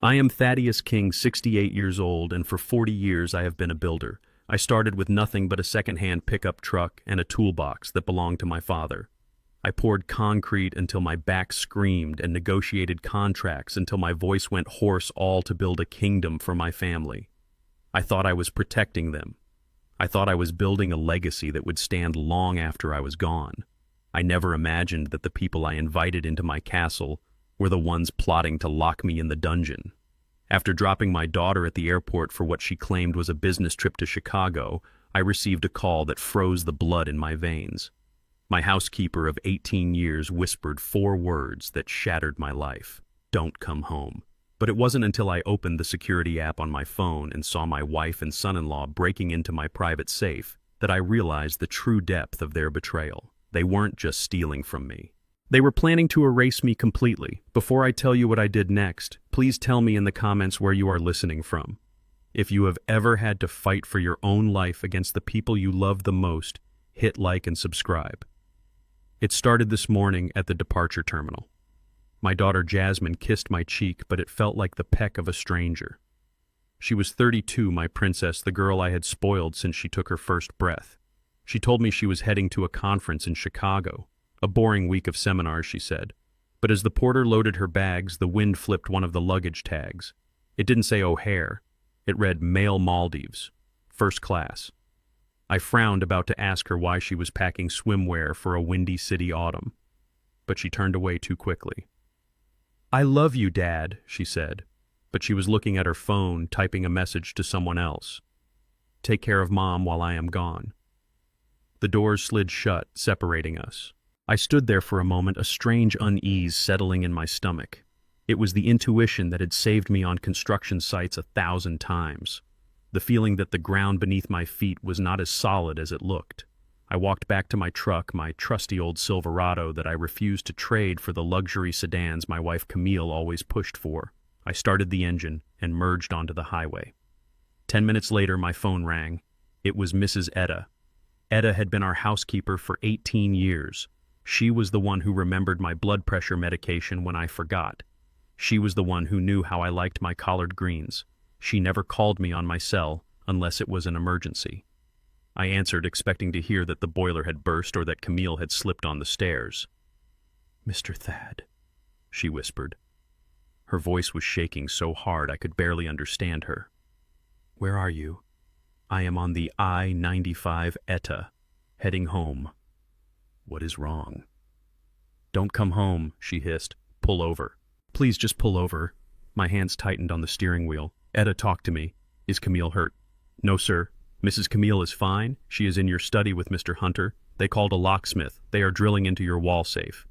I am Thaddeus King, 68 years old, and for 40 years I have been a builder. I started with nothing but a second-hand pickup truck and a toolbox that belonged to my father. I poured concrete until my back screamed and negotiated contracts until my voice went hoarse, all to build a kingdom for my family. I thought I was protecting them. I thought I was building a legacy that would stand long after I was gone. I never imagined that the people I invited into my castle were the ones plotting to lock me in the dungeon. After dropping my daughter at the airport for what she claimed was a business trip to Chicago, I received a call that froze the blood in my veins. My housekeeper of 18 years whispered 4 words that shattered my life. Don't come home. But it wasn't until I opened the security app on my phone and saw my wife and son-in-law breaking into my private safe that I realized the true depth of their betrayal. They weren't just stealing from me. They were planning to erase me completely. Before I tell you what I did next, please tell me in the comments where you are listening from. If you have ever had to fight for your own life against the people you love the most, hit like and subscribe. It started this morning at the departure terminal. My daughter Jasmine kissed my cheek, but it felt like the peck of a stranger. She was 32, my princess, the girl I had spoiled since she took her first breath. She told me she was heading to a conference in Chicago. A boring week of seminars, she said. But as the porter loaded her bags, the wind flipped one of the luggage tags. It didn't say O'Hare. It read Mail Maldives, first class. I frowned, about to ask her why she was packing swimwear for a windy city autumn. But she turned away too quickly. I love you, Dad, she said. But she was looking at her phone, typing a message to someone else. Take care of Mom while I am gone. The doors slid shut, separating us. I stood there for a moment, a strange unease settling in my stomach. It was the intuition that had saved me on construction sites 1,000 times. The feeling that the ground beneath my feet was not as solid as it looked. I walked back to my truck, my trusty old Silverado that I refused to trade for the luxury sedans my wife Camille always pushed for. I started the engine and merged onto the highway. 10 minutes later, my phone rang. It was Mrs. Etta. Etta had been our housekeeper for 18 years. She was the one who remembered my blood pressure medication when I forgot. She was the one who knew how I liked my collard greens. She never called me on my cell unless it was an emergency. I answered, expecting to hear that the boiler had burst or that Camille had slipped on the stairs. Mr. Thad, she whispered. Her voice was shaking so hard I could barely understand her. Where are you? I am on the I-95 Etta, heading home. What is wrong? Don't come home, she hissed. Pull over. Please just pull over. My hands tightened on the steering wheel. Etta, talk to me. Is Camille hurt? No, sir. Mrs. Camille is fine. She is in your study with Mr. Hunter. They called a locksmith. They are drilling into your wall safe.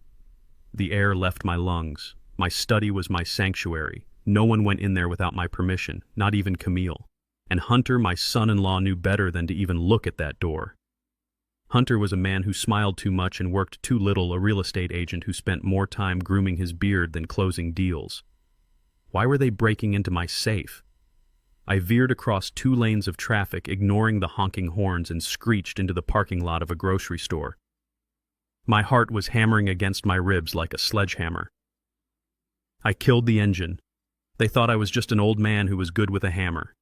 The air left my lungs. My study was my sanctuary. No one went in there without my permission, not even Camille. And Hunter, my son-in-law, knew better than to even look at that door. Hunter was a man who smiled too much and worked too little, a real estate agent who spent more time grooming his beard than closing deals. Why were they breaking into my safe? I veered across 2 lanes of traffic, ignoring the honking horns, and screeched into the parking lot of a grocery store. My heart was hammering against my ribs like a sledgehammer. I killed the engine. They thought I was just an old man who was good with a hammer.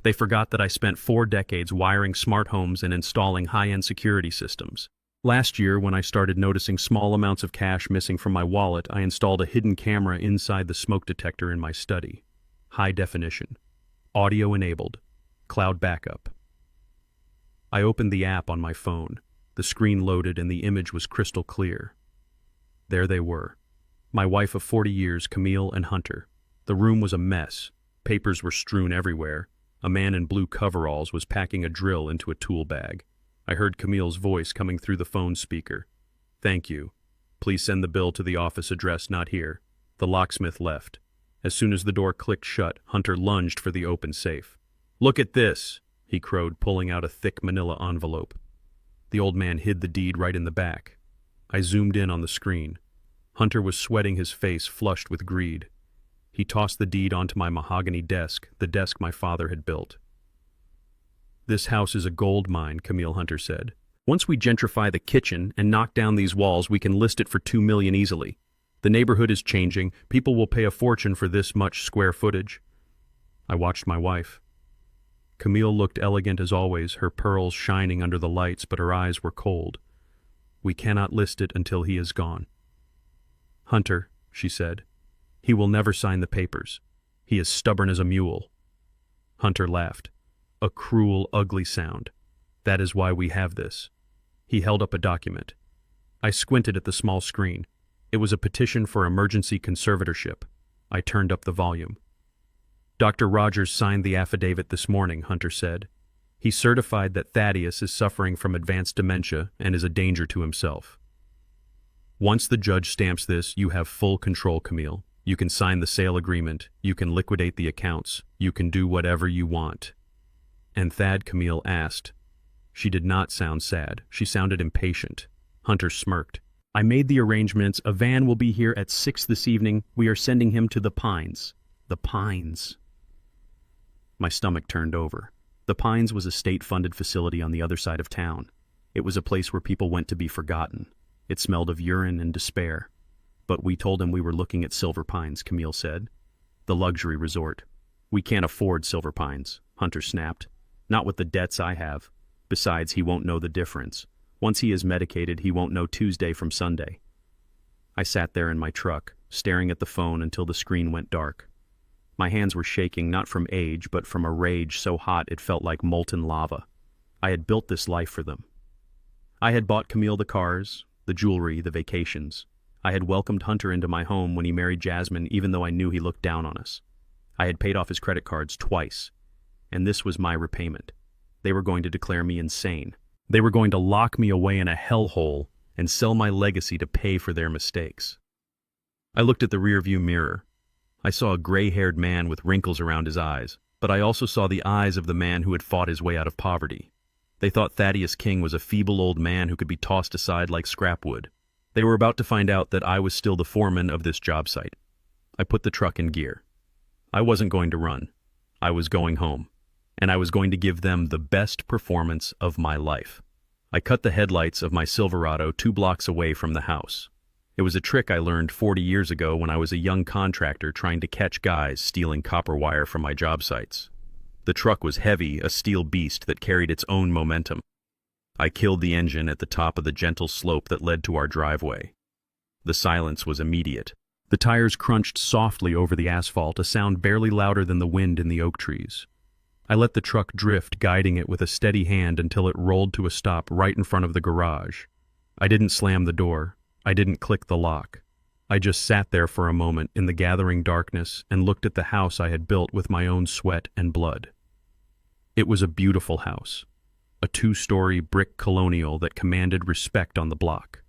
They forgot that I spent 4 decades wiring smart homes and installing high-end security systems. Last year, when I started noticing small amounts of cash missing from my wallet, I installed a hidden camera inside the smoke detector in my study. High definition. Audio enabled. Cloud backup. I opened the app on my phone. The screen loaded and the image was crystal clear. There they were. My wife of 40 years, Camille, and Hunter. The room was a mess. Papers were strewn everywhere. A man in blue coveralls was packing a drill into a tool bag. I heard Camille's voice coming through the phone speaker. Thank you. Please send the bill to the office address, not here. The locksmith left. As soon as the door clicked shut, Hunter lunged for the open safe. Look at this, he crowed, pulling out a thick manila envelope. The old man hid the deed right in the back. I zoomed in on the screen. Hunter was sweating, his face flushed with greed. He tossed the deed onto my mahogany desk, the desk my father had built. This house is a gold mine, Camille Hunter said. Once we gentrify the kitchen and knock down these walls, we can list it for $2 million easily. The neighborhood is changing. People will pay a fortune for this much square footage. I watched my wife. Camille looked elegant as always, her pearls shining under the lights, but her eyes were cold. We cannot list it until he is gone. Hunter, she said, he will never sign the papers. He is stubborn as a mule. Hunter laughed. A cruel, ugly sound. That is why we have this. He held up a document. I squinted at the small screen. It was a petition for emergency conservatorship. I turned up the volume. Dr. Rogers signed the affidavit this morning, Hunter said. He certified that Thaddeus is suffering from advanced dementia and is a danger to himself. Once the judge stamps this, you have full control, Camille. You can sign the sale agreement. You can liquidate the accounts. You can do whatever you want. And Thad, Camille asked. She did not sound sad. She sounded impatient. Hunter smirked. I made the arrangements. A van will be here at 6 this evening. We are sending him to the Pines. The Pines. My stomach turned over. The Pines was a state-funded facility on the other side of town. It was a place where people went to be forgotten. It smelled of urine and despair. But we told him we were looking at Silver Pines, Camille said. The luxury resort. We can't afford Silver Pines, Hunter snapped. Not with the debts I have. Besides, he won't know the difference. Once he is medicated, he won't know Tuesday from Sunday. I sat there in my truck, staring at the phone until the screen went dark. My hands were shaking, not from age, but from a rage so hot it felt like molten lava. I had built this life for them. I had bought Camille the cars, the jewelry, the vacations. I had welcomed Hunter into my home when he married Jasmine, even though I knew he looked down on us. I had paid off his credit cards twice, and this was my repayment. They were going to declare me insane. They were going to lock me away in a hellhole and sell my legacy to pay for their mistakes. I looked at the rearview mirror. I saw a gray-haired man with wrinkles around his eyes, but I also saw the eyes of the man who had fought his way out of poverty. They thought Thaddeus King was a feeble old man who could be tossed aside like scrap wood. They were about to find out that I was still the foreman of this job site. I put the truck in gear. I wasn't going to run. I was going home, and I was going to give them the best performance of my life. I cut the headlights of my Silverado 2 blocks away from the house. It was a trick I learned 40 years ago when I was a young contractor trying to catch guys stealing copper wire from my job sites. The truck was heavy, a steel beast that carried its own momentum. I killed the engine at the top of the gentle slope that led to our driveway. The silence was immediate. The tires crunched softly over the asphalt, a sound barely louder than the wind in the oak trees. I let the truck drift, guiding it with a steady hand until it rolled to a stop right in front of the garage. I didn't slam the door. I didn't click the lock. I just sat there for a moment in the gathering darkness and looked at the house I had built with my own sweat and blood. It was a beautiful house, a 2-story brick colonial that commanded respect on the block.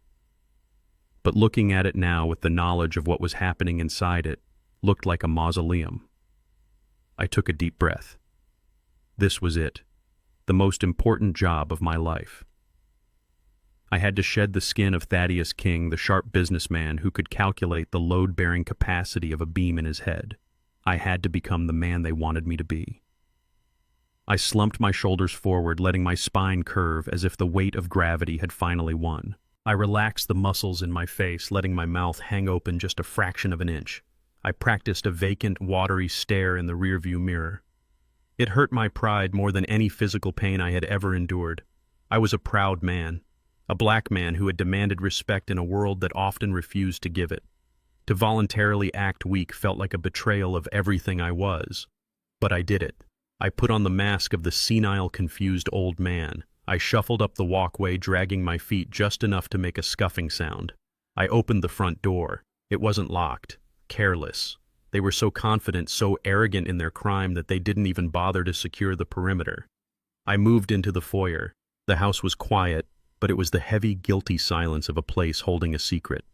But looking at it now with the knowledge of what was happening inside it, looked like a mausoleum. I took a deep breath. This was it, the most important job of my life. I had to shed the skin of Thaddeus King, the sharp businessman who could calculate the load-bearing capacity of a beam in his head. I had to become the man they wanted me to be. I slumped my shoulders forward, letting my spine curve as if the weight of gravity had finally won. I relaxed the muscles in my face, letting my mouth hang open just a fraction of an inch. I practiced a vacant, watery stare in the rearview mirror. It hurt my pride more than any physical pain I had ever endured. I was a proud man. A black man who had demanded respect in a world that often refused to give it. To voluntarily act weak felt like a betrayal of everything I was. But I did it. I put on the mask of the senile, confused old man. I shuffled up the walkway, dragging my feet just enough to make a scuffing sound. I opened the front door. It wasn't locked. Careless. They were so confident, so arrogant in their crime that they didn't even bother to secure the perimeter. I moved into the foyer. The house was quiet, but it was the heavy, guilty silence of a place holding a secret.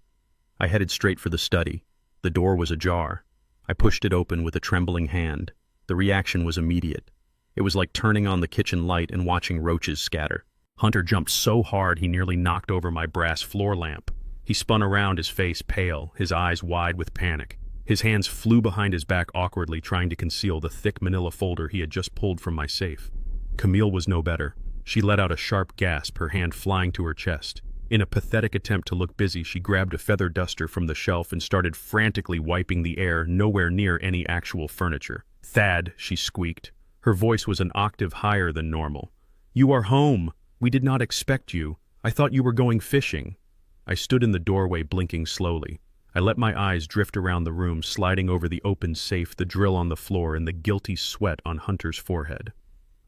I headed straight for the study. The door was ajar. I pushed it open with a trembling hand. The reaction was immediate. It was like turning on the kitchen light and watching roaches scatter. Hunter jumped so hard he nearly knocked over my brass floor lamp. He spun around, his face pale, his eyes wide with panic. His hands flew behind his back awkwardly, trying to conceal the thick manila folder he had just pulled from my safe. Camille was no better. She let out a sharp gasp, her hand flying to her chest. In a pathetic attempt to look busy, she grabbed a feather duster from the shelf and started frantically wiping the air nowhere near any actual furniture. "Thad," she squeaked. Her voice was an octave higher than normal. "You are home! We did not expect you. I thought you were going fishing." I stood in the doorway blinking slowly. I let my eyes drift around the room, sliding over the open safe, the drill on the floor, and the guilty sweat on Hunter's forehead.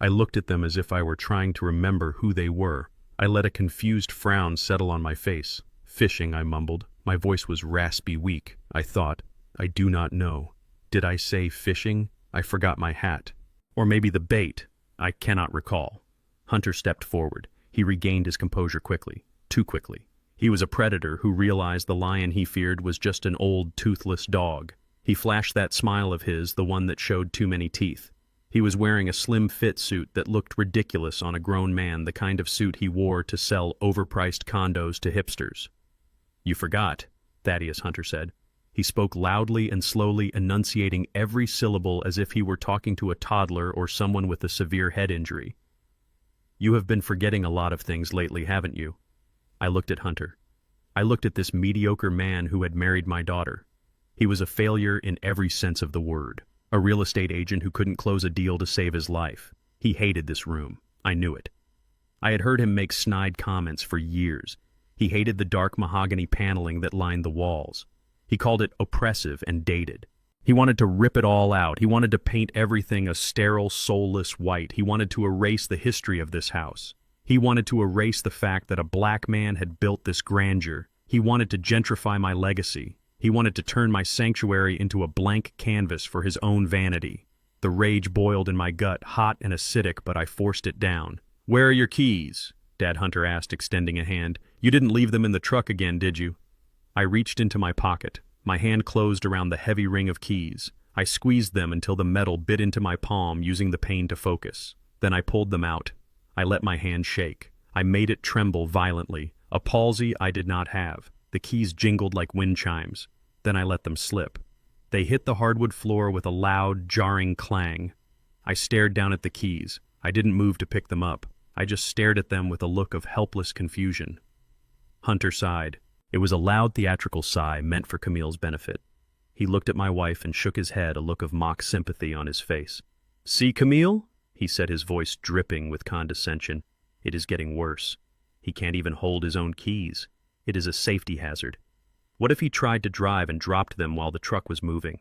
I looked at them as if I were trying to remember who they were. I let a confused frown settle on my face. "Fishing," I mumbled. My voice was raspy, weak. I thought, I do not know. Did I say fishing? I forgot my hat. Or maybe the bait. I cannot recall. Hunter stepped forward. He regained his composure quickly. Too quickly. He was a predator who realized the lion he feared was just an old, toothless dog. He flashed that smile of his, the one that showed too many teeth. He was wearing a slim-fit suit that looked ridiculous on a grown man, the kind of suit he wore to sell overpriced condos to hipsters. "You forgot," Thaddeus Hunter said. He spoke loudly and slowly, enunciating every syllable as if he were talking to a toddler or someone with a severe head injury. "You have been forgetting a lot of things lately, haven't you?" I looked at Hunter. I looked at this mediocre man who had married my daughter. He was a failure in every sense of the word. A real estate agent who couldn't close a deal to save his life. He hated this room. I knew it. I had heard him make snide comments for years. He hated the dark mahogany paneling that lined the walls. He called it oppressive and dated. He wanted to rip it all out. He wanted to paint everything a sterile, soulless white. He wanted to erase the history of this house. He wanted to erase the fact that a black man had built this grandeur. He wanted to gentrify my legacy. He wanted to turn my sanctuary into a blank canvas for his own vanity. The rage boiled in my gut, hot and acidic, but I forced it down. "Where are your keys?" Dad Hunter asked, extending a hand. "You didn't leave them in the truck again, did you?" I reached into my pocket. My hand closed around the heavy ring of keys. I squeezed them until the metal bit into my palm, using the pain to focus. Then I pulled them out. I let my hand shake. I made it tremble violently, a palsy I did not have. The keys jingled like wind chimes. Then I let them slip. They hit the hardwood floor with a loud, jarring clang. I stared down at the keys. I didn't move to pick them up. I just stared at them with a look of helpless confusion. Hunter sighed. It was a loud theatrical sigh meant for Camille's benefit. He looked at my wife and shook his head, a look of mock sympathy on his face. "See, Camille?" he said, his voice dripping with condescension. "It is getting worse. He can't even hold his own keys. It is a safety hazard. What if he tried to drive and dropped them while the truck was moving?"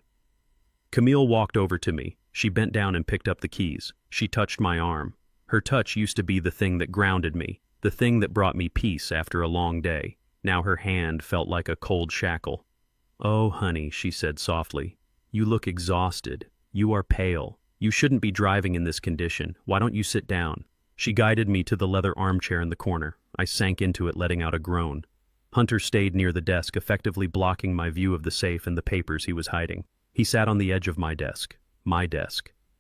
Camille walked over to me. She bent down and picked up the keys. She touched my arm. Her touch used to be the thing that grounded me, the thing that brought me peace after a long day. Now her hand felt like a cold shackle. "Oh, honey," she said softly. "You look exhausted. You are pale. You shouldn't be driving in this condition. Why don't you sit down?" She guided me to the leather armchair in the corner. I sank into it, letting out a groan. Hunter stayed near the desk, effectively blocking my view of the safe and the papers he was hiding. He sat on the edge of my desk,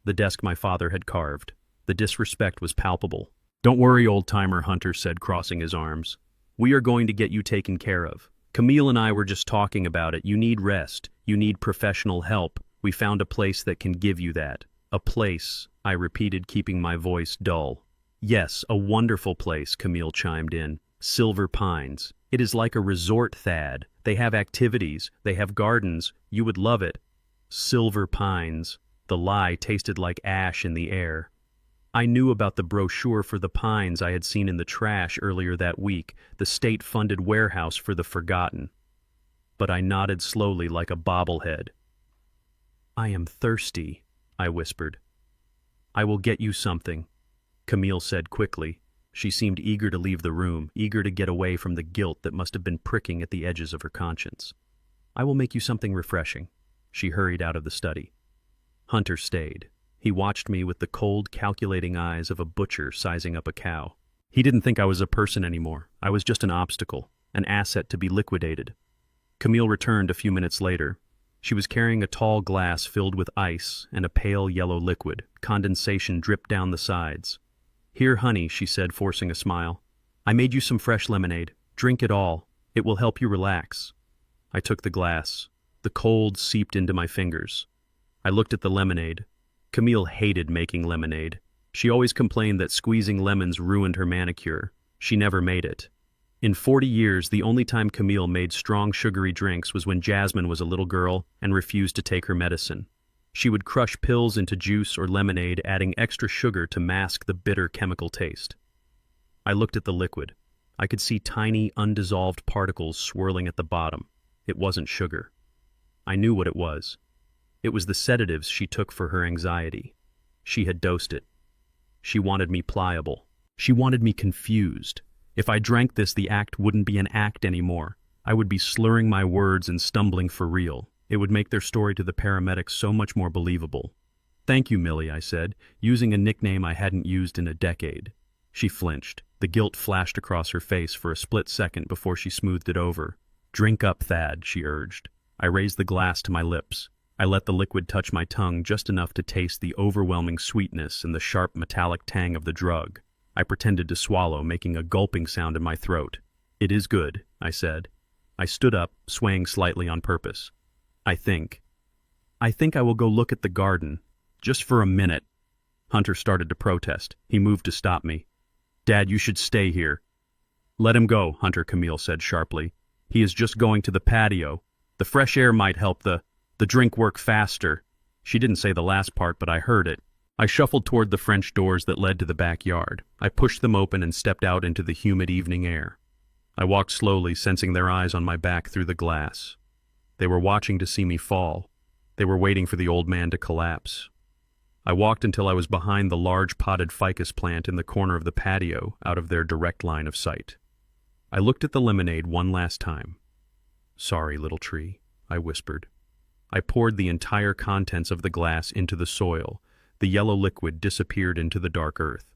the desk my father had carved. The disrespect was palpable. "Don't worry, old-timer," Hunter said, crossing his arms. "We are going to get you taken care of. Camille and I were just talking about it. You need rest. You need professional help. We found a place that can give you that." "A place," I repeated, keeping my voice dull. "Yes, a wonderful place," Camille chimed in. "Silver Pines. It is like a resort, Thad. They have activities. They have gardens. You would love it." Silver Pines. The lie tasted like ash in the air. I knew about the brochure for the Pines I had seen in the trash earlier that week, the state-funded warehouse for the forgotten. But I nodded slowly like a bobblehead. "I am thirsty," I whispered. "I will get you something," Camille said quickly. She seemed eager to leave the room, eager to get away from the guilt that must have been pricking at the edges of her conscience. "I will make you something refreshing." She hurried out of the study. Hunter stayed. He watched me with the cold, calculating eyes of a butcher sizing up a cow. He didn't think I was a person anymore. I was just an obstacle, an asset to be liquidated. Camille returned a few minutes later. She was carrying a tall glass filled with ice and a pale yellow liquid. Condensation dripped down the sides. "Here, honey," she said, forcing a smile. "I made you some fresh lemonade. Drink it all. It will help you relax." I took the glass. The cold seeped into my fingers. I looked at the lemonade. Camille hated making lemonade. She always complained that squeezing lemons ruined her manicure. She never made it. In 40 years, the only time Camille made strong sugary drinks was when Jasmine was a little girl and refused to take her medicine. She would crush pills into juice or lemonade, adding extra sugar to mask the bitter chemical taste. I looked at the liquid. I could see tiny, undissolved particles swirling at the bottom. It wasn't sugar. I knew what it was. It was the sedatives she took for her anxiety. She had dosed it. She wanted me pliable. She wanted me confused. If I drank this, the act wouldn't be an act anymore. I would be slurring my words and stumbling for real. It would make their story to the paramedics so much more believable. "Thank you, Millie," I said, using a nickname I hadn't used in a decade. She flinched. The guilt flashed across her face for a split second before she smoothed it over. "Drink up, Thad," she urged. I raised the glass to my lips. I let the liquid touch my tongue just enough to taste the overwhelming sweetness and the sharp metallic tang of the drug. I pretended to swallow, making a gulping sound in my throat. "It is good," I said. I stood up, swaying slightly on purpose. I think I will go look at the garden. Just for a minute." Hunter started to protest. He moved to stop me. "Dad, you should stay here." "Let him go," Hunter Camille said sharply. "He is just going to the patio. The fresh air might help the drink work faster." She didn't say the last part, but I heard it. I shuffled toward the French doors that led to the backyard. I pushed them open and stepped out into the humid evening air. I walked slowly, sensing their eyes on my back through the glass. They were watching to see me fall. They were waiting for the old man to collapse. I walked until I was behind the large potted ficus plant in the corner of the patio, out of their direct line of sight. I looked at the lemonade one last time. "Sorry, little tree," I whispered. I poured the entire contents of the glass into the soil. The yellow liquid disappeared into the dark earth.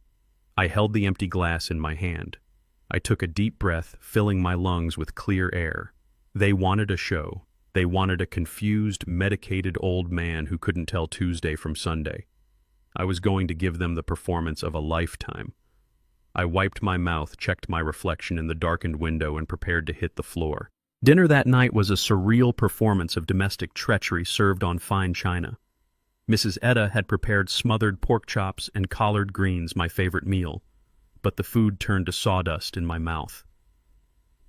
I held the empty glass in my hand. I took a deep breath, filling my lungs with clear air. They wanted a show. They wanted a confused, medicated old man who couldn't tell Tuesday from Sunday. I was going to give them the performance of a lifetime. I wiped my mouth, checked my reflection in the darkened window, and prepared to hit the floor. Dinner that night was a surreal performance of domestic treachery served on fine china. Mrs. Etta had prepared smothered pork chops and collard greens, my favorite meal, but the food turned to sawdust in my mouth.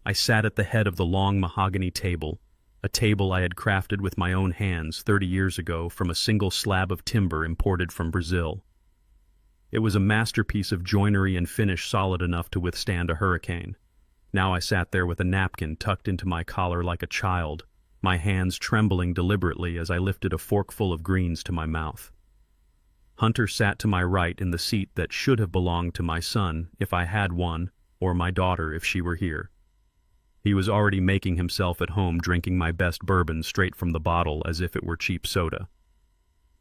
I sat at the head of the long mahogany table, a table I had crafted with my own hands 30 years ago from a single slab of timber imported from Brazil. It was a masterpiece of joinery and finish solid enough to withstand a hurricane. Now I sat there with a napkin tucked into my collar like a child, my hands trembling deliberately as I lifted a forkful of greens to my mouth. Hunter sat to my right in the seat that should have belonged to my son if I had one, or my daughter if she were here. He was already making himself at home, drinking my best bourbon straight from the bottle as if it were cheap soda.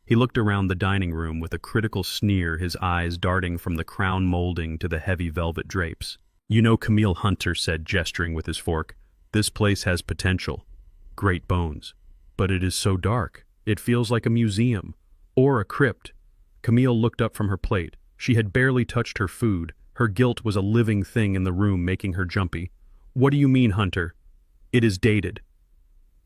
He looked around the dining room with a critical sneer, his eyes darting from the crown molding to the heavy velvet drapes. "You know, Camille," Hunter said, gesturing with his fork, "this place has potential. Great bones. But it is so dark. It feels like a museum. Or a crypt." Camille looked up from her plate. She had barely touched her food. Her guilt was a living thing in the room, making her jumpy. "What do you mean, Hunter?" "It is dated."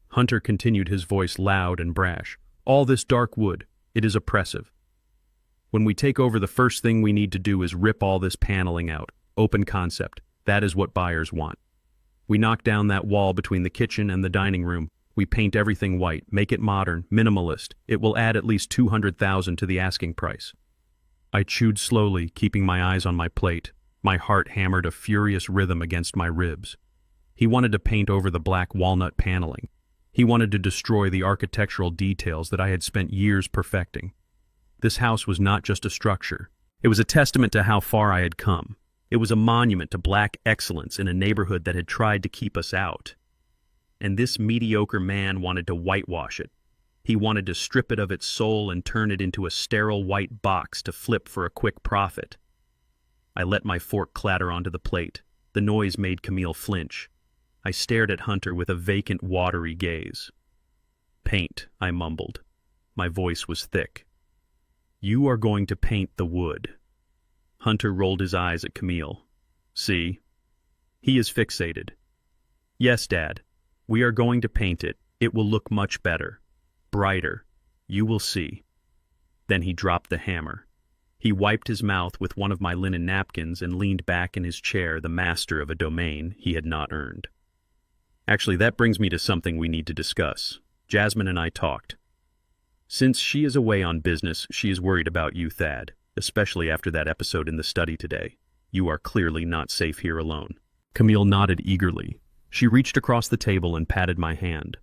Hunter continued, his voice loud and brash. "All this dark wood. It is oppressive. When we take over, the first thing we need to do is rip all this paneling out. Open concept. That is what buyers want. We knock down that wall between the kitchen and the dining room. We paint everything white, make it modern, minimalist. It will add at least $200,000 to the asking price." I chewed slowly, keeping my eyes on my plate. My heart hammered a furious rhythm against my ribs. He wanted to paint over the black walnut paneling. He wanted to destroy the architectural details that I had spent years perfecting. This house was not just a structure. It was a testament to how far I had come. It was a monument to black excellence in a neighborhood that had tried to keep us out. And this mediocre man wanted to whitewash it. He wanted to strip it of its soul and turn it into a sterile white box to flip for a quick profit. I let my fork clatter onto the plate. The noise made Camille flinch. I stared at Hunter with a vacant, watery gaze. "Paint," I mumbled. My voice was thick. "You are going to paint the wood." Hunter rolled his eyes at Camille. "See? He is fixated." "Yes, Dad. We are going to paint it. It will look much better. Brighter. You will see." Then he dropped the hammer. He wiped his mouth with one of my linen napkins and leaned back in his chair, the master of a domain he had not earned. Actually, that brings me to something we need to discuss. Jasmine and I talked. Since she is away on business, she is worried about you, Thad, especially after that episode in the study today. You are clearly not safe here alone. Camille nodded eagerly. She reached across the table and patted my hand.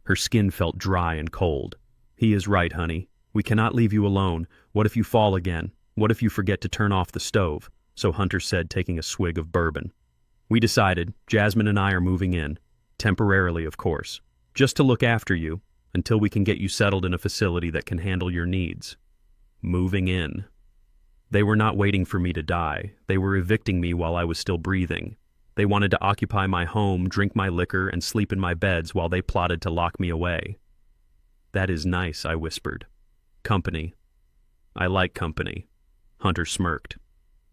Her skin felt dry and cold. He is right, honey. We cannot leave you alone. What if you fall again? What if you forget to turn off the stove? So Hunter said, taking a swig of bourbon. We decided, Jasmine and I are moving in. Temporarily, of course. Just to look after you, until we can get you settled in a facility that can handle your needs. Moving in. They were not waiting for me to die. They were evicting me while I was still breathing. They wanted to occupy my home, drink my liquor, and sleep in my beds while they plotted to lock me away. That is nice, I whispered. Company. I like company. Hunter smirked.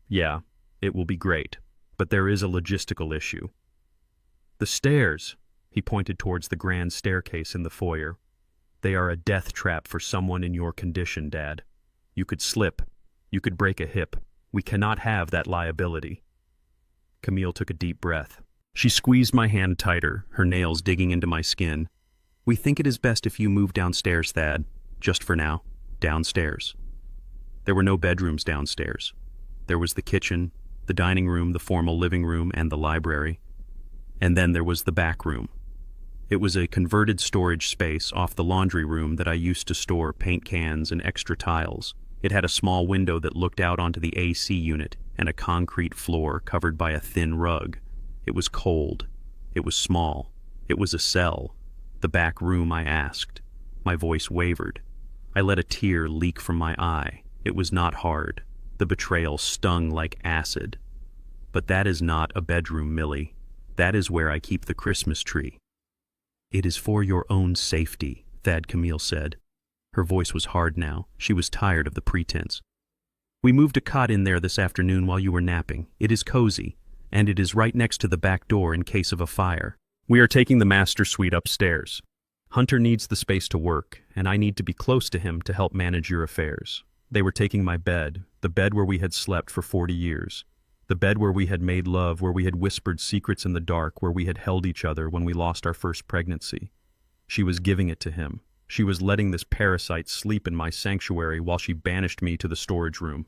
Yeah, it will be great, but there is a logistical issue. The stairs, he pointed towards the grand staircase in the foyer. They are a death trap for someone in your condition, Dad. You could slip. You could break a hip. We cannot have that liability. Camille took a deep breath. She squeezed my hand tighter, her nails digging into my skin. We think it is best if you move downstairs, Thad. Just for now. Downstairs. There were no bedrooms downstairs. There was the kitchen, the dining room, the formal living room, and the library. And then there was the back room. It was a converted storage space off the laundry room that I used to store paint cans and extra tiles. It had a small window that looked out onto the AC unit and a concrete floor covered by a thin rug. It was cold. It was small. It was a cell. The back room, I asked. My voice wavered. I let a tear leak from my eye. It was not hard. The betrayal stung like acid. But that is not a bedroom, Millie. That is where I keep the Christmas tree. It is for your own safety, Thad Camille said. Her voice was hard now. She was tired of the pretense. We moved a cot in there this afternoon while you were napping. It is cozy, and it is right next to the back door in case of a fire. We are taking the master suite upstairs. Hunter needs the space to work, and I need to be close to him to help manage your affairs. They were taking my bed, the bed where we had slept for 40 years. The bed where we had made love, where we had whispered secrets in the dark, where we had held each other when we lost our first pregnancy. She was giving it to him. She was letting this parasite sleep in my sanctuary while she banished me to the storage room.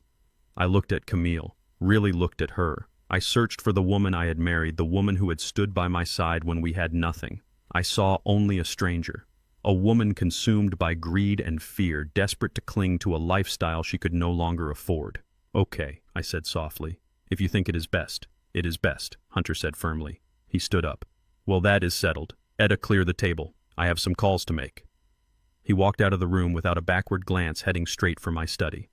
I looked at Camille, really looked at her. I searched for the woman I had married, the woman who had stood by my side when we had nothing. I saw only a stranger. A woman consumed by greed and fear, desperate to cling to a lifestyle she could no longer afford. Okay, I said softly. If you think it is best, Hunter said firmly. He stood up. Well, that is settled. Etta, clear the table. I have some calls to make. He walked out of the room without a backward glance, heading straight for my study.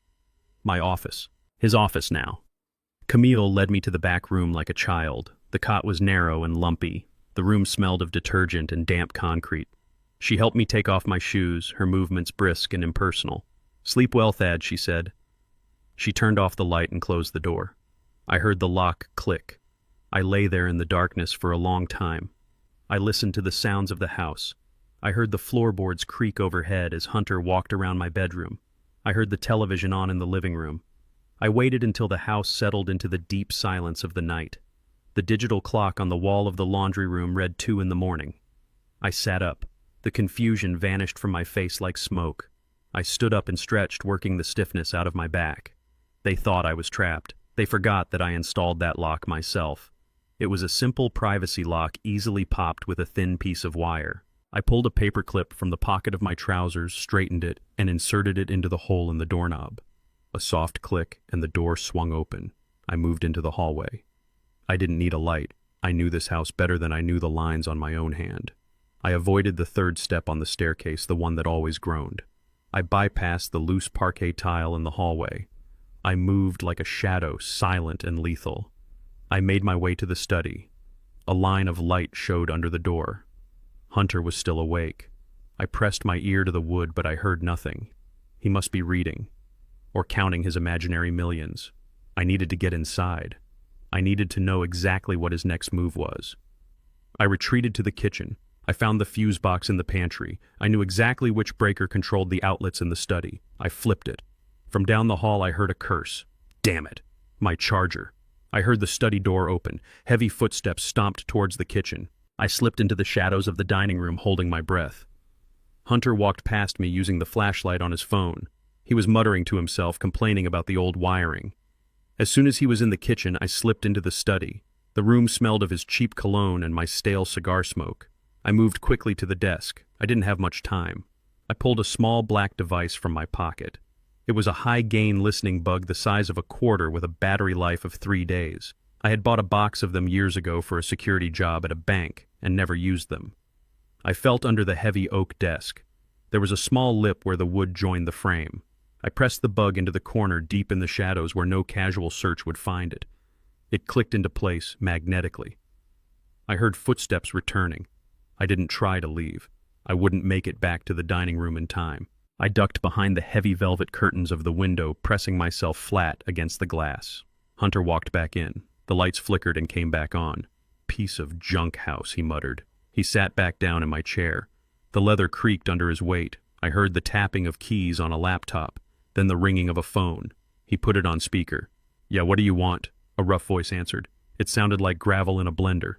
My office. His office now. Camille led me to the back room like a child. The cot was narrow and lumpy. The room smelled of detergent and damp concrete. She helped me take off my shoes, her movements brisk and impersonal. Sleep well, Thad, she said. She turned off the light and closed the door. I heard the lock click. I lay there in the darkness for a long time. I listened to the sounds of the house. I heard the floorboards creak overhead as Hunter walked around my bedroom. I heard the television on in the living room. I waited until the house settled into the deep silence of the night. The digital clock on the wall of the laundry room read 2 a.m. I sat up. The confusion vanished from my face like smoke. I stood up and stretched, working the stiffness out of my back. They thought I was trapped. They forgot that I installed that lock myself. It was a simple privacy lock easily popped with a thin piece of wire. I pulled a paper clip from the pocket of my trousers, straightened it, and inserted it into the hole in the doorknob. A soft click, and the door swung open. I moved into the hallway. I didn't need a light. I knew this house better than I knew the lines on my own hand. I avoided the third step on the staircase, the one that always groaned. I bypassed the loose parquet tile in the hallway. I moved like a shadow, silent and lethal. I made my way to the study. A line of light showed under the door. Hunter was still awake. I pressed my ear to the wood, but I heard nothing. He must be reading, or counting his imaginary millions. I needed to get inside. I needed to know exactly what his next move was. I retreated to the kitchen. I found the fuse box in the pantry. I knew exactly which breaker controlled the outlets in the study. I flipped it. From down the hall I heard a curse. Damn it. My charger. I heard the study door open. Heavy footsteps stomped towards the kitchen. I slipped into the shadows of the dining room, holding my breath. Hunter walked past me using the flashlight on his phone. He was muttering to himself, complaining about the old wiring. As soon as he was in the kitchen, I slipped into the study. The room smelled of his cheap cologne and my stale cigar smoke. I moved quickly to the desk. I didn't have much time. I pulled a small black device from my pocket. It was a high-gain listening bug the size of a quarter with a battery life of 3 days. I had bought a box of them years ago for a security job at a bank and never used them. I felt under the heavy oak desk. There was a small lip where the wood joined the frame. I pressed the bug into the corner deep in the shadows where no casual search would find it. It clicked into place magnetically. I heard footsteps returning. I didn't try to leave. I wouldn't make it back to the dining room in time. I ducked behind the heavy velvet curtains of the window, pressing myself flat against the glass. Hunter walked back in. The lights flickered and came back on. "Piece of junk house," he muttered. He sat back down in my chair. The leather creaked under his weight. I heard the tapping of keys on a laptop, then the ringing of a phone. He put it on speaker. "Yeah, what do you want?" a rough voice answered. It sounded like gravel in a blender.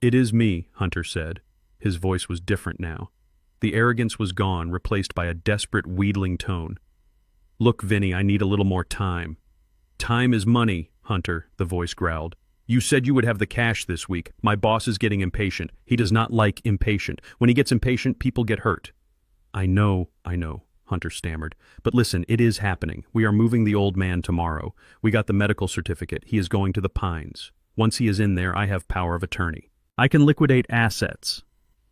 "It is me," Hunter said. His voice was different now. The arrogance was gone, replaced by a desperate, wheedling tone. "Look, Vinny, I need a little more time." "Time is money, Hunter," the voice growled. "You said you would have the cash this week. My boss is getting impatient. He does not like impatient. When he gets impatient, people get hurt." I know, Hunter stammered. "But listen, it is happening. We are moving the old man tomorrow. We got the medical certificate. He is going to the Pines. Once he is in there, I have power of attorney. I can liquidate assets."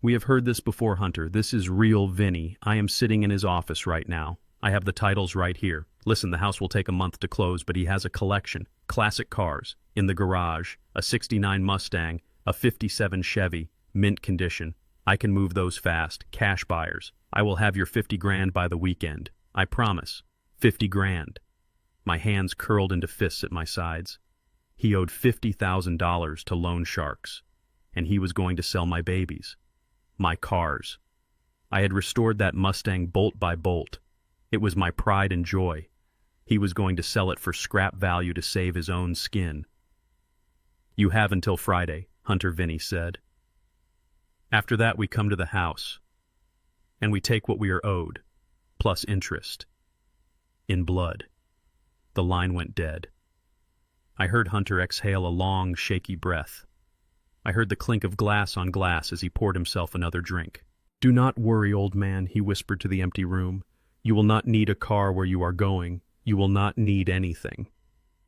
"We have heard this before, Hunter. This is real Vinny. I am sitting in his office right now. I have the titles right here. Listen, the house will take a month to close, but he has a collection. Classic cars. In the garage. A '69 Mustang. A '57 Chevy. Mint condition. I can move those fast. Cash buyers. I will have your 50 grand by the weekend. I promise. 50 grand. My hands curled into fists at my sides. He owed $50,000 to loan sharks. And he was going to sell my babies. My cars. I had restored that Mustang bolt by bolt. It was my pride and joy. He was going to sell it for scrap value to save his own skin. "You have until Friday," Hunter Vinny said. "After that we come to the house. And we take what we are owed, plus interest. In blood." The line went dead. I heard Hunter exhale a long, shaky breath. I heard the clink of glass on glass as he poured himself another drink. "Do not worry, old man," he whispered to the empty room. "You will not need a car where you are going. You will not need anything."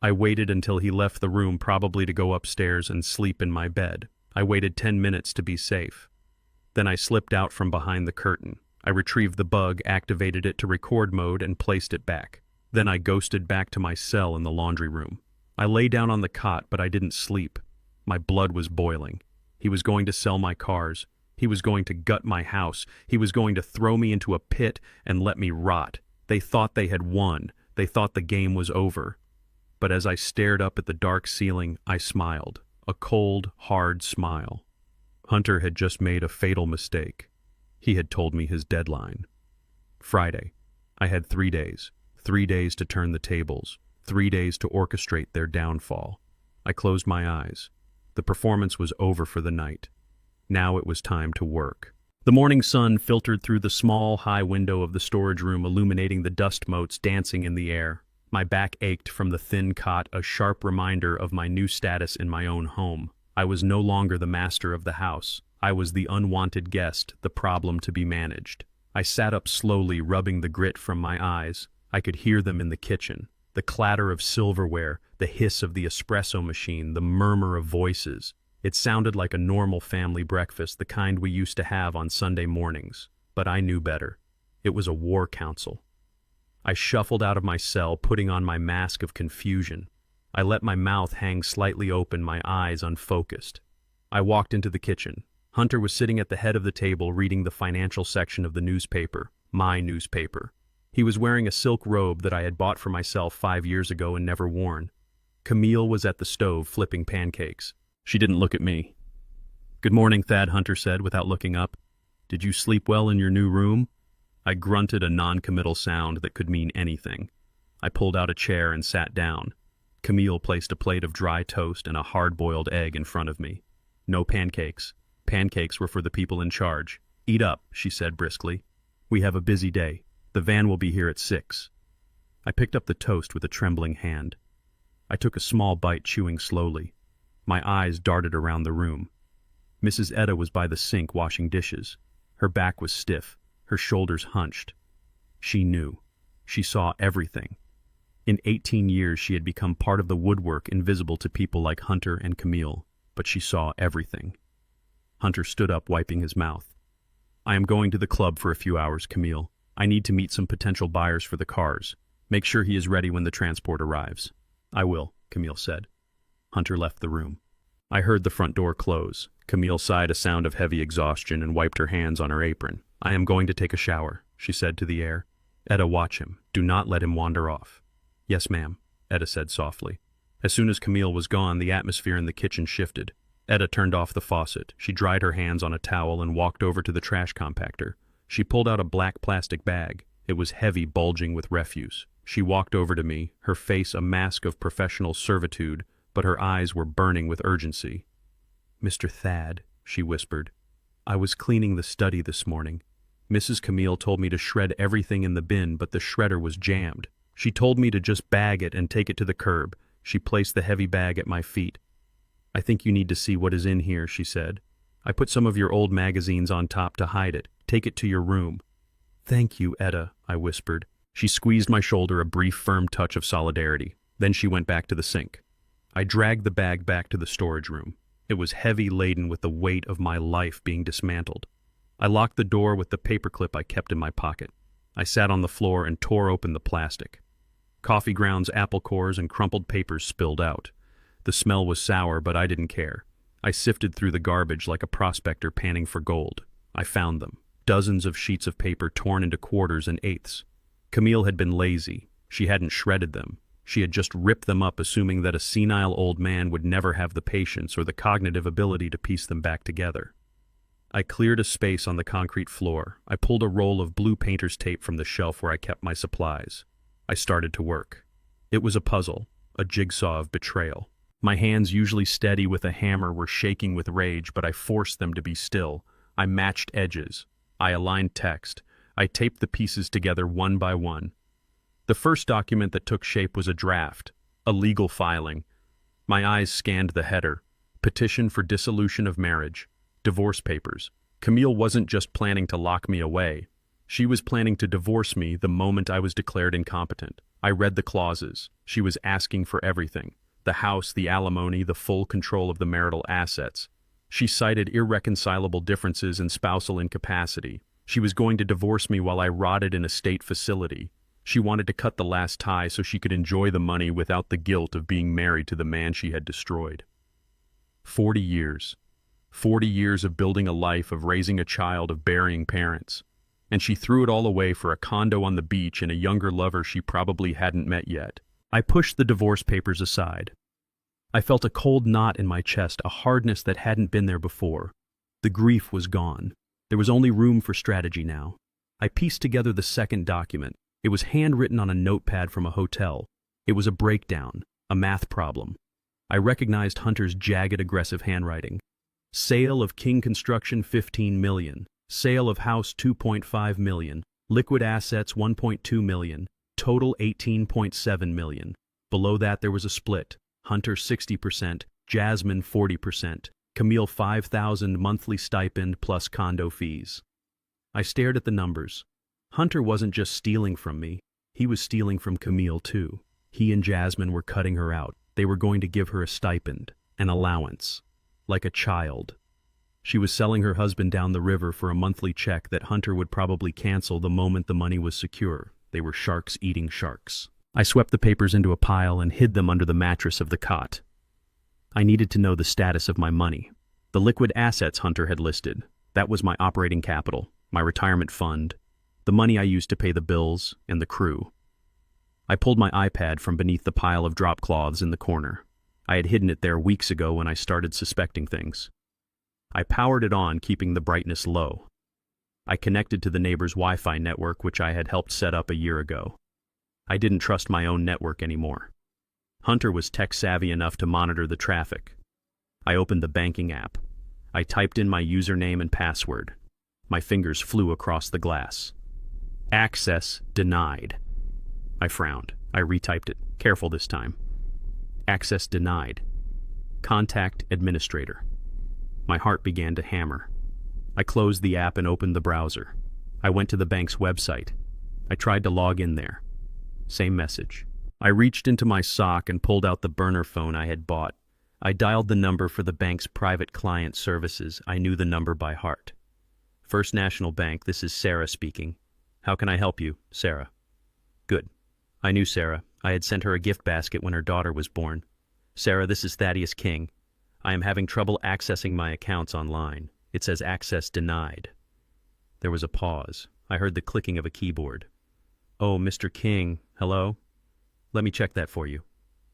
I waited until he left the room, probably to go upstairs and sleep in my bed. I waited 10 minutes to be safe. Then I slipped out from behind the curtain. I retrieved the bug, activated it to record mode, and placed it back. Then I ghosted back to my cell in the laundry room. I lay down on the cot, but I didn't sleep. My blood was boiling. He was going to sell my cars. He was going to gut my house. He was going to throw me into a pit and let me rot. They thought they had won. They thought the game was over. But as I stared up at the dark ceiling, I smiled. A cold, hard smile. Hunter had just made a fatal mistake. He had told me his deadline. Friday. I had 3 days. 3 days to turn the tables. 3 days to orchestrate their downfall. I closed my eyes. The performance was over for the night. Now it was time to work. The morning sun filtered through the small, high window of the storage room, illuminating the dust motes dancing in the air. My back ached from the thin cot, a sharp reminder of my new status in my own home. I was no longer the master of the house. I was the unwanted guest, the problem to be managed. I sat up slowly, rubbing the grit from my eyes. I could hear them in the kitchen. The clatter of silverware, the hiss of the espresso machine, the murmur of voices. It sounded like a normal family breakfast, the kind we used to have on Sunday mornings. But I knew better. It was a war council. I shuffled out of my cell, putting on my mask of confusion. I let my mouth hang slightly open, my eyes unfocused. I walked into the kitchen. Hunter was sitting at the head of the table, reading the financial section of the newspaper, my newspaper. He was wearing a silk robe that I had bought for myself 5 years ago and never worn. Camille was at the stove, flipping pancakes. She didn't look at me. "Good morning, Thad," Hunter said without looking up. "Did you sleep well in your new room?" I grunted a non-committal sound that could mean anything. I pulled out a chair and sat down. Camille placed a plate of dry toast and a hard-boiled egg in front of me. No pancakes. Pancakes were for the people in charge. "Eat up," she said briskly. "We have a busy day. The van will be here at 6. I picked up the toast with a trembling hand. I took a small bite, chewing slowly. My eyes darted around the room. Mrs. Etta was by the sink washing dishes. Her back was stiff, her shoulders hunched. She knew. She saw everything. In 18 years she had become part of the woodwork invisible to people like Hunter and Camille, but she saw everything. Hunter stood up, wiping his mouth. "I am going to the club for a few hours, Camille. I need to meet some potential buyers for the cars. Make sure he is ready when the transport arrives." "I will," Camille said. Hunter left the room. I heard the front door close. Camille sighed a sound of heavy exhaustion and wiped her hands on her apron. "I am going to take a shower," she said to the air. "Etta, watch him. Do not let him wander off." "Yes, ma'am," Etta said softly. As soon as Camille was gone, the atmosphere in the kitchen shifted. Etta turned off the faucet. She dried her hands on a towel and walked over to the trash compactor. She pulled out a black plastic bag. It was heavy, bulging with refuse. She walked over to me, her face a mask of professional servitude, but her eyes were burning with urgency. "Mr. Thad," she whispered, "I was cleaning the study this morning. Mrs. Camille told me to shred everything in the bin, but the shredder was jammed. She told me to just bag it and take it to the curb." She placed the heavy bag at my feet. "I think you need to see what is in here," she said. "I put some of your old magazines on top to hide it. Take it to your room." "Thank you, Etta," I whispered. She squeezed my shoulder, a brief, firm touch of solidarity. Then she went back to the sink. I dragged the bag back to the storage room. It was heavy, laden with the weight of my life being dismantled. I locked the door with the paperclip I kept in my pocket. I sat on the floor and tore open the plastic. Coffee grounds, apple cores, and crumpled papers spilled out. The smell was sour, but I didn't care. I sifted through the garbage like a prospector panning for gold. I found them. Dozens of sheets of paper torn into quarters and eighths. Camille had been lazy. She hadn't shredded them. She had just ripped them up, assuming that a senile old man would never have the patience or the cognitive ability to piece them back together. I cleared a space on the concrete floor. I pulled a roll of blue painter's tape from the shelf where I kept my supplies. I started to work. It was a puzzle, a jigsaw of betrayal. My hands, usually steady with a hammer, were shaking with rage, but I forced them to be still. I matched edges. I aligned text. I taped the pieces together one by one. The first document that took shape was a draft, a legal filing. My eyes scanned the header: petition for dissolution of marriage, divorce papers. Camille wasn't just planning to lock me away. She was planning to divorce me the moment I was declared incompetent. I read the clauses. She was asking for everything: the house, the alimony, the full control of the marital assets. She cited irreconcilable differences in spousal incapacity. She was going to divorce me while I rotted in a state facility. She wanted to cut the last tie so she could enjoy the money without the guilt of being married to the man she had destroyed. 40 years. 40 years of building a life, of raising a child, of burying parents. And she threw it all away for a condo on the beach and a younger lover she probably hadn't met yet. I pushed the divorce papers aside. I felt a cold knot in my chest, a hardness that hadn't been there before. The grief was gone. There was only room for strategy now. I pieced together the second document. It was handwritten on a notepad from a hotel. It was a breakdown, a math problem. I recognized Hunter's jagged, aggressive handwriting. Sale of King Construction, $15 million. Sale of house, $2.5 million. Liquid assets, $1.2 million. Total, $18.7 million. Below that there was a split. Hunter 60%, Jasmine 40%. Camille $5,000 monthly stipend plus condo fees. I stared at the numbers. Hunter wasn't just stealing from me. He was stealing from Camille too. He and Jasmine were cutting her out. They were going to give her a stipend, an allowance, like a child. She was selling her husband down the river for a monthly check that Hunter would probably cancel the moment the money was secure. They were sharks eating sharks. I swept the papers into a pile and hid them under the mattress of the cot. I needed to know the status of my money. The liquid assets Hunter had listed. That was my operating capital, my retirement fund, the money I used to pay the bills and the crew. I pulled my iPad from beneath the pile of drop cloths in the corner. I had hidden it there weeks ago when I started suspecting things. I powered it on, keeping the brightness low. I connected to the neighbor's Wi-Fi network, which I had helped set up a year ago. I didn't trust my own network anymore. Hunter was tech-savvy enough to monitor the traffic. I opened the banking app. I typed in my username and password. My fingers flew across the glass. Access denied. I frowned. I retyped it. Careful this time. Access denied. Contact administrator. My heart began to hammer. I closed the app and opened the browser. I went to the bank's website. I tried to log in there. Same message. I reached into my sock and pulled out the burner phone I had bought. I dialed the number for the bank's private client services. I knew the number by heart. First National Bank, this is Sarah speaking. How can I help you, Sarah? Good. I knew Sarah. I had sent her a gift basket when her daughter was born. Sarah, this is Thaddeus King. I am having trouble accessing my accounts online. It says access denied. There was a pause. I heard the clicking of a keyboard. Oh, Mr. King, hello? Let me check that for you.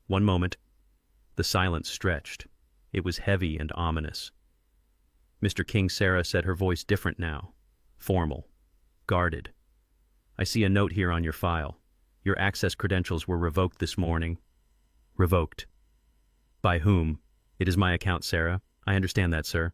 One moment. The silence stretched. It was heavy and ominous. Mr. King, Sarah said, her voice different now. Formal. Guarded. I see a note here on your file. Your access credentials were revoked this morning. Revoked. By whom? It is my account, Sarah. I understand that, sir.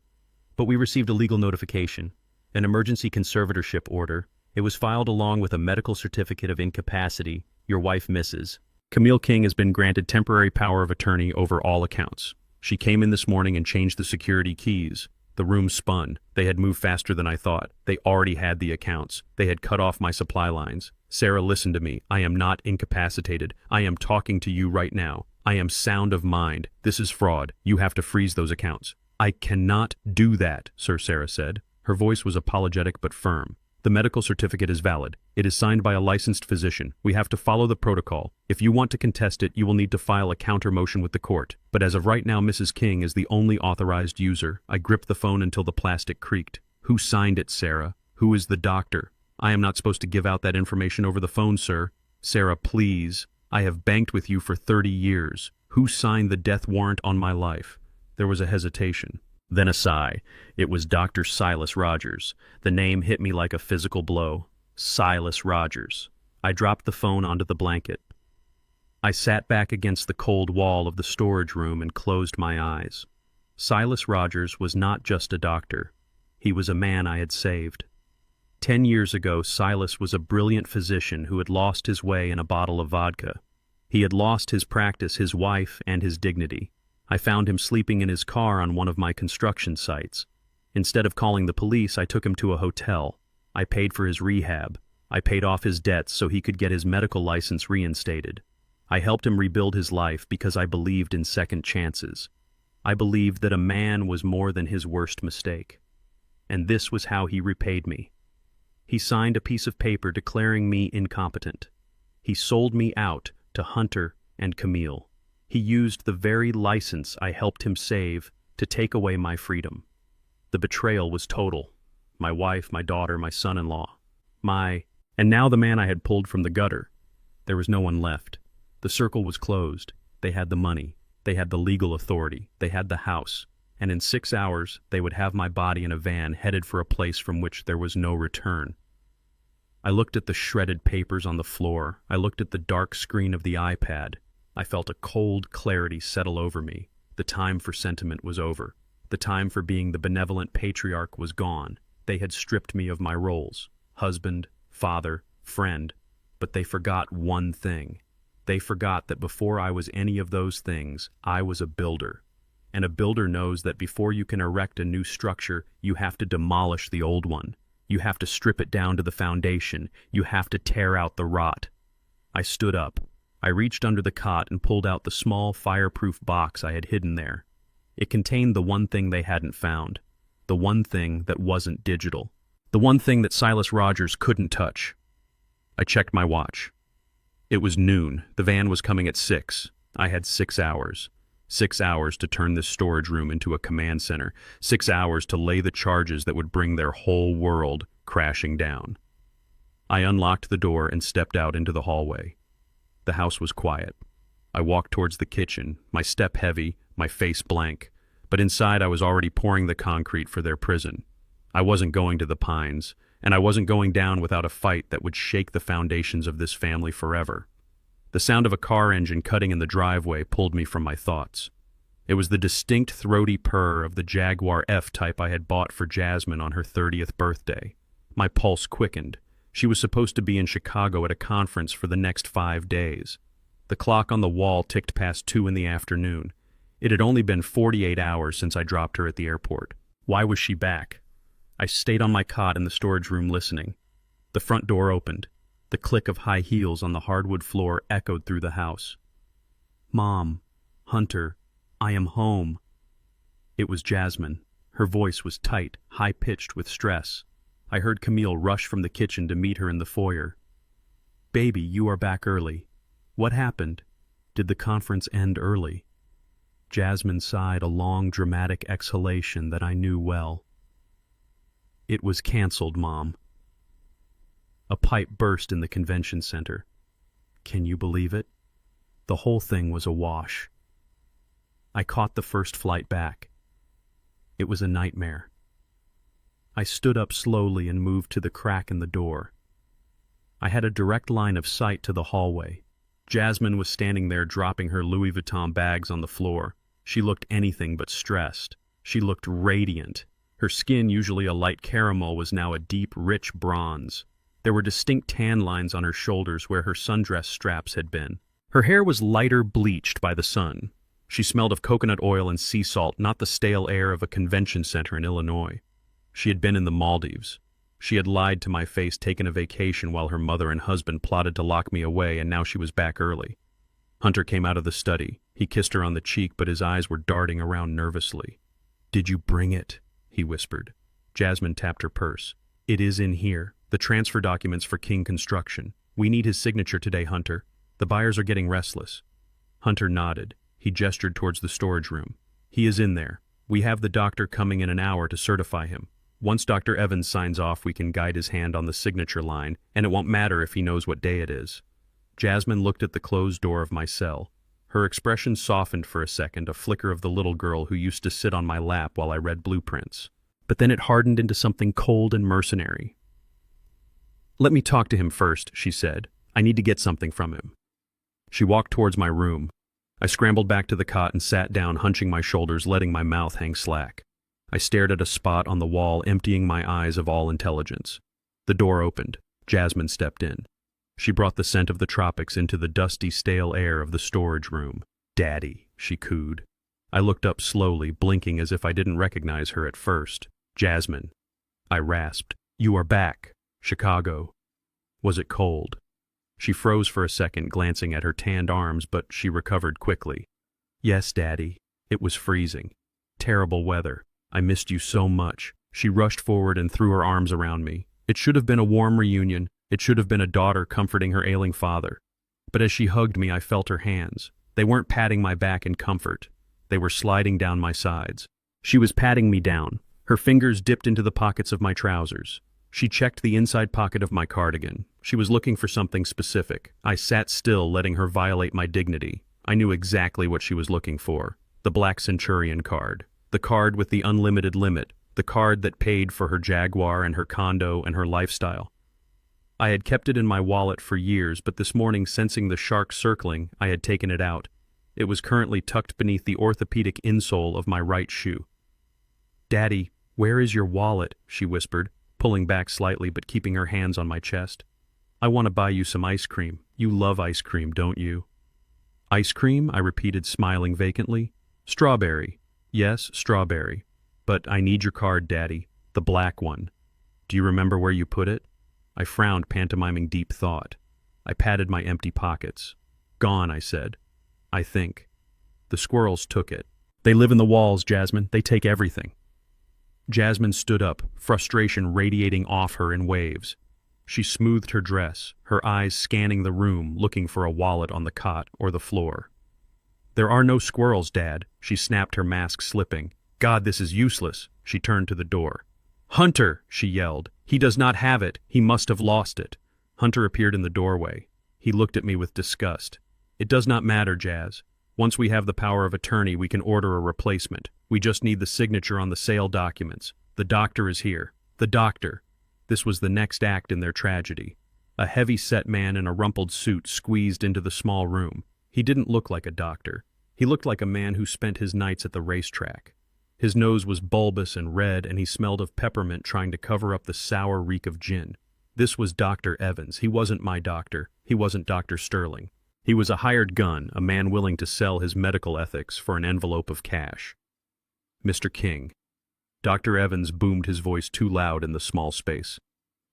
But we received a legal notification. An emergency conservatorship order. It was filed along with a medical certificate of incapacity. Your wife, Mrs. Camille King, has been granted temporary power of attorney over all accounts. She came in this morning and changed the security keys. The room spun. They had moved faster than I thought. They already had the accounts. They had cut off my supply lines. Sarah, listen to me. I am not incapacitated. I am talking to you right now. I am sound of mind. This is fraud. You have to freeze those accounts. I cannot do that, Sir, Sarah said. Her voice was apologetic but firm. The medical certificate is valid. It is signed by a licensed physician. We have to follow the protocol. If you want to contest it, you will need to file a counter motion with the court. But as of right now, Mrs. King is the only authorized user. I gripped the phone until the plastic creaked. Who signed it, Sarah? Who is the doctor? I am not supposed to give out that information over the phone, sir. Sarah, please. I have banked with you for 30 years. Who signed the death warrant on my life? There was a hesitation. Then a sigh. It was Dr. Silas Rogers. The name hit me like a physical blow. Silas Rogers. I dropped the phone onto the blanket. I sat back against the cold wall of the storage room and closed my eyes. Silas Rogers was not just a doctor. He was a man I had saved. 10 years ago, Silas was a brilliant physician who had lost his way in a bottle of vodka. He had lost his practice, his wife, and his dignity. I found him sleeping in his car on one of my construction sites. Instead of calling the police, I took him to a hotel. I paid for his rehab. I paid off his debts so he could get his medical license reinstated. I helped him rebuild his life because I believed in second chances. I believed that a man was more than his worst mistake. And this was how he repaid me. He signed a piece of paper declaring me incompetent. He sold me out to Hunter and Camille. He used the very license I helped him save to take away my freedom. The betrayal was total. My wife, my daughter, my son-in-law. And now the man I had pulled from the gutter. There was no one left. The circle was closed. They had the money. They had the legal authority. They had the house. And in 6 hours, they would have my body in a van headed for a place from which there was no return. I looked at the shredded papers on the floor. I looked at the dark screen of the iPad. I felt a cold clarity settle over me. The time for sentiment was over. The time for being the benevolent patriarch was gone. They had stripped me of my roles, husband, father, friend, but they forgot one thing. They forgot that before I was any of those things, I was a builder. And a builder knows that before you can erect a new structure, you have to demolish the old one. You have to strip it down to the foundation. You have to tear out the rot. I stood up. I reached under the cot and pulled out the small fireproof box I had hidden there. It contained the one thing they hadn't found. The one thing that wasn't digital. The one thing that Silas Rogers couldn't touch. I checked my watch. It was noon. The van was coming at 6. I had 6 hours. 6 hours to turn this storage room into a command center. 6 hours to lay the charges that would bring their whole world crashing down. I unlocked the door and stepped out into the hallway. The house was quiet. I walked towards the kitchen, my step heavy, my face blank. But inside I was already pouring the concrete for their prison. I wasn't going to the Pines, and I wasn't going down without a fight that would shake the foundations of this family forever. The sound of a car engine cutting in the driveway pulled me from my thoughts. It was the distinct throaty purr of the Jaguar F-Type I had bought for Jasmine on her 30th birthday. My pulse quickened. She was supposed to be in Chicago at a conference for the next 5 days. The clock on the wall ticked past 2 in the afternoon. It had only been 48 hours since I dropped her at the airport. Why was she back? I stayed on my cot in the storage room listening. The front door opened. The click of high heels on the hardwood floor echoed through the house. "Mom, Hunter, I am home." It was Jasmine. Her voice was tight, high-pitched with stress. I heard Camille rush from the kitchen to meet her in the foyer. "Baby, you are back early. What happened? Did the conference end early?" Jasmine sighed a long, dramatic exhalation that I knew well. "It was canceled, Mom." A pipe burst in the convention center. Can you believe it? The whole thing was a wash. I caught the first flight back. It was a nightmare. I stood up slowly and moved to the crack in the door. I had a direct line of sight to the hallway. Jasmine was standing there dropping her Louis Vuitton bags on the floor. She looked anything but stressed. She looked radiant. Her skin, usually a light caramel, was now a deep, rich bronze. There were distinct tan lines on her shoulders where her sundress straps had been. Her hair was lighter bleached by the sun. She smelled of coconut oil and sea salt, not the stale air of a convention center in Illinois. She had been in the Maldives. She had lied to my face, taken a vacation while her mother and husband plotted to lock me away, and now she was back early. Hunter came out of the study. He kissed her on the cheek, but his eyes were darting around nervously. "Did you bring it?" he whispered. Jasmine tapped her purse. "It is in here. The transfer documents for King Construction. We need his signature today, Hunter. The buyers are getting restless." Hunter nodded. He gestured towards the storage room. "He is in there. We have the doctor coming in an hour to certify him. Once Dr. Evans signs off, we can guide his hand on the signature line, and it won't matter if he knows what day it is." Jasmine looked at the closed door of my cell. Her expression softened for a second, a flicker of the little girl who used to sit on my lap while I read blueprints. But then it hardened into something cold and mercenary. "Let me talk to him first," she said. "I need to get something from him." She walked towards my room. I scrambled back to the cot and sat down, hunching my shoulders, letting my mouth hang slack. I stared at a spot on the wall, emptying my eyes of all intelligence. The door opened. Jasmine stepped in. She brought the scent of the tropics into the dusty, stale air of the storage room. "Daddy," she cooed. I looked up slowly, blinking as if I didn't recognize her at first. "Jasmine," I rasped. "You are back. Chicago. Was it cold?" She froze for a second, glancing at her tanned arms, but she recovered quickly. "Yes, Daddy. It was freezing. Terrible weather. I missed you so much." She rushed forward and threw her arms around me. It should have been a warm reunion. It should have been a daughter comforting her ailing father. But as she hugged me, I felt her hands. They weren't patting my back in comfort. They were sliding down my sides. She was patting me down. Her fingers dipped into the pockets of my trousers. She checked the inside pocket of my cardigan. She was looking for something specific. I sat still, letting her violate my dignity. I knew exactly what she was looking for. The Black Centurion card. The card with the unlimited limit. The card that paid for her Jaguar and her condo and her lifestyle. I had kept it in my wallet for years, but this morning, sensing the shark circling, I had taken it out. It was currently tucked beneath the orthopedic insole of my right shoe. "Daddy, where is your wallet?" she whispered, pulling back slightly but keeping her hands on my chest. "I want to buy you some ice cream. You love ice cream, don't you?" "Ice cream?" I repeated, smiling vacantly. "Strawberry. Yes, strawberry. But I need your card, Daddy. The black one. Do you remember where you put it?" I frowned, pantomiming deep thought. I patted my empty pockets. "Gone," I said. "I think. The squirrels took it. They live in the walls, Jasmine. They take everything." Jasmine stood up, frustration radiating off her in waves. She smoothed her dress, her eyes scanning the room, looking for a wallet on the cot or the floor. "There are no squirrels, Dad," she snapped, her mask slipping. "God, this is useless." She turned to the door. "Hunter!" she yelled. "He does not have it. He must have lost it." Hunter appeared in the doorway. He looked at me with disgust. "It does not matter, Jazz. Once we have the power of attorney, we can order a replacement. We just need the signature on the sale documents. The doctor is here." The doctor. This was the next act in their tragedy. A heavy-set man in a rumpled suit squeezed into the small room. He didn't look like a doctor. He looked like a man who spent his nights at the racetrack. His nose was bulbous and red, and he smelled of peppermint trying to cover up the sour reek of gin. This was Dr. Evans. He wasn't my doctor. He wasn't Dr. Sterling. He was a hired gun, a man willing to sell his medical ethics for an envelope of cash. Mr. King. Dr. Evans boomed his voice too loud in the small space.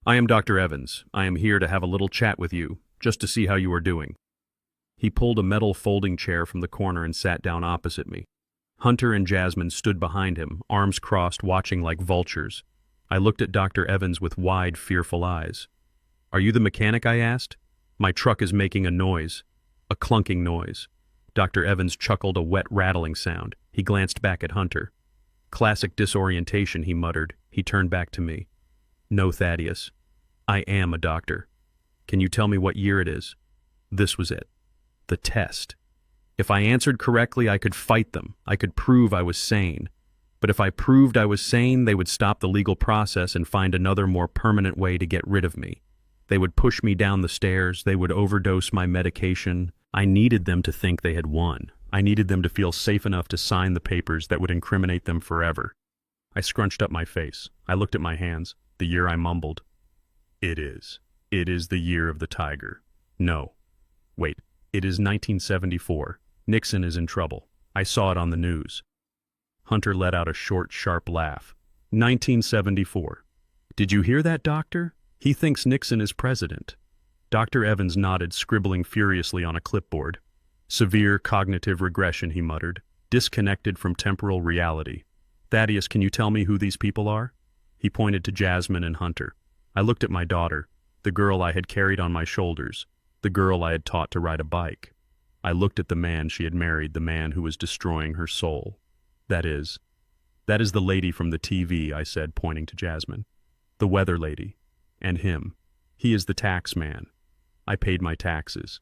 I am Dr. Evans. I am here to have a little chat with you, just to see how you are doing. He pulled a metal folding chair from the corner and sat down opposite me. Hunter and Jasmine stood behind him, arms crossed, watching like vultures. I looked at Dr. Evans with wide, fearful eyes. Are you the mechanic? I asked. My truck is making a noise. A clunking noise. Dr. Evans chuckled, a wet rattling sound. He glanced back at Hunter. Classic disorientation, he muttered. He turned back to me. No, Thaddeus. I am a doctor. Can you tell me what year it is? This was it. The test. If I answered correctly, I could fight them. I could prove I was sane. But if I proved I was sane, they would stop the legal process and find another, more permanent way to get rid of me. They would push me down the stairs. They would overdose my medication. I needed them to think they had won. I needed them to feel safe enough to sign the papers that would incriminate them forever. I scrunched up my face. I looked at my hands. The year, I mumbled. It is. It is the year of the tiger. No. Wait. It is 1974. Nixon is in trouble. I saw it on the news. Hunter let out a short, sharp laugh. 1974. Did you hear that, doctor? He thinks Nixon is president. Dr. Evans nodded, scribbling furiously on a clipboard. Severe cognitive regression, he muttered. Disconnected from temporal reality. Thaddeus, can you tell me who these people are? He pointed to Jasmine and Hunter. I looked at my daughter, the girl I had carried on my shoulders, the girl I had taught to ride a bike. I looked at the man she had married, the man who was destroying her soul. That is the lady from the TV, I said, pointing to Jasmine. The weather lady. And him. He is the tax man. I paid my taxes.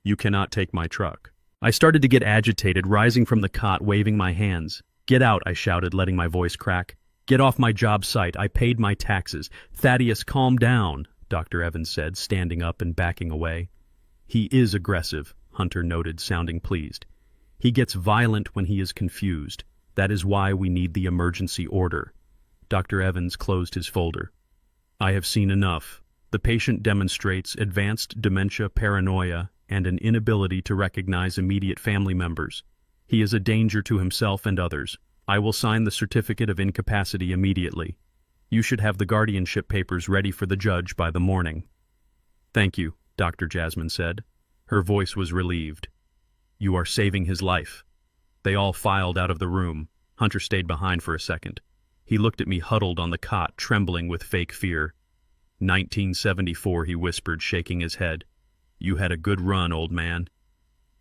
You cannot take my truck. I started to get agitated, rising from the cot, waving my hands. Get out, I shouted, letting my voice crack. Get off my job site. I paid my taxes. Thaddeus, calm down, Dr. Evans said, standing up and backing away. He is aggressive, Hunter noted, sounding pleased. He gets violent when he is confused. That is why we need the emergency order. Dr. Evans closed his folder. I have seen enough. The patient demonstrates advanced dementia, paranoia, and an inability to recognize immediate family members. He is a danger to himself and others. I will sign the certificate of incapacity immediately. You should have the guardianship papers ready for the judge by the morning. Thank you, Dr. Jasmine said. Her voice was relieved. You are saving his life. They all filed out of the room. Hunter stayed behind for a second. He looked at me huddled on the cot, trembling with fake fear. 1974, he whispered, shaking his head. You had a good run, old man.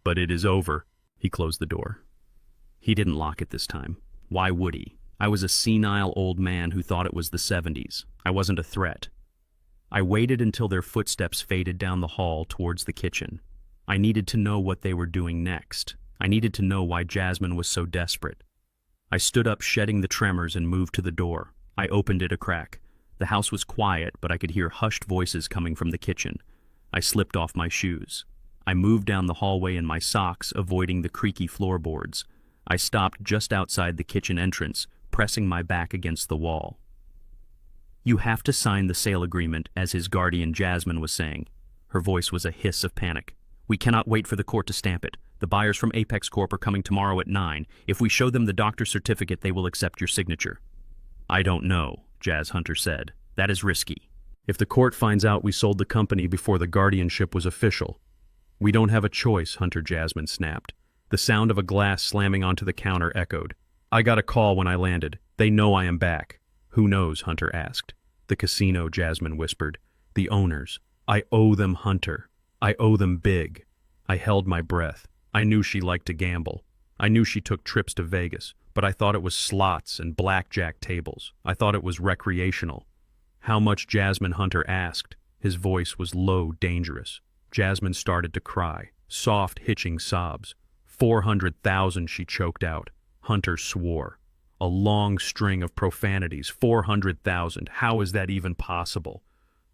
But it is over. He closed the door. He didn't lock it this time. Why would he? I was a senile old man who thought it was the 70s. I wasn't a threat. I waited until their footsteps faded down the hall towards the kitchen. I needed to know what they were doing next. I needed to know why Jasmine was so desperate. I stood up, shedding the tremors, and moved to the door. I opened it a crack. The house was quiet, but I could hear hushed voices coming from the kitchen. I slipped off my shoes. I moved down the hallway in my socks, avoiding the creaky floorboards. I stopped just outside the kitchen entrance, pressing my back against the wall. You have to sign the sale agreement, as his guardian Jasmine was saying. Her voice was a hiss of panic. We cannot wait for the court to stamp it. The buyers from Apex Corp are coming tomorrow at 9. If we show them the doctor's certificate, they will accept your signature. I don't know, Jazz Hunter said. That is risky. If the court finds out we sold the company before the guardianship was official. We don't have a choice, Hunter Jasmine snapped. The sound of a glass slamming onto the counter echoed. I got a call when I landed. They know I am back. Who knows, Hunter asked. The casino, Jasmine whispered. The owners. I owe them, Hunter. I owe them big. I held my breath. I knew she liked to gamble. I knew she took trips to Vegas, but I thought it was slots and blackjack tables. I thought it was recreational. How much, Jasmine, Hunter asked. His voice was low, dangerous. Jasmine started to cry, soft, hitching sobs. 400,000, she choked out. Hunter swore. A long string of profanities. 400,000. How is that even possible?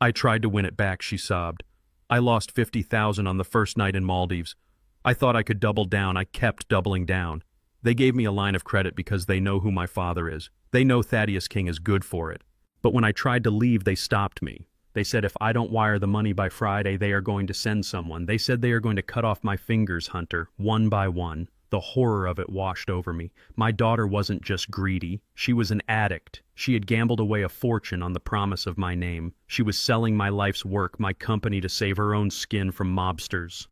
I tried to win it back, she sobbed. I lost 50,000 on the first night in Maldives. I thought I could double down. I kept doubling down. They gave me a line of credit because they know who my father is. They know Thaddeus King is good for it. But when I tried to leave, they stopped me. They said if I don't wire the money by Friday, they are going to send someone. They said they are going to cut off my fingers, Hunter, one by one. The horror of it washed over me. My daughter wasn't just greedy. She was an addict. She had gambled away a fortune on the promise of my name. She was selling my life's work, my company, to save her own skin from mobsters.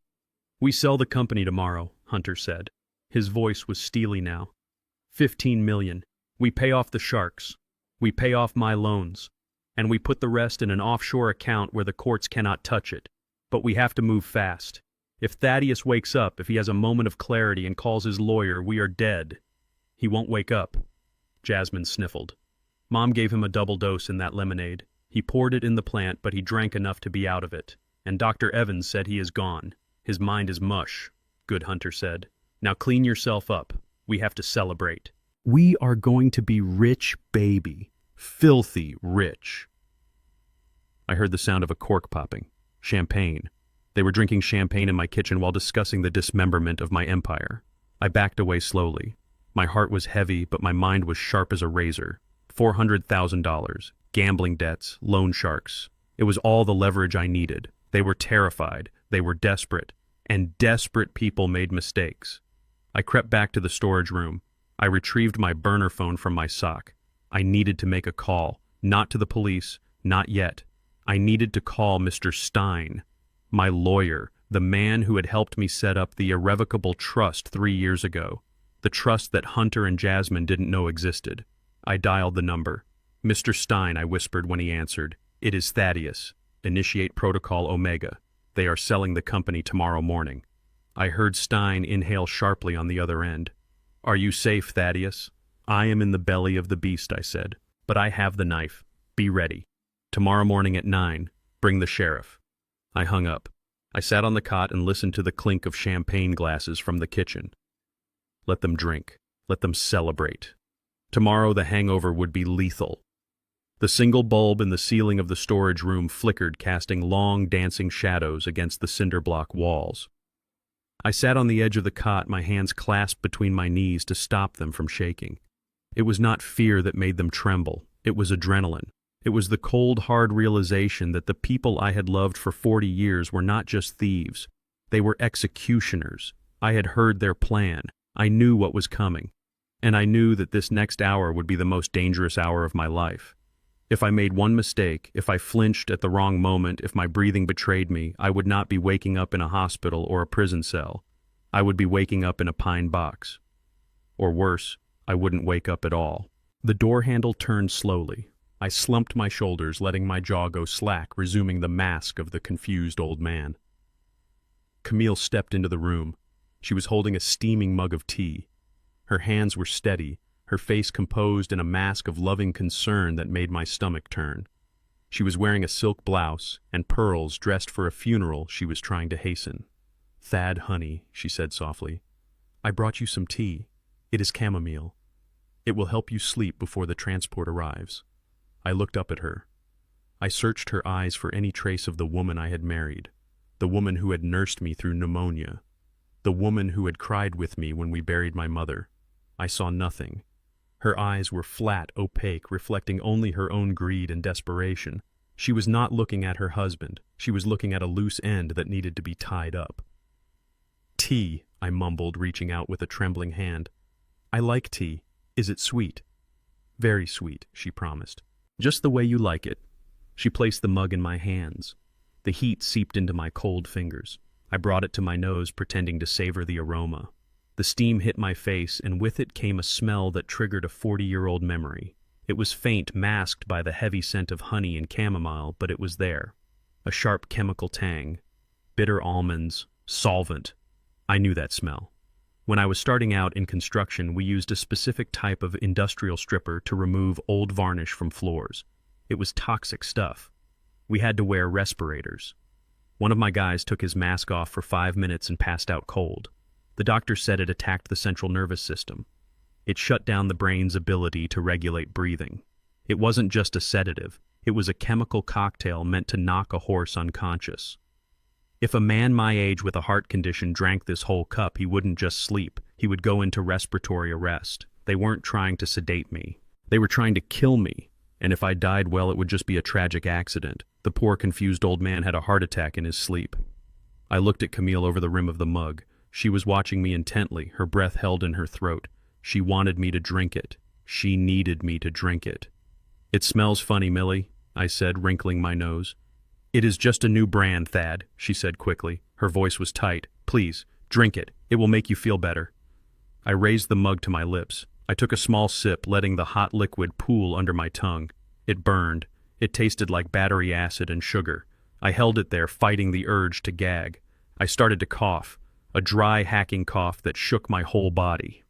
We sell the company tomorrow, Hunter said. His voice was steely now. 15 million. We pay off the sharks. We pay off my loans. And we put the rest in an offshore account where the courts cannot touch it. But we have to move fast. If Thaddeus wakes up, if he has a moment of clarity and calls his lawyer, we are dead. He won't wake up. Jasmine sniffled. Mom gave him a double dose in that lemonade. He poured it in the plant, but he drank enough to be out of it. And Dr. Evans said he is gone. His mind is mush, Good Hunter said. Now clean yourself up. We have to celebrate. We are going to be rich, baby. Filthy rich. I heard the sound of a cork popping. Champagne. They were drinking champagne in my kitchen while discussing the dismemberment of my empire. I backed away slowly. My heart was heavy, but my mind was sharp as a razor. $400,000, gambling debts, loan sharks. It was all the leverage I needed. They were terrified. They were desperate. And desperate people made mistakes. I crept back to the storage room. I retrieved my burner phone from my sock. I needed to make a call. Not to the police. Not yet. I needed to call Mr. Stein. My lawyer, the man who had helped me set up the irrevocable trust 3 years ago, the trust that Hunter and Jasmine didn't know existed. I dialed the number. Mr. Stein, I whispered when he answered. It is Thaddeus. Initiate Protocol Omega. They are selling the company tomorrow morning. I heard Stein inhale sharply on the other end. Are you safe, Thaddeus? I am in the belly of the beast, I said. But I have the knife. Be ready. Tomorrow morning at 9, bring the sheriff. I hung up. I sat on the cot and listened to the clink of champagne glasses from the kitchen. Let them drink. Let them celebrate. Tomorrow the hangover would be lethal. The single bulb in the ceiling of the storage room flickered, casting long, dancing shadows against the cinder block walls. I sat on the edge of the cot, my hands clasped between my knees to stop them from shaking. It was not fear that made them tremble. It was adrenaline. It was the cold, hard realization that the people I had loved for 40 years were not just thieves. They were executioners. I had heard their plan. I knew what was coming. And I knew that this next hour would be the most dangerous hour of my life. If I made one mistake, if I flinched at the wrong moment, if my breathing betrayed me, I would not be waking up in a hospital or a prison cell. I would be waking up in a pine box. Or worse, I wouldn't wake up at all. The door handle turned slowly. I slumped my shoulders, letting my jaw go slack, resuming the mask of the confused old man. Camille stepped into the room. She was holding a steaming mug of tea. Her hands were steady, her face composed in a mask of loving concern that made my stomach turn. She was wearing a silk blouse and pearls, dressed for a funeral she was trying to hasten. "Thad, honey," she said softly, "I brought you some tea. It is chamomile. It will help you sleep before the transport arrives." I looked up at her. I searched her eyes for any trace of the woman I had married, the woman who had nursed me through pneumonia, the woman who had cried with me when we buried my mother. I saw nothing. Her eyes were flat, opaque, reflecting only her own greed and desperation. She was not looking at her husband. She was looking at a loose end that needed to be tied up. "Tea," I mumbled, reaching out with a trembling hand. "I like tea. Is it sweet?" "Very sweet," she promised. "Just the way you like it." She placed the mug in my hands. The heat seeped into my cold fingers. I brought it to my nose, pretending to savor the aroma. The steam hit my face, and with it came a smell that triggered a 40-year-old memory. It was faint, masked by the heavy scent of honey and chamomile, but it was there. A sharp chemical tang. Bitter almonds. Solvent. I knew that smell. When I was starting out in construction, we used a specific type of industrial stripper to remove old varnish from floors. It was toxic stuff. We had to wear respirators. One of my guys took his mask off for 5 minutes and passed out cold. The doctor said it attacked the central nervous system. It shut down the brain's ability to regulate breathing. It wasn't just a sedative. It was a chemical cocktail meant to knock a horse unconscious. If a man my age with a heart condition drank this whole cup, he wouldn't just sleep, he would go into respiratory arrest. They weren't trying to sedate me. They were trying to kill me, and if I died, well, it would just be a tragic accident. The poor, confused old man had a heart attack in his sleep. I looked at Camille over the rim of the mug. She was watching me intently, her breath held in her throat. She wanted me to drink it. She needed me to drink it. "It smells funny, Millie," I said, wrinkling my nose. "It is just a new brand, Thad," she said quickly. Her voice was tight. "Please, drink it. It will make you feel better." I raised the mug to my lips. I took a small sip, letting the hot liquid pool under my tongue. It burned. It tasted like battery acid and sugar. I held it there, fighting the urge to gag. I started to cough, a dry, hacking cough that shook my whole body.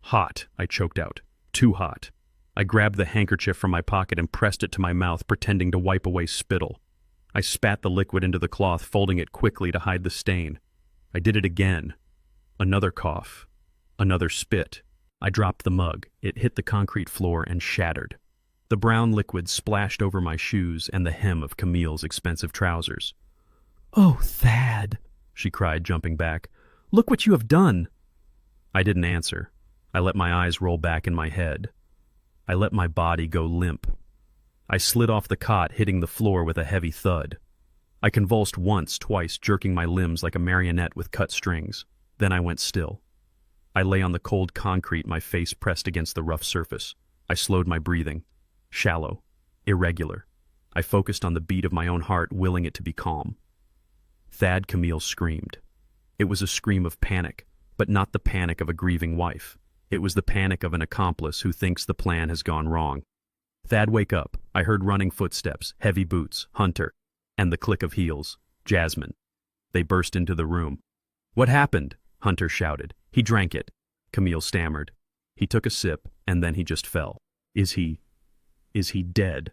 "Hot," I choked out. "Too hot." I grabbed the handkerchief from my pocket and pressed it to my mouth, pretending to wipe away spittle. I spat the liquid into the cloth, folding it quickly to hide the stain. I did it again. Another cough. Another spit. I dropped the mug. It hit the concrete floor and shattered. The brown liquid splashed over my shoes and the hem of Camille's expensive trousers. "Oh, Thad," she cried, jumping back. "Look what you have done." I didn't answer. I let my eyes roll back in my head. I let my body go limp. I slid off the cot, hitting the floor with a heavy thud. I convulsed once, twice, jerking my limbs like a marionette with cut strings. Then I went still. I lay on the cold concrete, my face pressed against the rough surface. I slowed my breathing. Shallow. Irregular. I focused on the beat of my own heart, willing it to be calm. Thad Camille screamed. It was a scream of panic, but not the panic of a grieving wife. It was the panic of an accomplice who thinks the plan has gone wrong. "Thad, wake up." I heard running footsteps, heavy boots, Hunter, and the click of heels. Jasmine. They burst into the room. "What happened?" Hunter shouted. "He drank it," Camille stammered. "He took a sip, and then he just fell." Is he dead?"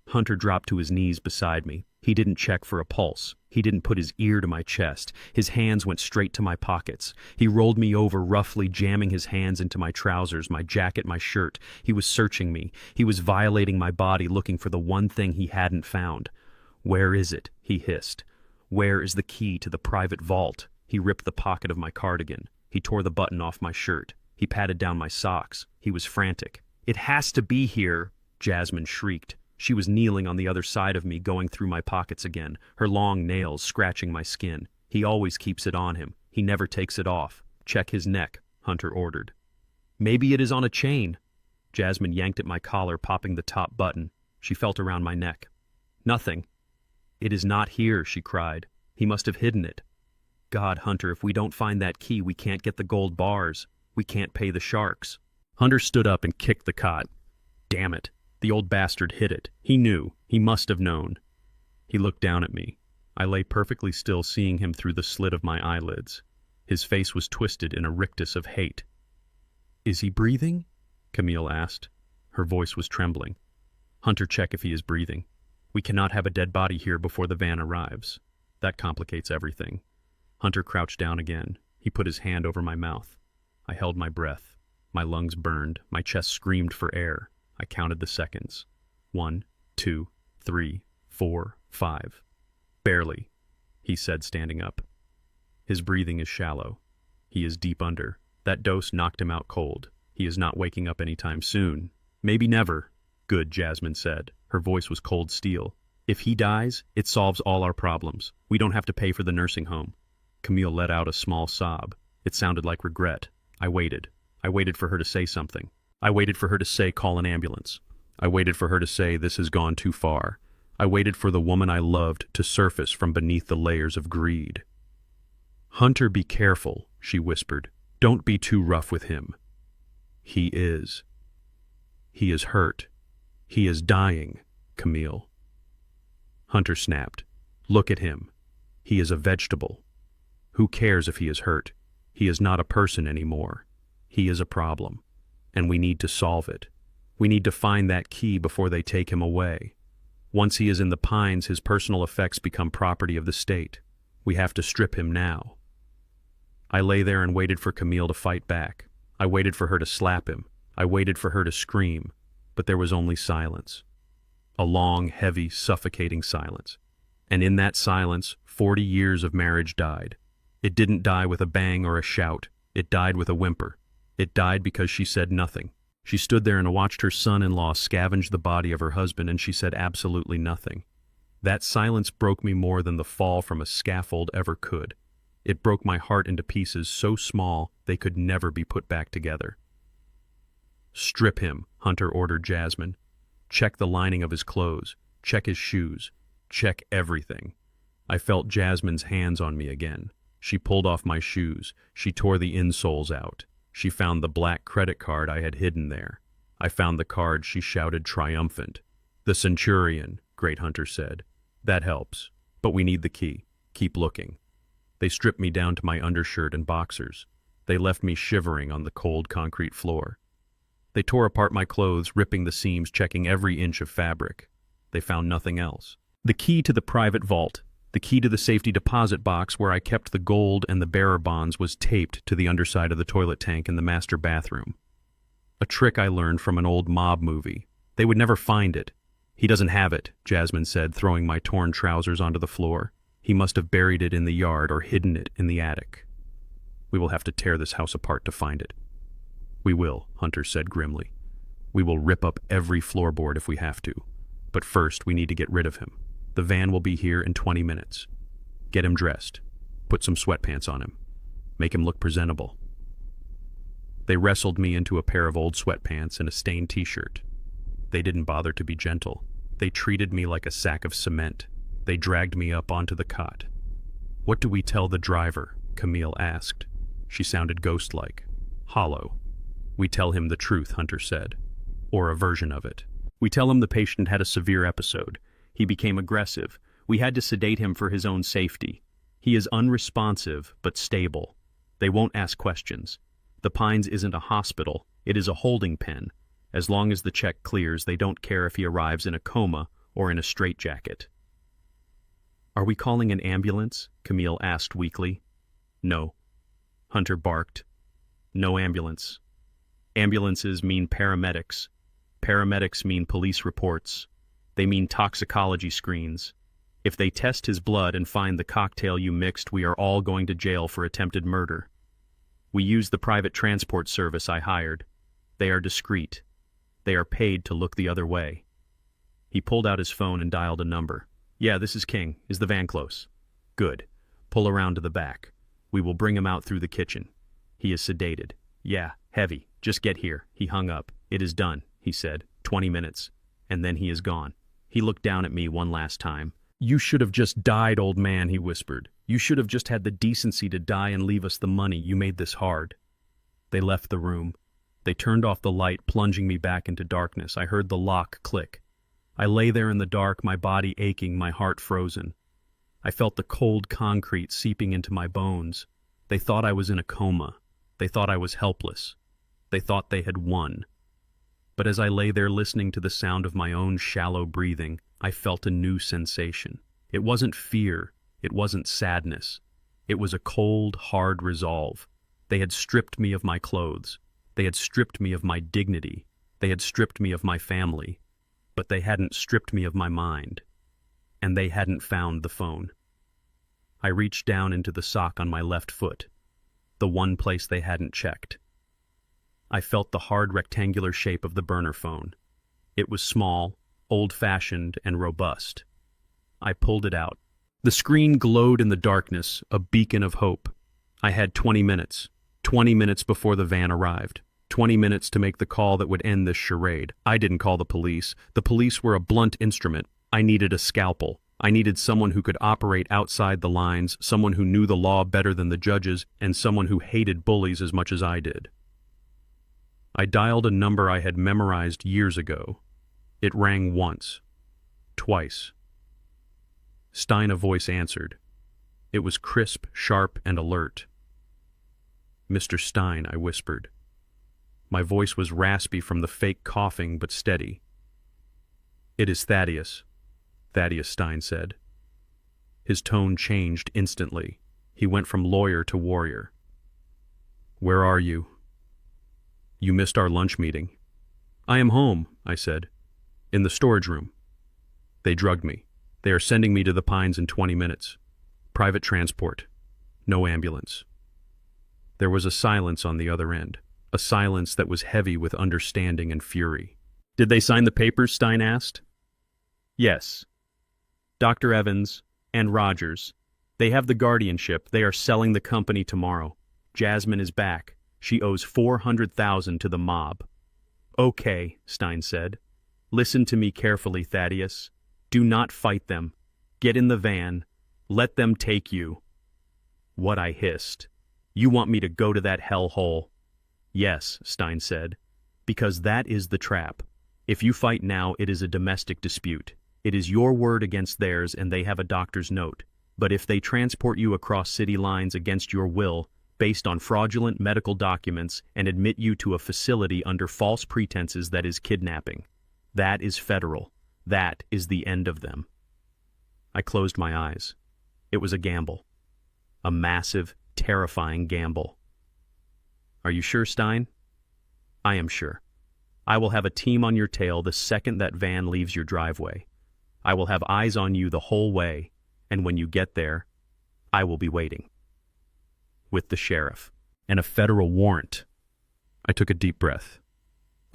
Hunter dropped to his knees beside me. He didn't check for a pulse. He didn't put his ear to my chest. His hands went straight to my pockets. He rolled me over roughly, jamming his hands into my trousers, my jacket, my shirt. He was searching me. He was violating my body, looking for the one thing he hadn't found. "Where is it?" he hissed. "Where is the key to the private vault?" He ripped the pocket of my cardigan. He tore the button off my shirt. He patted down my socks. He was frantic. "It has to be here," Jasmine shrieked. She was kneeling on the other side of me, going through my pockets again, her long nails scratching my skin. "He always keeps it on him. He never takes it off. Check his neck," Hunter ordered. "Maybe it is on a chain." Jasmine yanked at my collar, popping the top button. She felt around my neck. "Nothing." "It is not here," she cried. "He must have hidden it." "God, Hunter, if we don't find that key, we can't get the gold bars. We can't pay the sharks." Hunter stood up and kicked the cot. "Damn it. The old bastard hid it. He knew. He must have known." He looked down at me. I lay perfectly still, seeing him through the slit of my eyelids. His face was twisted in a rictus of hate. "Is he breathing?" Camille asked. Her voice was trembling. "Hunter, check if he is breathing. We cannot have a dead body here before the van arrives. That complicates everything." Hunter crouched down again. He put his hand over my mouth. I held my breath. My lungs burned. My chest screamed for air. I counted the seconds. 1, 2, 3, 4, 5. "Barely," he said, standing up. "His breathing is shallow. He is deep under. That dose knocked him out cold. He is not waking up anytime soon. Maybe never." "Good," Jasmine said. Her voice was cold steel. "If he dies, it solves all our problems. We don't have to pay for the nursing home." Camille let out a small sob. It sounded like regret. I waited. I waited for her to say something. I waited for her to say, "Call an ambulance." I waited for her to say, "This has gone too far." I waited for the woman I loved to surface from beneath the layers of greed. "Hunter, be careful," she whispered. "Don't be too rough with him. He is hurt. He is dying, Camille." Hunter snapped. "Look at him. He is a vegetable. Who cares if he is hurt? He is not a person anymore. He is a problem. And we need to solve it. We need to find that key before they take him away. Once he is in the pines, his personal effects become property of the state. We have to strip him now." I lay there and waited for Camille to fight back. I waited for her to slap him. I waited for her to scream, but there was only silence. A long, heavy, suffocating silence. And in that silence, 40 years of marriage died. It didn't die with a bang or a shout. It died with a whimper. It died because she said nothing. She stood there and watched her son-in-law scavenge the body of her husband, and she said absolutely nothing. That silence broke me more than the fall from a scaffold ever could. It broke my heart into pieces so small they could never be put back together. "Strip him," Hunter ordered Jasmine. "Check the lining of his clothes. Check his shoes. Check everything." I felt Jasmine's hands on me again. She pulled off my shoes. She tore the insoles out. She found the black credit card I had hidden there. I found the card. She shouted triumphant. "The Centurion," Great Hunter said. "That helps. But we need the key. Keep looking." They stripped me down to my undershirt and boxers. They left me shivering on the cold concrete floor. They tore apart my clothes, ripping the seams, checking every inch of fabric. They found nothing else. The key to the private vault, the key to the safety deposit box where I kept the gold and the bearer bonds, was taped to the underside of the toilet tank in the master bathroom. A trick I learned from an old mob movie. They would never find it. "He doesn't have it," Jasmine said, throwing my torn trousers onto the floor. "He must have buried it in the yard or hidden it in the attic. We will have to tear this house apart to find it." "We will," Hunter said grimly. "We will rip up every floorboard if we have to. But first, we need to get rid of him. The van will be here in 20 minutes. Get him dressed. Put some sweatpants on him. Make him look presentable." They wrestled me into a pair of old sweatpants and a stained t-shirt. They didn't bother to be gentle. They treated me like a sack of cement. They dragged me up onto the cot. "What do we tell the driver?" Camille asked. She sounded ghost-like, hollow. "We tell him the truth," Hunter said. "Or a version of it. We tell him the patient had a severe episode. He became aggressive. We had to sedate him for his own safety. He is unresponsive, but stable. They won't ask questions. The Pines isn't a hospital. It is a holding pen. As long as the check clears, they don't care if he arrives in a coma or in a straitjacket." "Are we calling an ambulance?" Camille asked weakly. "No." Hunter barked. "No ambulance. Ambulances mean paramedics. Paramedics mean police reports. They mean toxicology screens. If they test his blood and find the cocktail you mixed, we are all going to jail for attempted murder. We use the private transport service I hired. They are discreet. They are paid to look the other way." He pulled out his phone and dialed a number. "Yeah, this is King. Is the van close?" "Good. Pull around to the back. We will bring him out through the kitchen. He is sedated." "Yeah, heavy. Just get here." He hung up. "It is done," he said. 20 minutes. And then he is gone. He looked down at me one last time. "You should have just died, old man," he whispered. "You should have just had the decency to die and leave us the money. You made this hard." They left the room. They turned off the light, plunging me back into darkness. I heard the lock click. I lay there in the dark, my body aching, my heart frozen. I felt the cold concrete seeping into my bones. They thought I was in a coma. They thought I was helpless. They thought they had won. But as I lay there listening to the sound of my own shallow breathing, I felt a new sensation. It wasn't fear. It wasn't sadness. It was a cold, hard resolve. They had stripped me of my clothes. They had stripped me of my dignity. They had stripped me of my family. But they hadn't stripped me of my mind. And they hadn't found the phone. I reached down into the sock on my left foot, the one place they hadn't checked. I felt the hard rectangular shape of the burner phone. It was small, old-fashioned, and robust. I pulled it out. The screen glowed in the darkness, a beacon of hope. I had 20 minutes. 20 minutes before the van arrived. 20 minutes to make the call that would end this charade. I didn't call the police. The police were a blunt instrument. I needed a scalpel. I needed someone who could operate outside the lines, someone who knew the law better than the judges, and someone who hated bullies as much as I did. I dialed a number I had memorized years ago. It rang once. Twice. Stein, a voice answered. It was crisp, sharp, and alert. "Mr. Stein," I whispered. My voice was raspy from the fake coughing, but steady. "It is Thaddeus," Thaddeus Stein said. His tone changed instantly. He went from lawyer to warrior. "Where are you?" "You missed our lunch meeting." "I am home," I said. "In the storage room." They drugged me. They are sending me to the Pines in 20 minutes. Private transport. No ambulance. There was a silence on the other end, a silence that was heavy with understanding and fury. Did they sign the papers? Stein asked. Yes. Dr. Evans and Rogers. They have the guardianship. They are selling the company tomorrow. Jasmine is back. She owes 400,000 to the mob. Okay, Stein said. Listen to me carefully, Thaddeus. Do not fight them. Get in the van. Let them take you. What? I hissed. You want me to go to that hellhole? Yes, Stein said. Because that is the trap. If you fight now, it is a domestic dispute. It is your word against theirs, and they have a doctor's note. But if they transport you across city lines against your will, based on fraudulent medical documents, and admit you to a facility under false pretenses, that is kidnapping. That is federal. That is the end of them. I closed my eyes. It was a gamble. A massive, terrifying gamble. Are you sure, Stein? I am sure. I will have a team on your tail the second that van leaves your driveway. I will have eyes on you the whole way, and when you get there, I will be waiting. With the sheriff. And a federal warrant. I took a deep breath.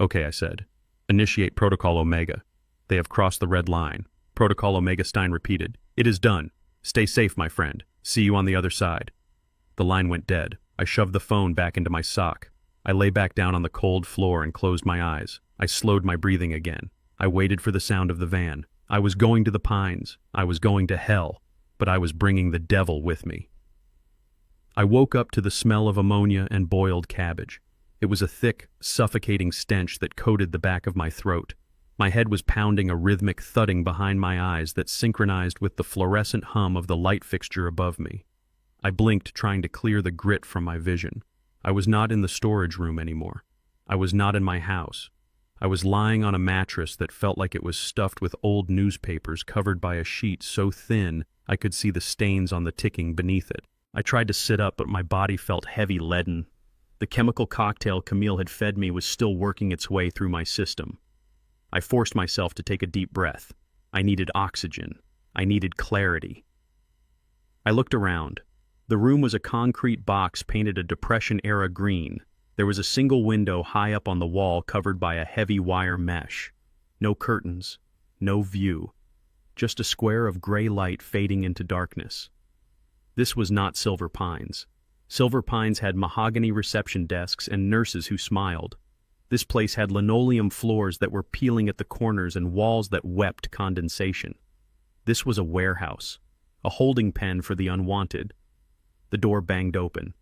Okay, I said. Initiate Protocol Omega. They have crossed the red line. Protocol Omega. Stein repeated. It is done. Stay safe, my friend. See you on the other side. The line went dead. I shoved the phone back into my sock. I lay back down on the cold floor and closed my eyes. I slowed my breathing again. I waited for the sound of the van. I was going to the Pines. I was going to hell. But I was bringing the devil with me. I woke up to the smell of ammonia and boiled cabbage. It was a thick, suffocating stench that coated the back of my throat. My head was pounding a rhythmic thudding behind my eyes that synchronized with the fluorescent hum of the light fixture above me. I blinked, trying to clear the grit from my vision. I was not in the storage room anymore. I was not in my house. I was lying on a mattress that felt like it was stuffed with old newspapers covered by a sheet so thin I could see the stains on the ticking beneath it. I tried to sit up, but my body felt heavy leaden. The chemical cocktail Camille had fed me was still working its way through my system. I forced myself to take a deep breath. I needed oxygen. I needed clarity. I looked around. The room was a concrete box painted a Depression-era green. There was a single window high up on the wall covered by a heavy wire mesh. No curtains, no view. Just a square of gray light fading into darkness. This was not Silver Pines. Silver Pines had mahogany reception desks and nurses who smiled. This place had linoleum floors that were peeling at the corners and walls that wept condensation. This was a warehouse, a holding pen for the unwanted. The door banged open.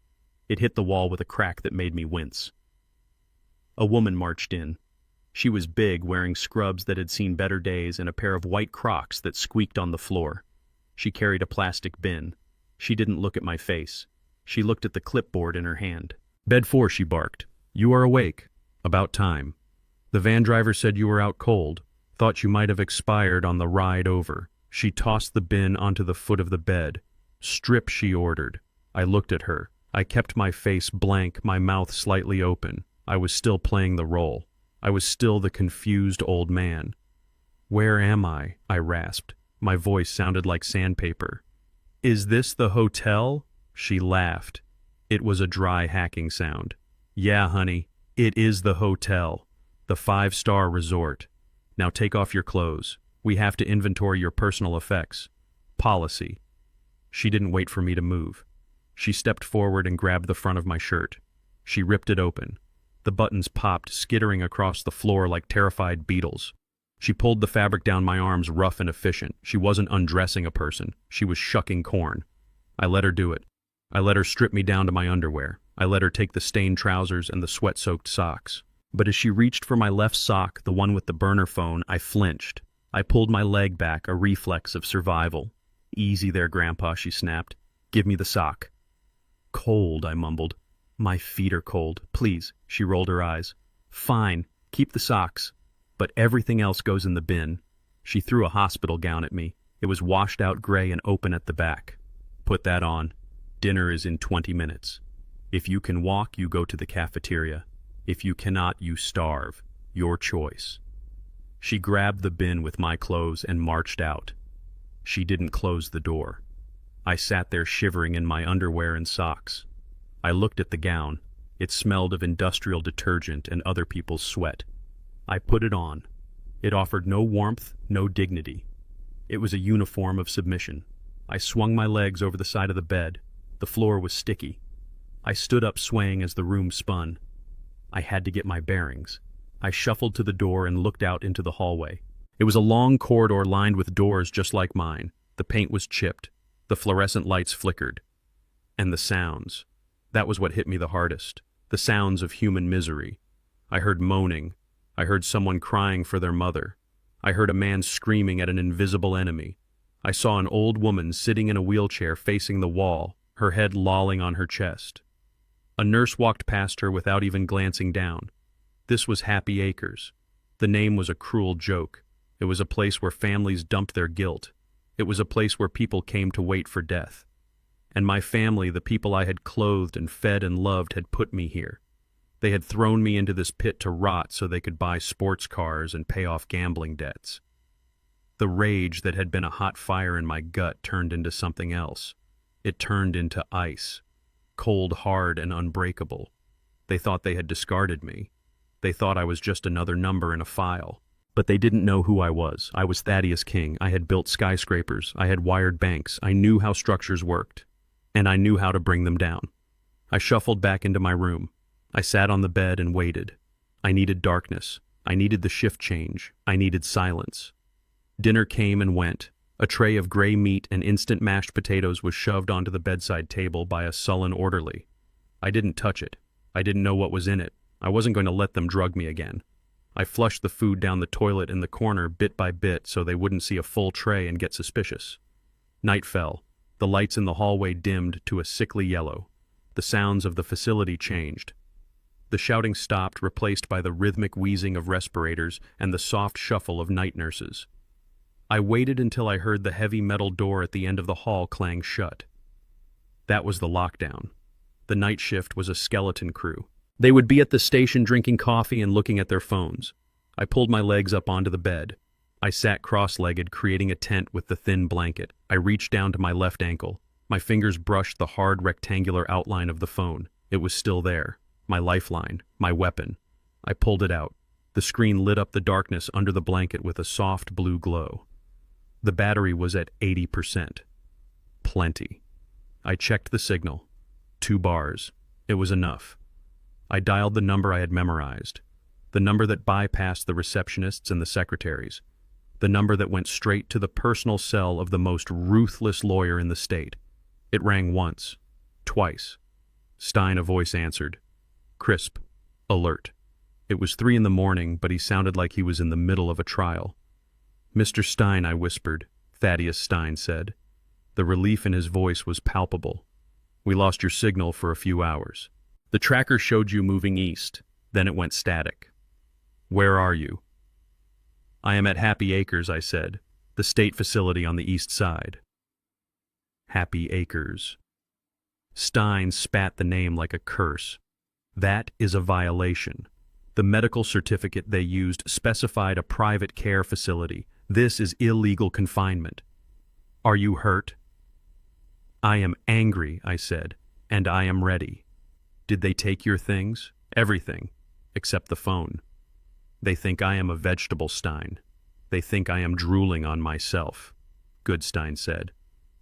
It hit the wall with a crack that made me wince. A woman marched in. She was big, wearing scrubs that had seen better days and a pair of white Crocs that squeaked on the floor. She carried a plastic bin. She didn't look at my face. She looked at the clipboard in her hand. Bed 4, she barked. You are awake. About time. The van driver said you were out cold. Thought you might have expired on the ride over. She tossed the bin onto the foot of the bed. Strip, she ordered. I looked at her. I kept my face blank, my mouth slightly open. I was still playing the role. I was still the confused old man. Where am I? I rasped. My voice sounded like sandpaper. Is this the hotel? She laughed. It was a dry hacking sound. Yeah, honey, it is the hotel. The 5-star resort. Now take off your clothes. We have to inventory your personal effects. Policy. She didn't wait for me to move. She stepped forward and grabbed the front of my shirt. She ripped it open. The buttons popped, skittering across the floor like terrified beetles. She pulled the fabric down my arms, rough and efficient. She wasn't undressing a person. She was shucking corn. I let her do it. I let her strip me down to my underwear. I let her take the stained trousers and the sweat-soaked socks. But as she reached for my left sock, the one with the burner phone, I flinched. I pulled my leg back, a reflex of survival. Easy there, Grandpa, she snapped. Give me the sock. Cold, I mumbled. My feet are cold. Please, she rolled her eyes. Fine, keep the socks. But everything else goes in the bin. She threw a hospital gown at me. It was washed out gray and open at the back. Put that on. Dinner is in 20 minutes. If you can walk, you go to the cafeteria. If you cannot, you starve. Your choice. She grabbed the bin with my clothes and marched out. She didn't close the door. I sat there shivering in my underwear and socks. I looked at the gown. It smelled of industrial detergent and other people's sweat. I put it on. It offered no warmth, no dignity. It was a uniform of submission. I swung my legs over the side of the bed. The floor was sticky. I stood up swaying as the room spun. I had to get my bearings. I shuffled to the door and looked out into the hallway. It was a long corridor lined with doors just like mine. The paint was chipped. The fluorescent lights flickered. And the sounds. That was what hit me the hardest. The sounds of human misery. I heard moaning. I heard someone crying for their mother. I heard a man screaming at an invisible enemy. I saw an old woman sitting in a wheelchair facing the wall, her head lolling on her chest. A nurse walked past her without even glancing down. This was Happy Acres. The name was a cruel joke. It was a place where families dumped their guilt. It was a place where people came to wait for death. And my family, the people I had clothed and fed and loved, had put me here. They had thrown me into this pit to rot so they could buy sports cars and pay off gambling debts. The rage that had been a hot fire in my gut turned into something else. It turned into ice, cold, hard, and unbreakable. They thought they had discarded me. They thought I was just another number in a file. But they didn't know who I was. I was Thaddeus King. I had built skyscrapers. I had wired banks. I knew how structures worked. And I knew how to bring them down. I shuffled back into my room. I sat on the bed and waited. I needed darkness. I needed the shift change. I needed silence. Dinner came and went. A tray of gray meat and instant mashed potatoes was shoved onto the bedside table by a sullen orderly. I didn't touch it. I didn't know what was in it. I wasn't going to let them drug me again. I flushed the food down the toilet in the corner bit by bit so they wouldn't see a full tray and get suspicious. Night fell. The lights in the hallway dimmed to a sickly yellow. The sounds of the facility changed. The shouting stopped, replaced by the rhythmic wheezing of respirators and the soft shuffle of night nurses. I waited until I heard the heavy metal door at the end of the hall clang shut. That was the lockdown. The night shift was a skeleton crew. They would be at the station drinking coffee and looking at their phones. I pulled my legs up onto the bed. I sat cross-legged, creating a tent with the thin blanket. I reached down to my left ankle. My fingers brushed the hard rectangular outline of the phone. It was still there. My lifeline, my weapon. I pulled it out. The screen lit up the darkness under the blanket with a soft blue glow. The battery was at 80%. Plenty. I checked the signal. 2 bars. It was enough. I dialed the number I had memorized. The number that bypassed the receptionists and the secretaries. The number that went straight to the personal cell of the most ruthless lawyer in the state. It rang once. Twice. Stein, a voice answered. Crisp. Alert. It was 3 a.m, but he sounded like he was in the middle of a trial. Mr. Stein, I whispered. Thaddeus Stein said. The relief in his voice was palpable. We lost your signal for a few hours. The tracker showed you moving east. Then it went static. Where are you? I am at Happy Acres, I said. The state facility on the east side. Happy Acres. Stein spat the name like a curse. That is a violation. The medical certificate they used specified a private care facility. This is illegal confinement. Are you hurt? I am angry, I said, and I am ready. Did they take your things? Everything, except the phone. They think I am a vegetable, Stein. They think I am drooling on myself. Good, Stein said.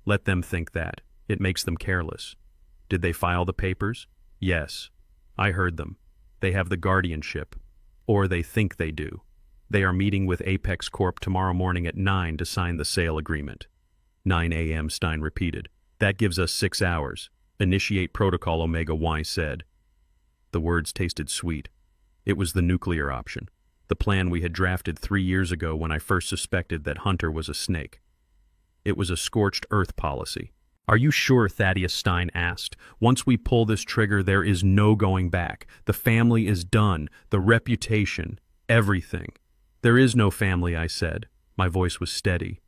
Let them think that. It makes them careless. Did they file the papers? Yes. I heard them. They have the guardianship. Or they think they do. They are meeting with Apex Corp tomorrow morning at 9 to sign the sale agreement. 9 a.m., Stein repeated. That gives us 6 hours. Initiate protocol, Omega Y said. The words tasted sweet. It was the nuclear option. The plan we had drafted 3 years ago when I first suspected that Hunter was a snake. It was a scorched earth policy. Are you sure, Thaddeus Stein asked? Once we pull this trigger, there is no going back. The family is done. The reputation. Everything. There is no family, I said. My voice was steady.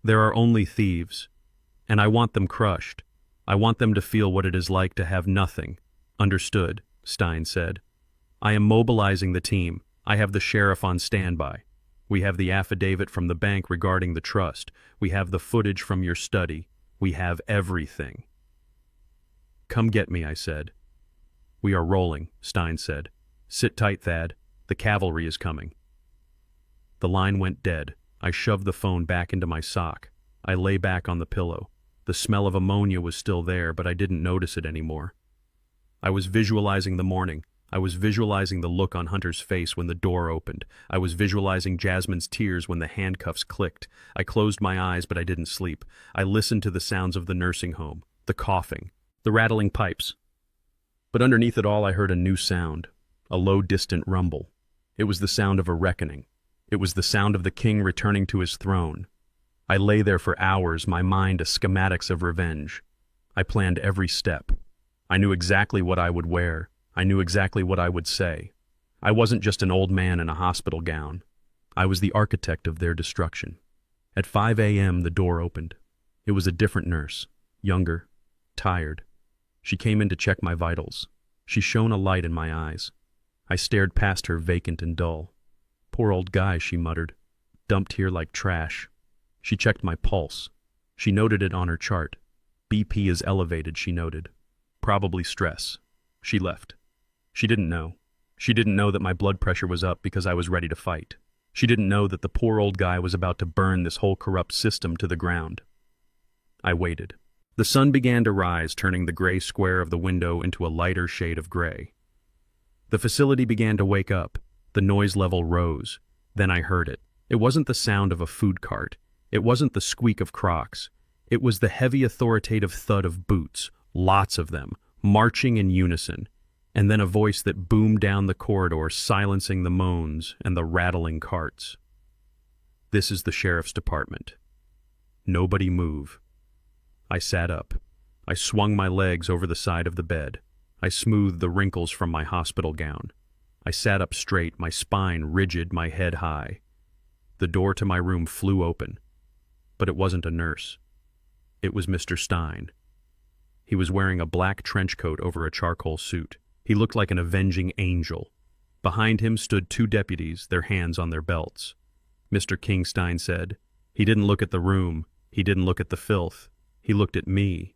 There are only thieves. And I want them crushed. I want them to feel what it is like to have nothing. Understood, Stein said. I am mobilizing the team. I have the sheriff on standby. We have the affidavit from the bank regarding the trust. We have the footage from your study. We have everything." "Come get me," I said. "We are rolling," Stein said. "Sit tight, Thad. The cavalry is coming." The line went dead. I shoved the phone back into my sock. I lay back on the pillow. The smell of ammonia was still there, but I didn't notice it anymore. I was visualizing the morning. I was visualizing the look on Hunter's face when the door opened. I was visualizing Jasmine's tears when the handcuffs clicked. I closed my eyes, but I didn't sleep. I listened to the sounds of the nursing home, the coughing, the rattling pipes. But underneath it all, I heard a new sound, a low, distant rumble. It was the sound of a reckoning. It was the sound of the king returning to his throne. I lay there for hours, my mind a schematics of revenge. I planned every step. I knew exactly what I would wear. I knew exactly what I would say. I wasn't just an old man in a hospital gown. I was the architect of their destruction. At 5 a.m., the door opened. It was a different nurse, younger, tired. She came in to check my vitals. She shone a light in my eyes. I stared past her, vacant and dull. "Poor old guy," she muttered. "Dumped here like trash." She checked my pulse. She noted it on her chart. "BP is elevated," she noted. "Probably stress." She left. She didn't know. She didn't know that my blood pressure was up because I was ready to fight. She didn't know that the poor old guy was about to burn this whole corrupt system to the ground. I waited. The sun began to rise, turning the gray square of the window into a lighter shade of gray. The facility began to wake up. The noise level rose. Then I heard it. It wasn't the sound of a food cart. It wasn't the squeak of Crocs. It was the heavy, authoritative thud of boots, lots of them, marching in unison, and then a voice that boomed down the corridor, silencing the moans and the rattling carts. "This is the sheriff's department. Nobody move." I sat up. I swung my legs over the side of the bed. I smoothed the wrinkles from my hospital gown. I sat up straight, my spine rigid, my head high. The door to my room flew open. But it wasn't a nurse. It was Mr. Stein. He was wearing a black trench coat over a charcoal suit. He looked like an avenging angel. Behind him stood 2 deputies, their hands on their belts. "Mr. King," Stein said. He didn't look at the room. He didn't look at the filth. He looked at me.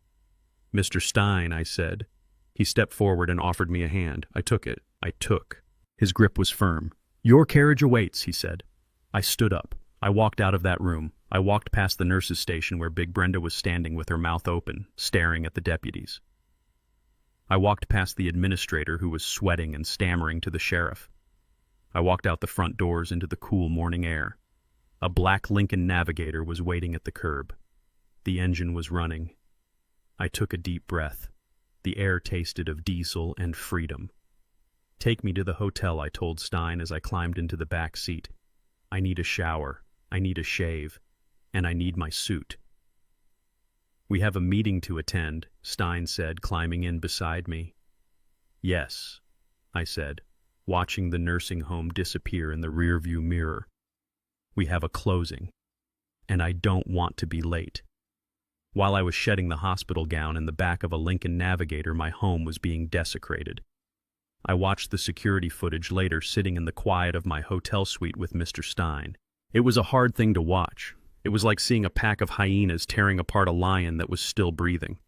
"Mr. Stein," I said. He stepped forward and offered me a hand. I took it. I took. His grip was firm. "Your carriage awaits," he said. I stood up. I walked out of that room. I walked past the nurse's station where Big Brenda was standing with her mouth open, staring at the deputies. I walked past the administrator who was sweating and stammering to the sheriff. I walked out the front doors into the cool morning air. A black Lincoln Navigator was waiting at the curb. The engine was running. I took a deep breath. The air tasted of diesel and freedom. "Take me to the hotel," I told Stein as I climbed into the back seat. "I need a shower. I need a shave. And I need my suit." "We have a meeting to attend," Stein said, climbing in beside me. "Yes," I said, watching the nursing home disappear in the rearview mirror. "We have a closing. And I don't want to be late." While I was shedding the hospital gown in the back of a Lincoln Navigator, my home was being desecrated. I watched the security footage later, sitting in the quiet of my hotel suite with Mr. Stein. It was a hard thing to watch. It was like seeing a pack of hyenas tearing apart a lion that was still breathing.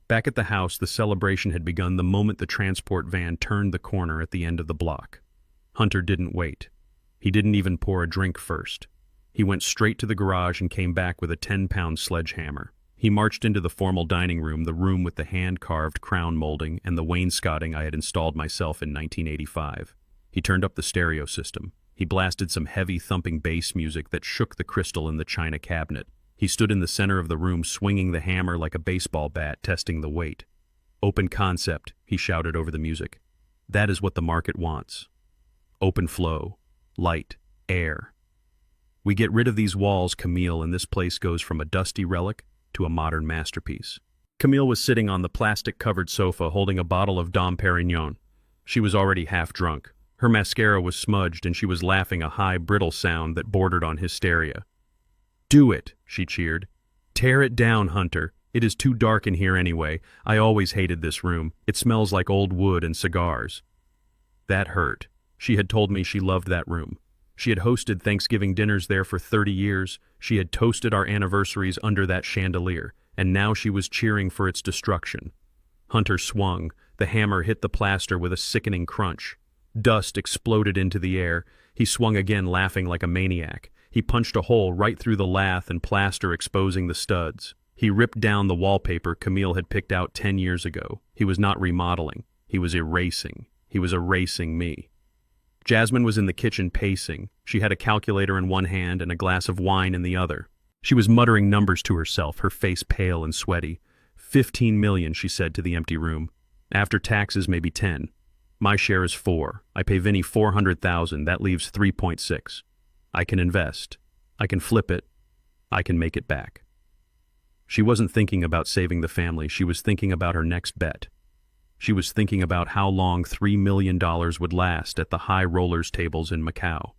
Back at the house, the celebration had begun the moment the transport van turned the corner at the end of the block. Hunter didn't wait. He didn't even pour a drink first. He went straight to the garage and came back with a 10-pound sledgehammer. He marched into the formal dining room, the room with the hand-carved crown molding and the wainscoting I had installed myself in 1985. He turned up the stereo system. He blasted some heavy, thumping bass music that shook the crystal in the china cabinet. He stood in the center of the room, swinging the hammer like a baseball bat, testing the weight. "Open concept," he shouted over the music. "That is what the market wants. Open flow, light, air. We get rid of these walls, Camille, and this place goes from a dusty relic to a modern masterpiece." Camille was sitting on the plastic-covered sofa holding a bottle of Dom Perignon. She was already half drunk. Her mascara was smudged and she was laughing a high, brittle sound that bordered on hysteria. "Do it," she cheered. "Tear it down, Hunter. It is too dark in here anyway. I always hated this room. It smells like old wood and cigars." That hurt. She had told me she loved that room. She had hosted Thanksgiving dinners there for 30 years. She had toasted our anniversaries under that chandelier, and now she was cheering for its destruction. Hunter swung. The hammer hit the plaster with a sickening crunch. Dust exploded into the air. He swung again, laughing like a maniac. He punched a hole right through the lath and plaster, exposing the studs. He ripped down the wallpaper Camille had picked out 10 years ago. He was not remodeling. He was erasing. He was erasing me. Jasmine was in the kitchen pacing. She had a calculator in one hand and a glass of wine in the other. She was muttering numbers to herself, her face pale and sweaty. 15 million, she said to the empty room. After taxes, maybe 10. My share is 4. I pay Vinny 400,000. That leaves 3.6. I can invest. I can flip it. I can make it back. She wasn't thinking about saving the family. She was thinking about her next bet. She was thinking about how long $3 million would last at the high rollers tables in Macau.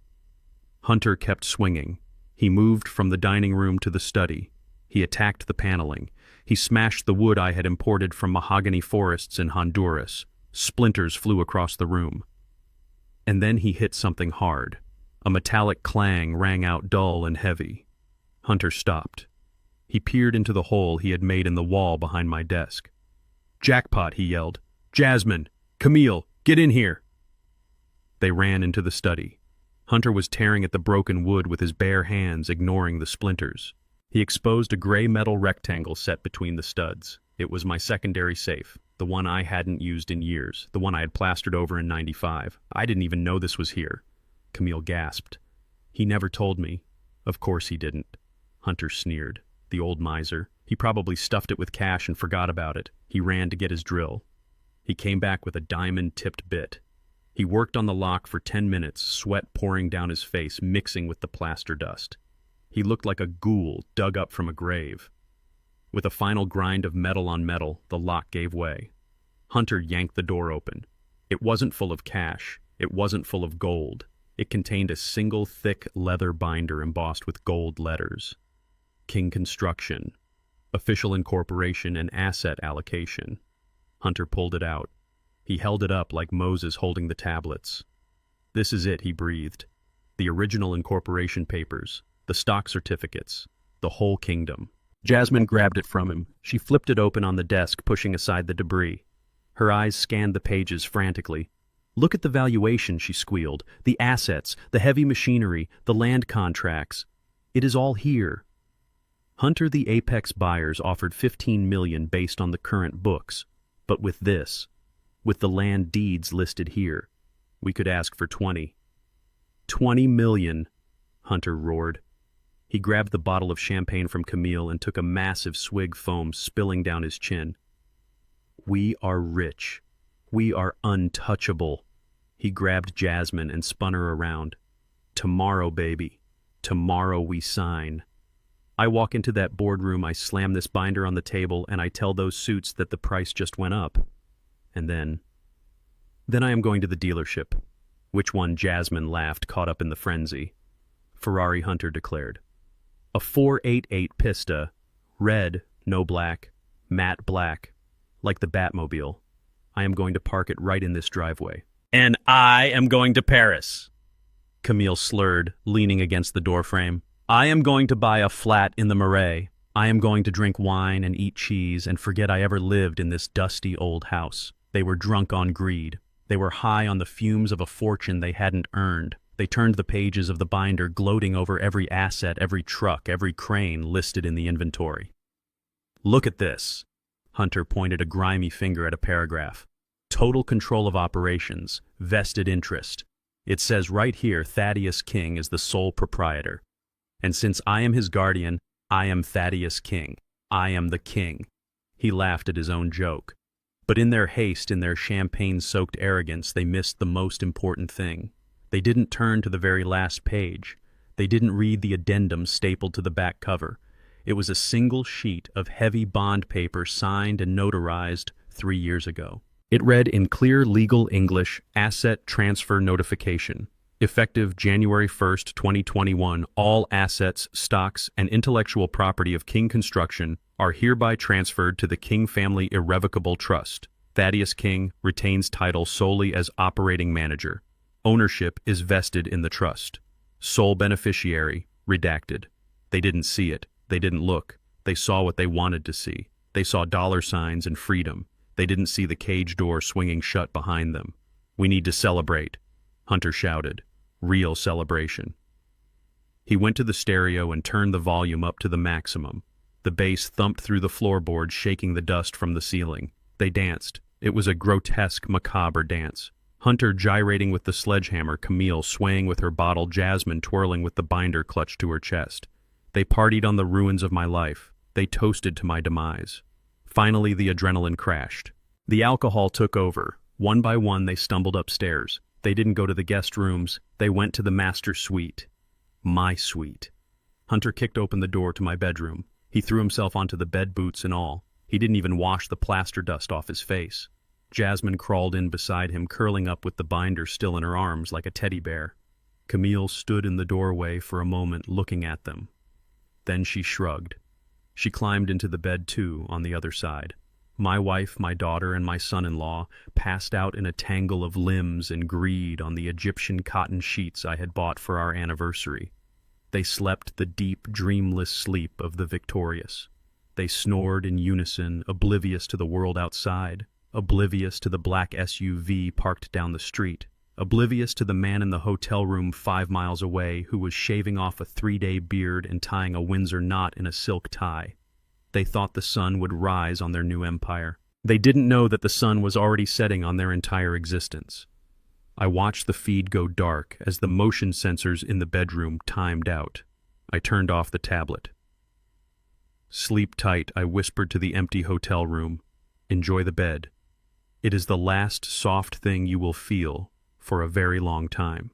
Hunter kept swinging. He moved from the dining room to the study. He attacked the paneling. He smashed the wood I had imported from mahogany forests in Honduras. Splinters flew across the room. And then he hit something hard. A metallic clang rang out dull and heavy. Hunter stopped. He peered into the hole he had made in the wall behind my desk. "Jackpot," he yelled. "Jasmine! Camille! Get in here!" They ran into the study. Hunter was tearing at the broken wood with his bare hands, ignoring the splinters. He exposed a gray metal rectangle set between the studs. It was my secondary safe, the one I hadn't used in years, the one I had plastered over in '95. I didn't even know this was here. Camille gasped. "He never told me." "Of course he didn't." Hunter sneered. The old miser. He probably stuffed it with cash and forgot about it. He ran to get his drill. He came back with a diamond-tipped bit. He worked on the lock for 10 minutes, sweat pouring down his face, mixing with the plaster dust. He looked like a ghoul dug up from a grave. With a final grind of metal on metal, the lock gave way. Hunter yanked the door open. It wasn't full of cash. It wasn't full of gold. It contained a single thick leather binder embossed with gold letters. King Construction. Official incorporation and asset allocation. Hunter pulled it out. He held it up like Moses holding the tablets. "This is it," he breathed. "The original incorporation papers, the stock certificates, the whole kingdom." Jasmine grabbed it from him. She flipped it open on the desk, pushing aside the debris. Her eyes scanned the pages frantically. "Look at the valuation," she squealed. "The assets, the heavy machinery, the land contracts. It is all here." Hunter, the apex buyers, offered 15 million based on the current books. But with this, with the land deeds listed here, we could ask for 20. 20 million, Hunter roared. He grabbed the bottle of champagne from Camille and took a massive swig, foam spilling down his chin. "We are rich. We are untouchable." He grabbed Jasmine and spun her around. "Tomorrow, baby. Tomorrow we sign. I walk into that boardroom, I slam this binder on the table, and I tell those suits that the price just went up. And then I am going to the dealership." "Which one?" Jasmine laughed, caught up in the frenzy. "Ferrari," Hunter declared. "A 488 Pista, red, no black, matte black, like the Batmobile. I am going to park it right in this driveway." "And I am going to Paris," Camille slurred, leaning against the doorframe. "I am going to buy a flat in the Marais. I am going to drink wine and eat cheese and forget I ever lived in this dusty old house." They were drunk on greed. They were high on the fumes of a fortune they hadn't earned. They turned the pages of the binder, gloating over every asset, every truck, every crane listed in the inventory. "Look at this." Hunter pointed a grimy finger at a paragraph. "Total control of operations, vested interest. It says right here Thaddeus King is the sole proprietor. And since I am his guardian, I am Thaddeus King. I am the king." He laughed at his own joke. But in their haste, in their champagne-soaked arrogance, they missed the most important thing. They didn't turn to the very last page. They didn't read the addendum stapled to the back cover. It was a single sheet of heavy bond paper signed and notarized 3 years ago. It read in clear legal English, "Asset transfer notification. Effective January 1st, 2021, all assets, stocks, and intellectual property of King Construction are hereby transferred to the King Family Irrevocable Trust. Thaddeus King retains title solely as operating manager. Ownership is vested in the trust. Sole beneficiary, redacted. They didn't see it. They didn't look. They saw what they wanted to see. They saw dollar signs and freedom. They didn't see the cage door swinging shut behind them. We need to celebrate, Hunter shouted. Real celebration. He went to the stereo and turned the volume up to the maximum. The bass thumped through the floorboards, shaking the dust from the ceiling. They danced. It was a grotesque, macabre dance. Hunter gyrating with the sledgehammer, Camille swaying with her bottle, Jasmine twirling with the binder clutched to her chest. They partied on the ruins of my life. They toasted to my demise. Finally, the adrenaline crashed. The alcohol took over. One by one, they stumbled upstairs. They didn't go to the guest rooms. They went to the master suite. My suite. Hunter kicked open the door to my bedroom. He threw himself onto the bed, boots and all. He didn't even wash the plaster dust off his face. Jasmine crawled in beside him, curling up with the binder still in her arms like a teddy bear. Camille stood in the doorway for a moment, looking at them. Then she shrugged. She climbed into the bed too, on the other side. My wife, my daughter, and my son-in-law passed out in a tangle of limbs and greed on the Egyptian cotton sheets I had bought for our anniversary. They slept the deep, dreamless sleep of the victorious. They snored in unison, oblivious to the world outside, oblivious to the black SUV parked down the street, oblivious to the man in the hotel room 5 miles away who was shaving off a 3-day beard and tying a Windsor knot in a silk tie. They thought the sun would rise on their new empire. They didn't know that the sun was already setting on their entire existence. I watched the feed go dark as the motion sensors in the bedroom timed out. I turned off the tablet. Sleep tight, I whispered to the empty hotel room. Enjoy the bed. It is the last soft thing you will feel for a very long time.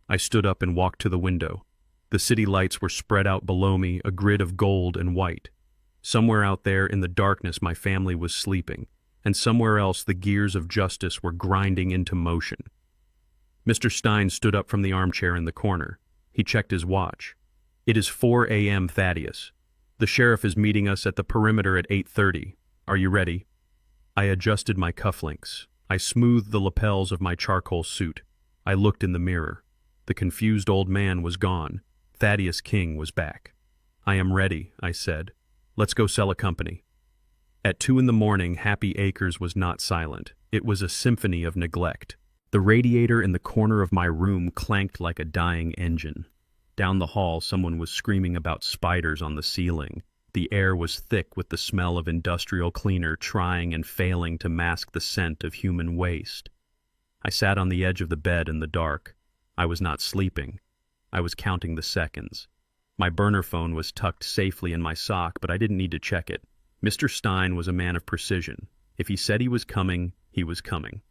I stood up and walked to the window. The city lights were spread out below me, a grid of gold and white. Somewhere out there in the darkness my family was sleeping, and somewhere else the gears of justice were grinding into motion. Mr. Stein stood up from the armchair in the corner. He checked his watch. It is 4 a.m., Thaddeus. The sheriff is meeting us at the perimeter at 8:30. Are you ready? I adjusted my cufflinks. I smoothed the lapels of my charcoal suit. I looked in the mirror. The confused old man was gone. Thaddeus King was back. I am ready, I said. Let's go sell a company. At 2 in the morning, Happy Acres was not silent. It was a symphony of neglect. The radiator in the corner of my room clanked like a dying engine. Down the hall, someone was screaming about spiders on the ceiling. The air was thick with the smell of industrial cleaner trying and failing to mask the scent of human waste. I sat on the edge of the bed in the dark. I was not sleeping. I was counting the seconds. My burner phone was tucked safely in my sock, but I didn't need to check it. Mr. Stein was a man of precision. If he said he was coming, he was coming.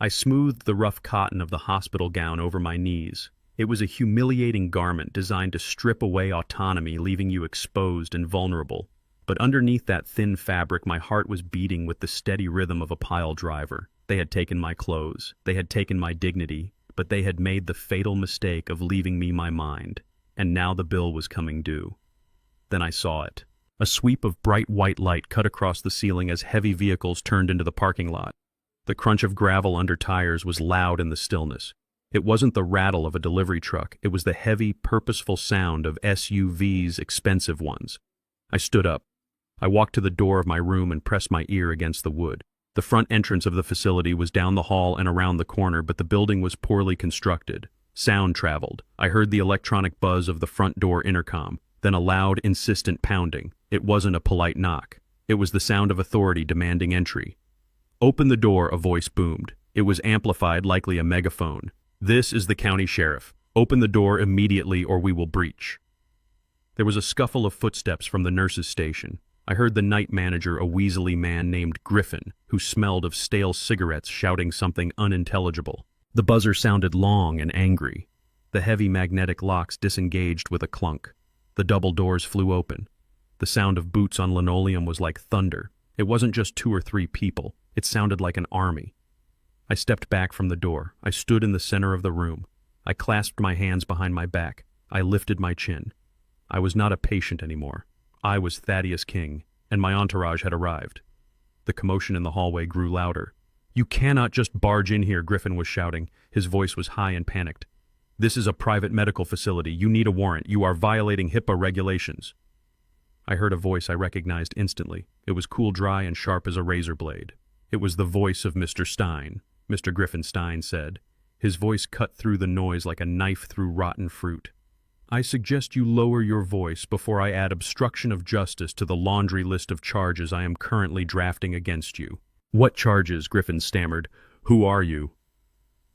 I smoothed the rough cotton of the hospital gown over my knees. It was a humiliating garment designed to strip away autonomy, leaving you exposed and vulnerable. But underneath that thin fabric, my heart was beating with the steady rhythm of a pile driver. They had taken my clothes. They had taken my dignity. But they had made the fatal mistake of leaving me my mind. And now the bill was coming due. Then I saw it. A sweep of bright white light cut across the ceiling as heavy vehicles turned into the parking lot. The crunch of gravel under tires was loud in the stillness. It wasn't the rattle of a delivery truck. It was the heavy, purposeful sound of SUVs, expensive ones. I stood up. I walked to the door of my room and pressed my ear against the wood. The front entrance of the facility was down the hall and around the corner, but the building was poorly constructed. Sound traveled. I heard the electronic buzz of the front door intercom, then a loud, insistent pounding. It wasn't a polite knock. It was the sound of authority demanding entry. Open the door, a voice boomed. It was amplified, likely a megaphone. This is the county sheriff. Open the door immediately or we will breach. There was a scuffle of footsteps from the nurse's station. I heard the night manager, a weaselly man named Griffin, who smelled of stale cigarettes, shouting something unintelligible. The buzzer sounded long and angry. The heavy magnetic locks disengaged with a clunk. The double doors flew open. The sound of boots on linoleum was like thunder. It wasn't just 2 or 3 people. It sounded like an army. I stepped back from the door. I stood in the center of the room. I clasped my hands behind my back. I lifted my chin. I was not a patient anymore. I was Thaddeus King, and my entourage had arrived. The commotion in the hallway grew louder. You cannot just barge in here, Griffin was shouting. His voice was high and panicked. This is a private medical facility. You need a warrant. You are violating HIPAA regulations. I heard a voice I recognized instantly. It was cool, dry, and sharp as a razor blade. It was the voice of Mr. Stein. Mr. Griffin Stein said. His voice cut through the noise like a knife through rotten fruit. I suggest you lower your voice before I add obstruction of justice to the laundry list of charges I am currently drafting against you. What charges? Griffin stammered. Who are you?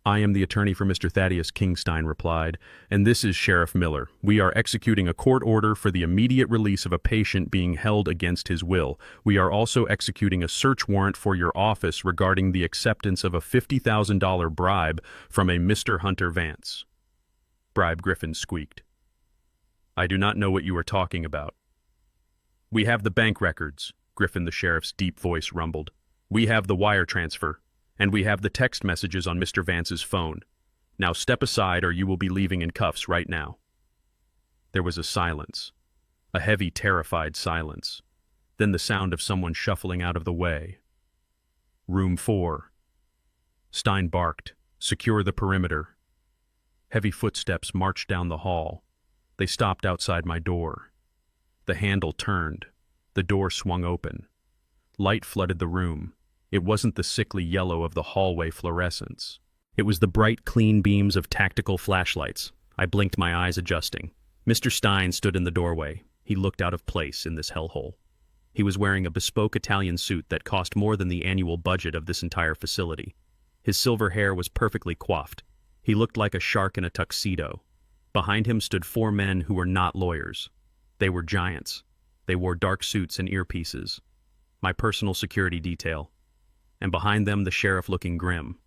I am the attorney for Mr. Thaddeus Kingstein replied, and this is Sheriff Miller. We are executing a court order for the immediate release of a patient being held against his will. We are also executing a search warrant for your office regarding the acceptance of a $50,000 bribe from a Mr. Hunter Vance. Bribe, Griffin squeaked. I do not know what you are talking about. We have the bank records, Griffin the sheriff's deep voice rumbled. We have the wire transfer. And we have the text messages on Mr. Vance's phone. Now step aside or you will be leaving in cuffs right now. There was a silence. A heavy, terrified silence. Then the sound of someone shuffling out of the way. Room 4. Stein barked, "Secure the perimeter." Heavy footsteps marched down the hall. They stopped outside my door. The handle turned. The door swung open. Light flooded the room. It wasn't the sickly yellow of the hallway fluorescence. It was the bright, clean beams of tactical flashlights. I blinked, my eyes adjusting. Mr. Stein stood in the doorway. He looked out of place in this hellhole. He was wearing a bespoke Italian suit that cost more than the annual budget of this entire facility. His silver hair was perfectly coiffed. He looked like a shark in a tuxedo. Behind him stood 4 men who were not lawyers. They were giants. They wore dark suits and earpieces. My personal security detail. And behind them the sheriff looking grim,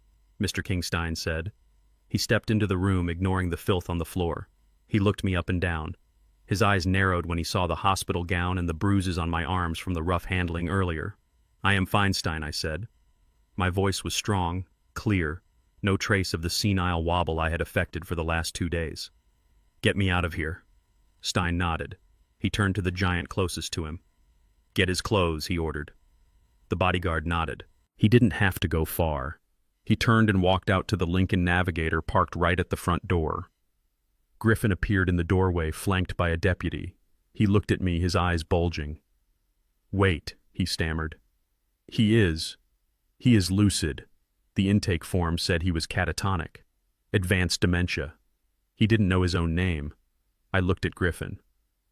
Mr. Kingstein said. He stepped into the room, ignoring the filth on the floor. He looked me up and down. His eyes narrowed when he saw the hospital gown and the bruises on my arms from the rough handling earlier. I am Feinstein, I said. My voice was strong, clear, no trace of the senile wobble I had affected for the last 2 days. Get me out of here. Stein nodded. He turned to the giant closest to him. Get his clothes, he ordered. The bodyguard nodded. He didn't have to go far. He turned and walked out to the Lincoln Navigator parked right at the front door. Griffin appeared in the doorway, flanked by a deputy. He looked at me, his eyes bulging. Wait, he stammered. He is lucid. The intake form said he was catatonic. Advanced dementia. He didn't know his own name. I looked at Griffin.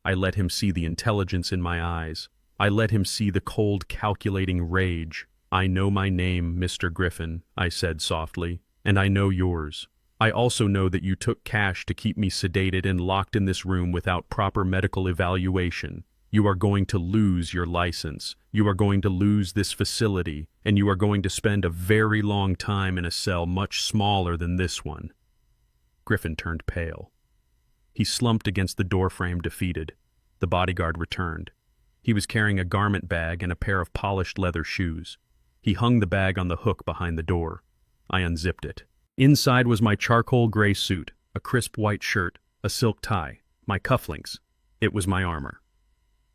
I let him see the intelligence in my eyes. I let him see the cold, calculating rage. I know my name, Mr. Griffin, I said softly, and I know yours. I also know that you took cash to keep me sedated and locked in this room without proper medical evaluation. You are going to lose your license. You are going to lose this facility, and you are going to spend a very long time in a cell much smaller than this one. Griffin turned pale. He slumped against the doorframe, defeated. The bodyguard returned. He was carrying a garment bag and a pair of polished leather shoes. He hung the bag on the hook behind the door. I unzipped it. Inside was my charcoal gray suit, a crisp white shirt, a silk tie, my cufflinks. It was my armor.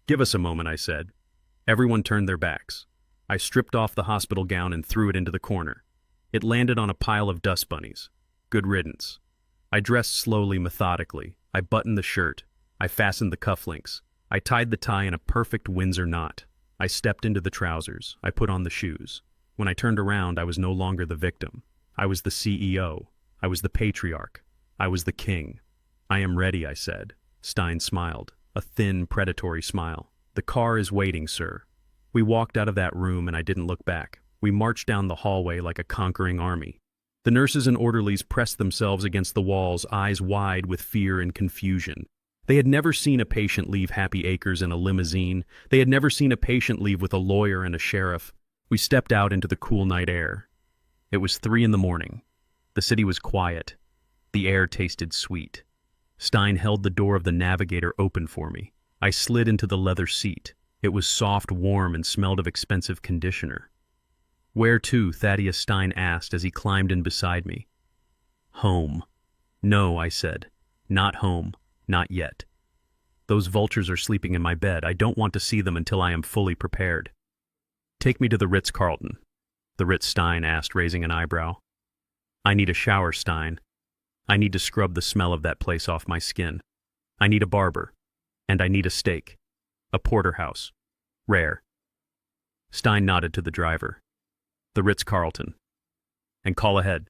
Give us a moment, I said. Everyone turned their backs. I stripped off the hospital gown and threw it into the corner. It landed on a pile of dust bunnies. Good riddance. I dressed slowly, methodically. I buttoned the shirt. I fastened the cufflinks. I tied the tie in a perfect Windsor knot. I stepped into the trousers. I put on the shoes. When I turned around, I was no longer the victim. I was the CEO. I was the patriarch. I was the king. I am ready, I said. Stein smiled, a thin, predatory smile. The car is waiting, sir. We walked out of that room and I didn't look back. We marched down the hallway like a conquering army. The nurses and orderlies pressed themselves against the walls, eyes wide with fear and confusion. They had never seen a patient leave Happy Acres in a limousine. They had never seen a patient leave with a lawyer and a sheriff. We stepped out into the cool night air. It was 3 a.m. The city was quiet. The air tasted sweet. Stein held the door of the Navigator open for me. I slid into the leather seat. It was soft, warm, and smelled of expensive conditioner. Where to? Thaddeus Stein asked as he climbed in beside me. Home. No, I said. Not home. Not yet. Those vultures are sleeping in my bed. I don't want to see them until I am fully prepared. Take me to the Ritz-Carlton. The Ritz, Stein asked, raising an eyebrow. I need a shower, Stein. I need to scrub the smell of that place off my skin. I need a barber. And I need a steak. A porterhouse. Rare. Stein nodded to the driver. The Ritz-Carlton. And call ahead.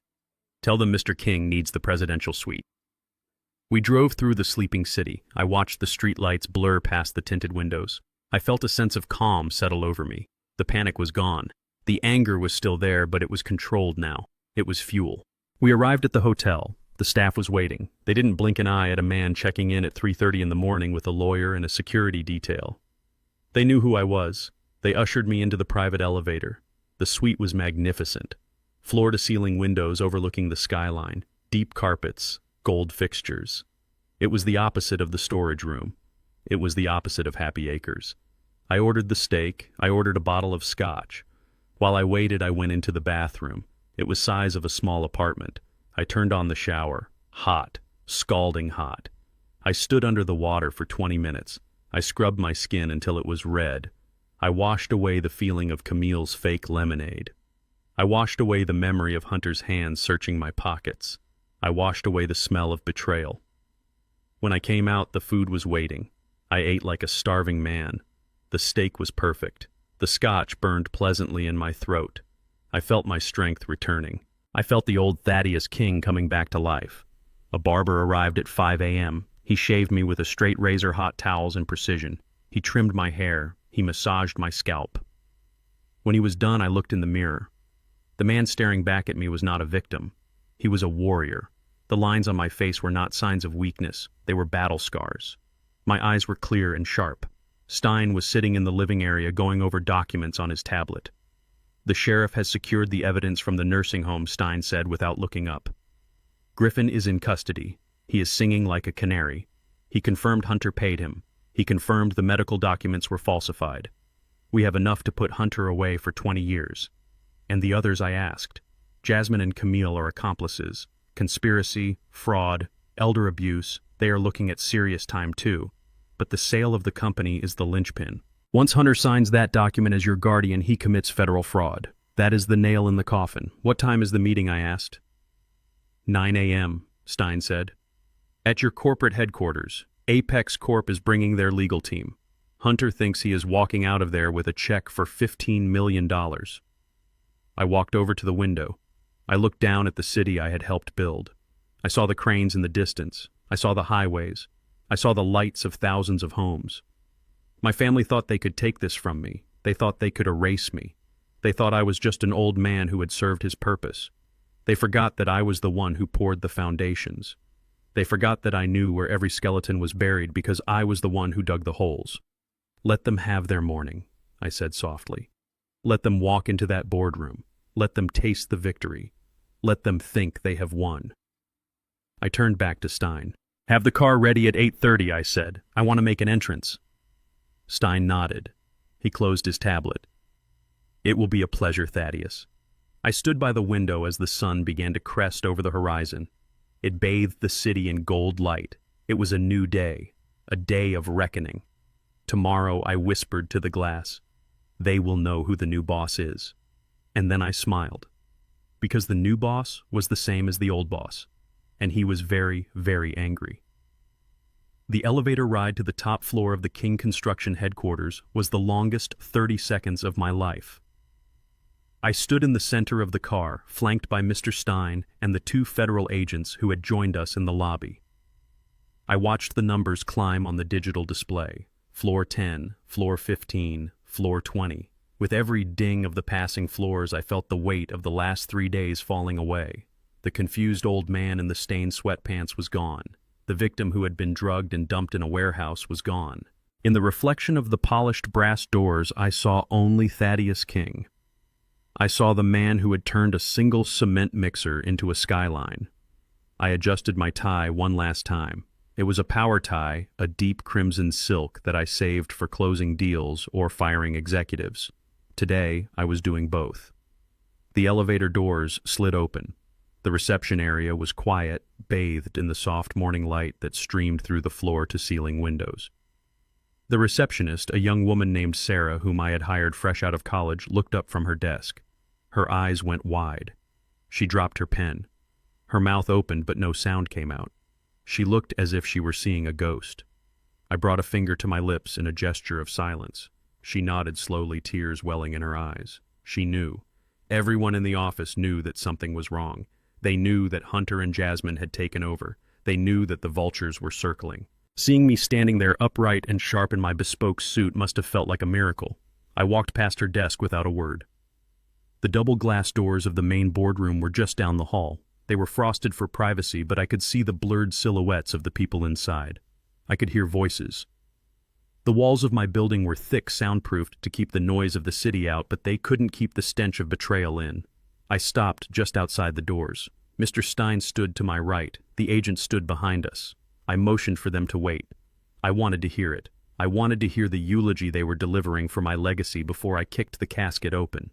Tell them Mr. King needs the presidential suite. We drove through the sleeping city. I watched the streetlights blur past the tinted windows. I felt a sense of calm settle over me. The panic was gone. The anger was still there, but it was controlled now. It was fuel. We arrived at the hotel. The staff was waiting. They didn't blink an eye at a man checking in at 3:30 in the morning with a lawyer and a security detail. They knew who I was. They ushered me into the private elevator. The suite was magnificent. Floor-to-ceiling windows overlooking the skyline, deep carpets, gold fixtures. It was the opposite of the storage room. It was the opposite of Happy Acres. I ordered the steak. I ordered a bottle of scotch. While I waited, I went into the bathroom. It was size of a small apartment. I turned on the shower. Hot. Scalding hot. I stood under the water for 20 minutes. I scrubbed my skin until it was red. I washed away the feeling of Camille's fake lemonade. I washed away the memory of Hunter's hands searching my pockets. I washed away the smell of betrayal. When I came out, the food was waiting. I ate like a starving man. The steak was perfect. The scotch burned pleasantly in my throat. I felt my strength returning. I felt the old Thaddeus King coming back to life. A barber arrived at 5 a.m. He shaved me with a straight razor, hot towels, and precision. He trimmed my hair. He massaged my scalp. When he was done, I looked in the mirror. The man staring back at me was not a victim. He was a warrior. The lines on my face were not signs of weakness. They were battle scars. My eyes were clear and sharp. Stein was sitting in the living area going over documents on his tablet. The sheriff has secured the evidence from the nursing home, Stein said without looking up. Griffin is in custody. He is singing like a canary. He confirmed Hunter paid him. He confirmed the medical documents were falsified. We have enough to put Hunter away for 20 years. And the others I asked. Jasmine and Camille are accomplices. Conspiracy, fraud, elder abuse, they are looking at serious time too. But the sale of the company is the linchpin. Once Hunter signs that document as your guardian, he commits federal fraud. That is the nail in the coffin. What time is the meeting, I asked. 9 a.m., Stein said. At your corporate headquarters. Apex Corp is bringing their legal team. Hunter thinks he is walking out of there with a check for $15 million. I walked over to the window. I looked down at the city I had helped build. I saw the cranes in the distance. I saw the highways. I saw the lights of thousands of homes. My family thought they could take this from me. They thought they could erase me. They thought I was just an old man who had served his purpose. They forgot that I was the one who poured the foundations. They forgot that I knew where every skeleton was buried because I was the one who dug the holes. Let them have their morning, I said softly. Let them walk into that boardroom. Let them taste the victory. Let them think they have won. I turned back to Stein. Have the car ready at 8:30, I said. I want to make an entrance. Stein nodded. He closed his tablet. It will be a pleasure, Thaddeus. I stood by the window as the sun began to crest over the horizon. It bathed the city in gold light. It was a new day, a day of reckoning. Tomorrow, I whispered to the glass, they will know who the new boss is. And then I smiled, because the new boss was the same as the old boss, and he was very, very angry. The elevator ride to the top floor of the King Construction headquarters was the longest 30 seconds of my life. I stood in the center of the car, flanked by Mr. Stein and the 2 federal agents who had joined us in the lobby. I watched the numbers climb on the digital display. Floor 10, floor 15, floor 20. With every ding of the passing floors, I felt the weight of the last 3 days falling away. The confused old man in the stained sweatpants was gone. The victim who had been drugged and dumped in a warehouse was gone. In the reflection of the polished brass doors, I saw only Thaddeus King. I saw the man who had turned a single cement mixer into a skyline. I adjusted my tie one last time. It was a power tie, a deep crimson silk that I saved for closing deals or firing executives. Today, I was doing both. The elevator doors slid open. The reception area was quiet, bathed in the soft morning light that streamed through the floor-to-ceiling windows. The receptionist, a young woman named Sarah, whom I had hired fresh out of college, looked up from her desk. Her eyes went wide. She dropped her pen. Her mouth opened but no sound came out. She looked as if she were seeing a ghost. I brought a finger to my lips in a gesture of silence. She nodded slowly, tears welling in her eyes. She knew. Everyone in the office knew that something was wrong. They knew that Hunter and Jasmine had taken over. They knew that the vultures were circling. Seeing me standing there upright and sharp in my bespoke suit must have felt like a miracle. I walked past her desk without a word. The double glass doors of the main boardroom were just down the hall. They were frosted for privacy, but I could see the blurred silhouettes of the people inside. I could hear voices. The walls of my building were thick, soundproofed to keep the noise of the city out, but they couldn't keep the stench of betrayal in. I stopped just outside the doors. Mr. Stein stood to my right. The agent stood behind us. I motioned for them to wait. I wanted to hear it. I wanted to hear the eulogy they were delivering for my legacy before I kicked the casket open.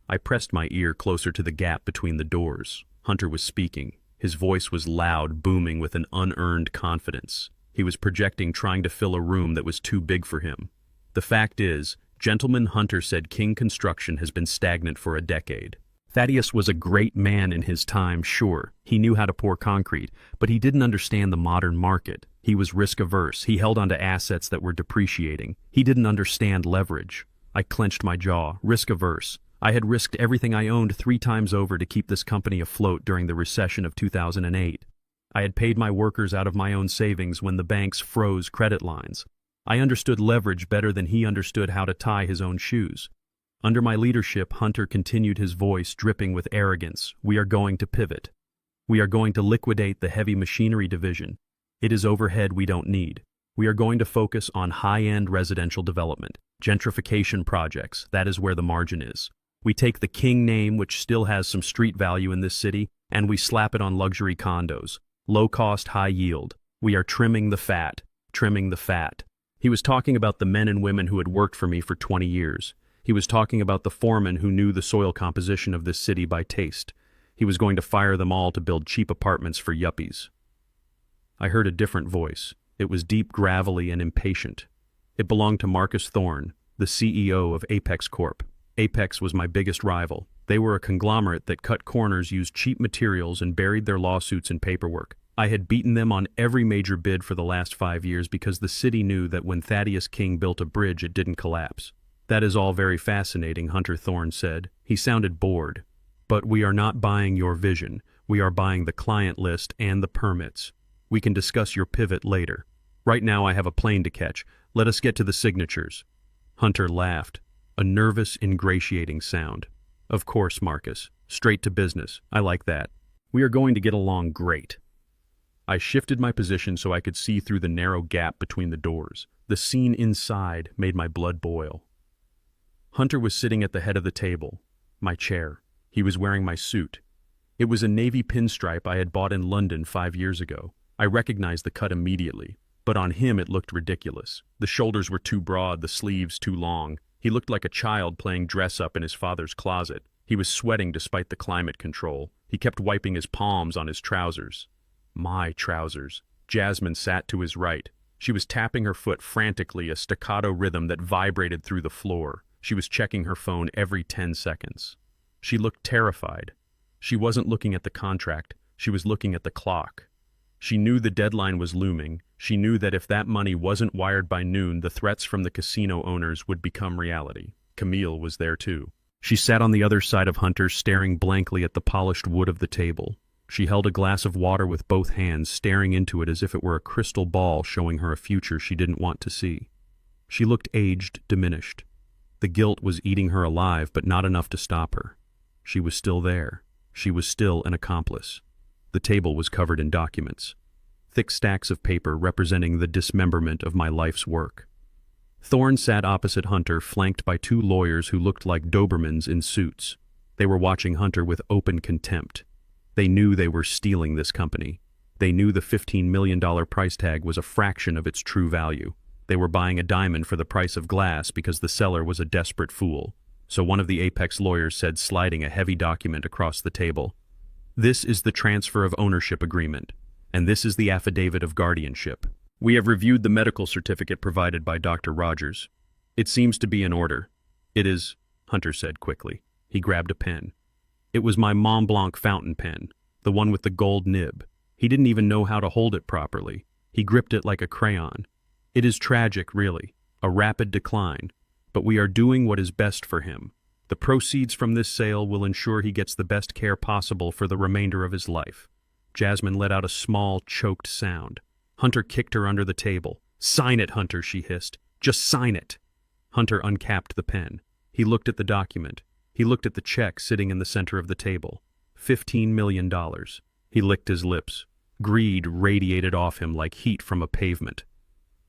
I pressed my ear closer to the gap between the doors. Hunter was speaking. His voice was loud, booming with an unearned confidence. He was projecting, trying to fill a room that was too big for him. The fact is, Gentleman Hunter said King Construction has been stagnant for a decade. Thaddeus was a great man in his time, sure. He knew how to pour concrete, but he didn't understand the modern market. He was risk-averse. He held onto assets that were depreciating. He didn't understand leverage. I clenched my jaw. Risk-averse. I had risked everything I owned 3 times over to keep this company afloat during the recession of 2008. I had paid my workers out of my own savings when the banks froze credit lines. I understood leverage better than he understood how to tie his own shoes. Under my leadership, Hunter continued, his voice dripping with arrogance. We are going to pivot. We are going to liquidate the heavy machinery division. It is overhead we don't need. We are going to focus on high-end residential development, gentrification projects. That is where the margin is. We take the King name, which still has some street value in this city, and we slap it on luxury condos. Low cost, high yield. We are trimming the fat. Trimming the fat. He was talking about the men and women who had worked for me for 20 years. He was talking about the foremen who knew the soil composition of this city by taste. He was going to fire them all to build cheap apartments for yuppies. I heard a different voice. It was deep, gravelly, and impatient. It belonged to Marcus Thorne, the CEO of Apex Corp. Apex was my biggest rival. They were a conglomerate that cut corners, used cheap materials, and buried their lawsuits in paperwork. I had beaten them on every major bid for the last 5 years because the city knew that when Thaddeus King built a bridge, it didn't collapse. That is all very fascinating, Hunter Thorne said. He sounded bored. But we are not buying your vision. We are buying the client list and the permits. We can discuss your pivot later. Right now I have a plane to catch. Let us get to the signatures. Hunter laughed, a nervous, ingratiating sound. Of course, Marcus. Straight to business. I like that. We are going to get along great. I shifted my position so I could see through the narrow gap between the doors. The scene inside made my blood boil. Hunter was sitting at the head of the table, my chair. He was wearing my suit. It was a navy pinstripe I had bought in London 5 years ago. I recognized the cut immediately, but on him it looked ridiculous. The shoulders were too broad, the sleeves too long. He looked like a child playing dress-up in his father's closet. He was sweating despite the climate control. He kept wiping his palms on his trousers. My trousers. Jasmine sat to his right. She was tapping her foot frantically, a staccato rhythm that vibrated through the floor. She was checking her phone every 10 seconds. She looked terrified. She wasn't looking at the contract. She was looking at the clock. She knew the deadline was looming. She knew that if that money wasn't wired by noon, the threats from the casino owners would become reality. Camille was there too. She sat on the other side of Hunter, staring blankly at the polished wood of the table. She held a glass of water with both hands, staring into it as if it were a crystal ball showing her a future she didn't want to see. She looked aged, diminished. The guilt was eating her alive, but not enough to stop her. She was still there. She was still an accomplice. The table was covered in documents. Thick stacks of paper representing the dismemberment of my life's work. Thorne sat opposite Hunter, flanked by 2 lawyers who looked like Dobermans in suits. They were watching Hunter with open contempt. They knew they were stealing this company. They knew the $15 million price tag was a fraction of its true value. They were buying a diamond for the price of glass because the seller was a desperate fool. So one of the Apex lawyers said, sliding a heavy document across the table, "This is the transfer of ownership agreement, and this is the affidavit of guardianship. We have reviewed the medical certificate provided by Dr. Rogers. It seems to be in order. It is," Hunter said quickly. He grabbed a pen. It was my Mont Blanc fountain pen. the one with the gold nib. He didn't even know how to hold it properly. He gripped it like a crayon. It is tragic, really, a rapid decline, but we are doing what is best for him. The proceeds from this sale will ensure he gets the best care possible for the remainder of his life. Jasmine let out a small, choked sound. Hunter kicked her under the table. "Sign it, Hunter," she hissed. "Just sign it." Hunter uncapped the pen. He looked at the document. He looked at the check sitting in the center of the table. $15 million. He licked his lips. Greed radiated off him like heat from a pavement.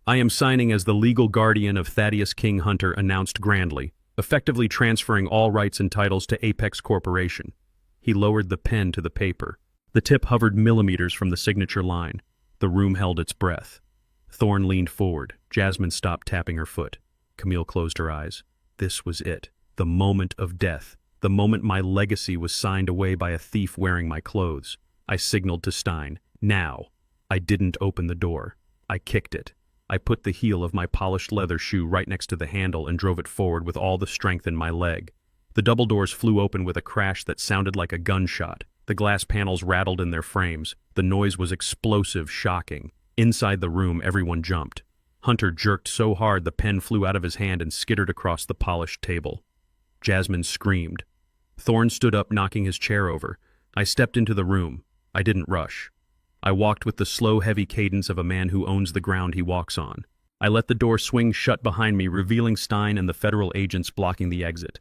"I am signing as the legal guardian of Thaddeus King Hunter," announced grandly, effectively transferring all rights and titles to Apex Corporation. He lowered the pen to the paper. The tip hovered millimeters from the signature line. The room held its breath. Thorne leaned forward. Jasmine stopped tapping her foot. Camille closed her eyes. This was it. The moment of death. The moment my legacy was signed away by a thief wearing my clothes. I signaled to Stein. Now. I didn't open the door. I kicked it. I put the heel of my polished leather shoe right next to the handle and drove it forward with all the strength in my leg. The double doors flew open with a crash that sounded like a gunshot. The glass panels rattled in their frames. The noise was explosive, shocking. Inside the room, everyone jumped. Hunter jerked so hard the pen flew out of his hand and skittered across the polished table. Jasmine screamed. Thorne stood up, knocking his chair over. I stepped into the room. I didn't rush. I walked with the slow, heavy cadence of a man who owns the ground he walks on. I let the door swing shut behind me, revealing Stein and the federal agents blocking the exit.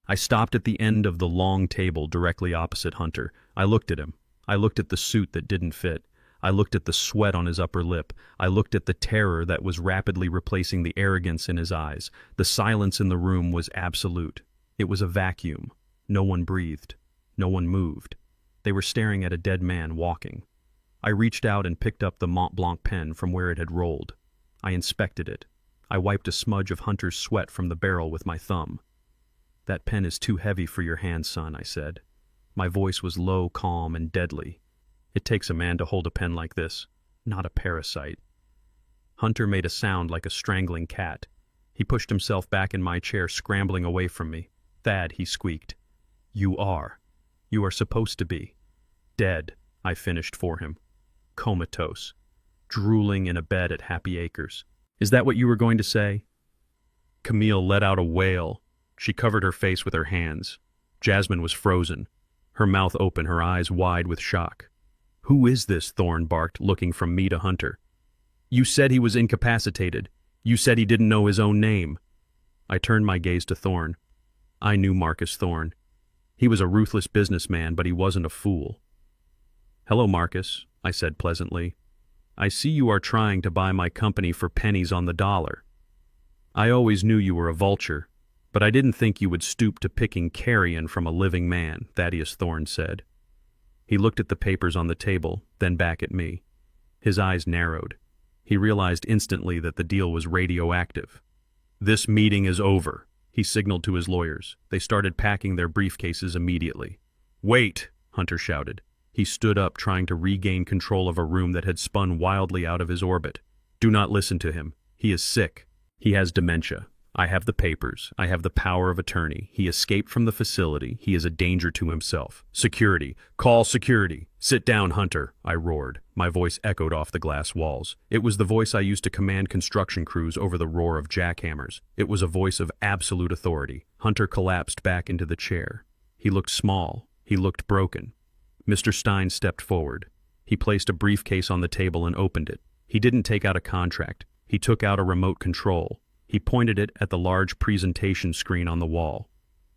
I stopped at the end of the long table directly opposite Hunter. I looked at him. I looked at the suit that didn't fit. I looked at the sweat on his upper lip. I looked at the terror that was rapidly replacing the arrogance in his eyes. The silence in the room was absolute. It was a vacuum. No one breathed. No one moved. They were staring at a dead man walking. I reached out and picked up the Mont Blanc pen from where it had rolled. I inspected it. I wiped a smudge of Hunter's sweat from the barrel with my thumb. "That pen is too heavy for your hand, son," I said. My voice was low, calm, and deadly. "It takes a man to hold a pen like this, not a parasite." Hunter made a sound like a strangling cat. He pushed himself back in my chair, scrambling away from me. "Thad," he squeaked. "You are. You are supposed to be. Dead," I finished for him. "Comatose. Drooling in a bed at Happy Acres. Is that what you were going to say?" Camille let out a wail. She covered her face with her hands. Jasmine was frozen, her mouth open, her eyes wide with shock. "Who is this?" Thorne barked, looking from me to Hunter. "You said he was incapacitated. You said he didn't know his own name." I turned my gaze to Thorne. I knew Marcus Thorne. He was a ruthless businessman, but he wasn't a fool. "Hello, Marcus," I said pleasantly. "I see you are trying to buy my company for pennies on the dollar. I always knew you were a vulture, but I didn't think you would stoop to picking carrion from a living man," Thaddeus Thorne said. He looked at the papers on the table, then back at me. His eyes narrowed. He realized instantly that the deal was radioactive. "This meeting is over," he signaled to his lawyers. They started packing their briefcases immediately. "Wait!" Hunter shouted. He stood up, trying to regain control of a room that had spun wildly out of his orbit. "Do not listen to him. He is sick. He has dementia. I have the papers. I have the power of attorney. He escaped from the facility. He is a danger to himself. Security! Call security! Sit down, Hunter!" I roared. My voice echoed off the glass walls. It was the voice I used to command construction crews over the roar of jackhammers. It was a voice of absolute authority. Hunter collapsed back into the chair. He looked small. He looked broken. Mr. Stein stepped forward. He placed a briefcase on the table and opened it. He didn't take out a contract. He took out a remote control. He pointed it at the large presentation screen on the wall.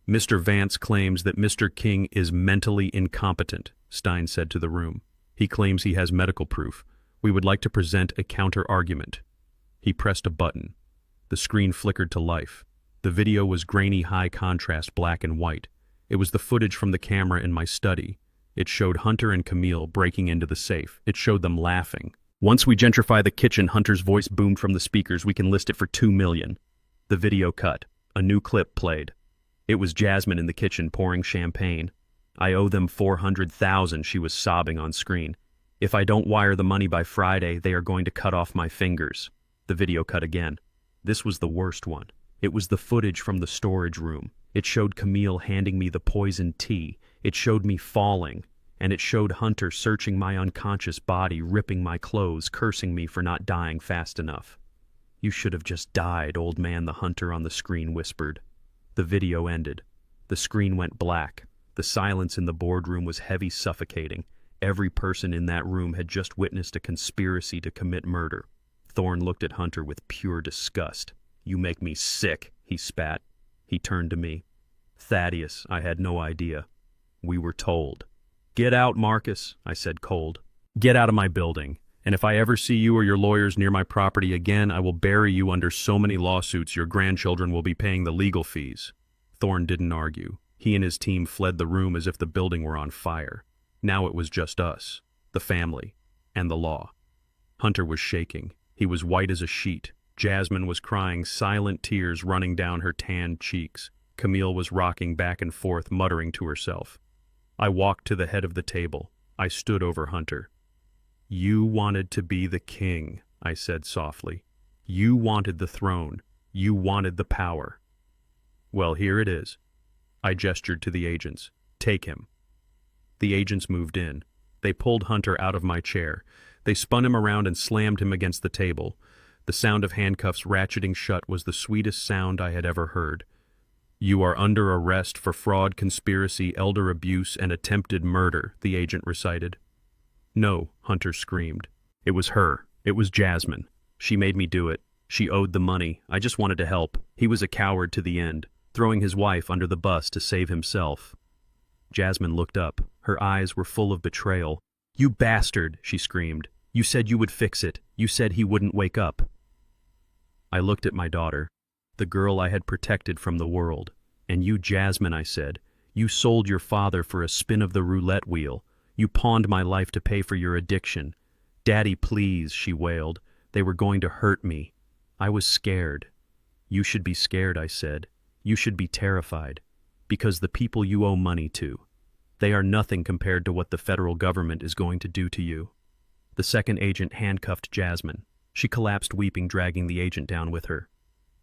"Mr. Vance claims that Mr. King is mentally incompetent," Stein said to the room. "He claims he has medical proof. We would like to present a counter-argument." He pressed a button. The screen flickered to life. The video was grainy, high-contrast black and white. It was the footage from the camera in my study. It showed Hunter and Camille breaking into the safe. It showed them laughing. "Once we gentrify the kitchen," Hunter's voice boomed from the speakers, "we can list it for $2 million. The video cut. A new clip played. It was Jasmine in the kitchen pouring champagne. "I owe them $400,000, she was sobbing on screen. "If I don't wire the money by Friday, they are going to cut off my fingers." The video cut again. This was the worst one. It was the footage from the storage room. It showed Camille handing me the poisoned tea. It showed me falling. and it showed Hunter searching my unconscious body, ripping my clothes, cursing me for not dying fast enough. "You should have just died, old man," the Hunter on the screen whispered. The video ended. The screen went black. The silence in the boardroom was heavy, suffocating. Every person in that room had just witnessed a conspiracy to commit murder. Thorne looked at Hunter with pure disgust. "You make me sick," he spat. He turned to me. "Thaddeus, I had no idea. We were told." "Get out, Marcus," I said cold. "Get out of my building. And if I ever see you or your lawyers near my property again, I will bury you under so many lawsuits your grandchildren will be paying the legal fees." Thorne didn't argue. He and his team fled the room as if the building were on fire. Now it was just us, the family, and the law. Hunter was shaking. He was white as a sheet. Jasmine was crying, silent tears running down her tanned cheeks. Camille was rocking back and forth, muttering to herself. I walked to the head of the table. I stood over Hunter. "You wanted to be the king," I said softly. "You wanted the throne. You wanted the power. Well, here it is." I gestured to the agents. "Take him." The agents moved in. They pulled Hunter out of my chair. They spun him around and slammed him against the table. The sound of handcuffs ratcheting shut was the sweetest sound I had ever heard. "You are under arrest for fraud, conspiracy, elder abuse, and attempted murder," the agent recited. "No," Hunter screamed. "It was her. It was Jasmine. She made me do it. She owed the money. I just wanted to help. He was a coward to the end, throwing his wife under the bus to save himself." Jasmine looked up. Her eyes were full of betrayal. "You bastard," she screamed. "You said you would fix it. You said he wouldn't wake up." I looked at my daughter, the girl I had protected from the world. "And you, Jasmine," I said, "you sold your father for a spin of the roulette wheel. You pawned my life to pay for your addiction. Daddy, please," she wailed. "They were going to hurt me. I was scared." "You should be scared," I said. "You should be terrified. Because the people you owe money to, they are nothing compared to what the federal government is going to do to you." The second agent handcuffed Jasmine. She collapsed weeping, dragging the agent down with her.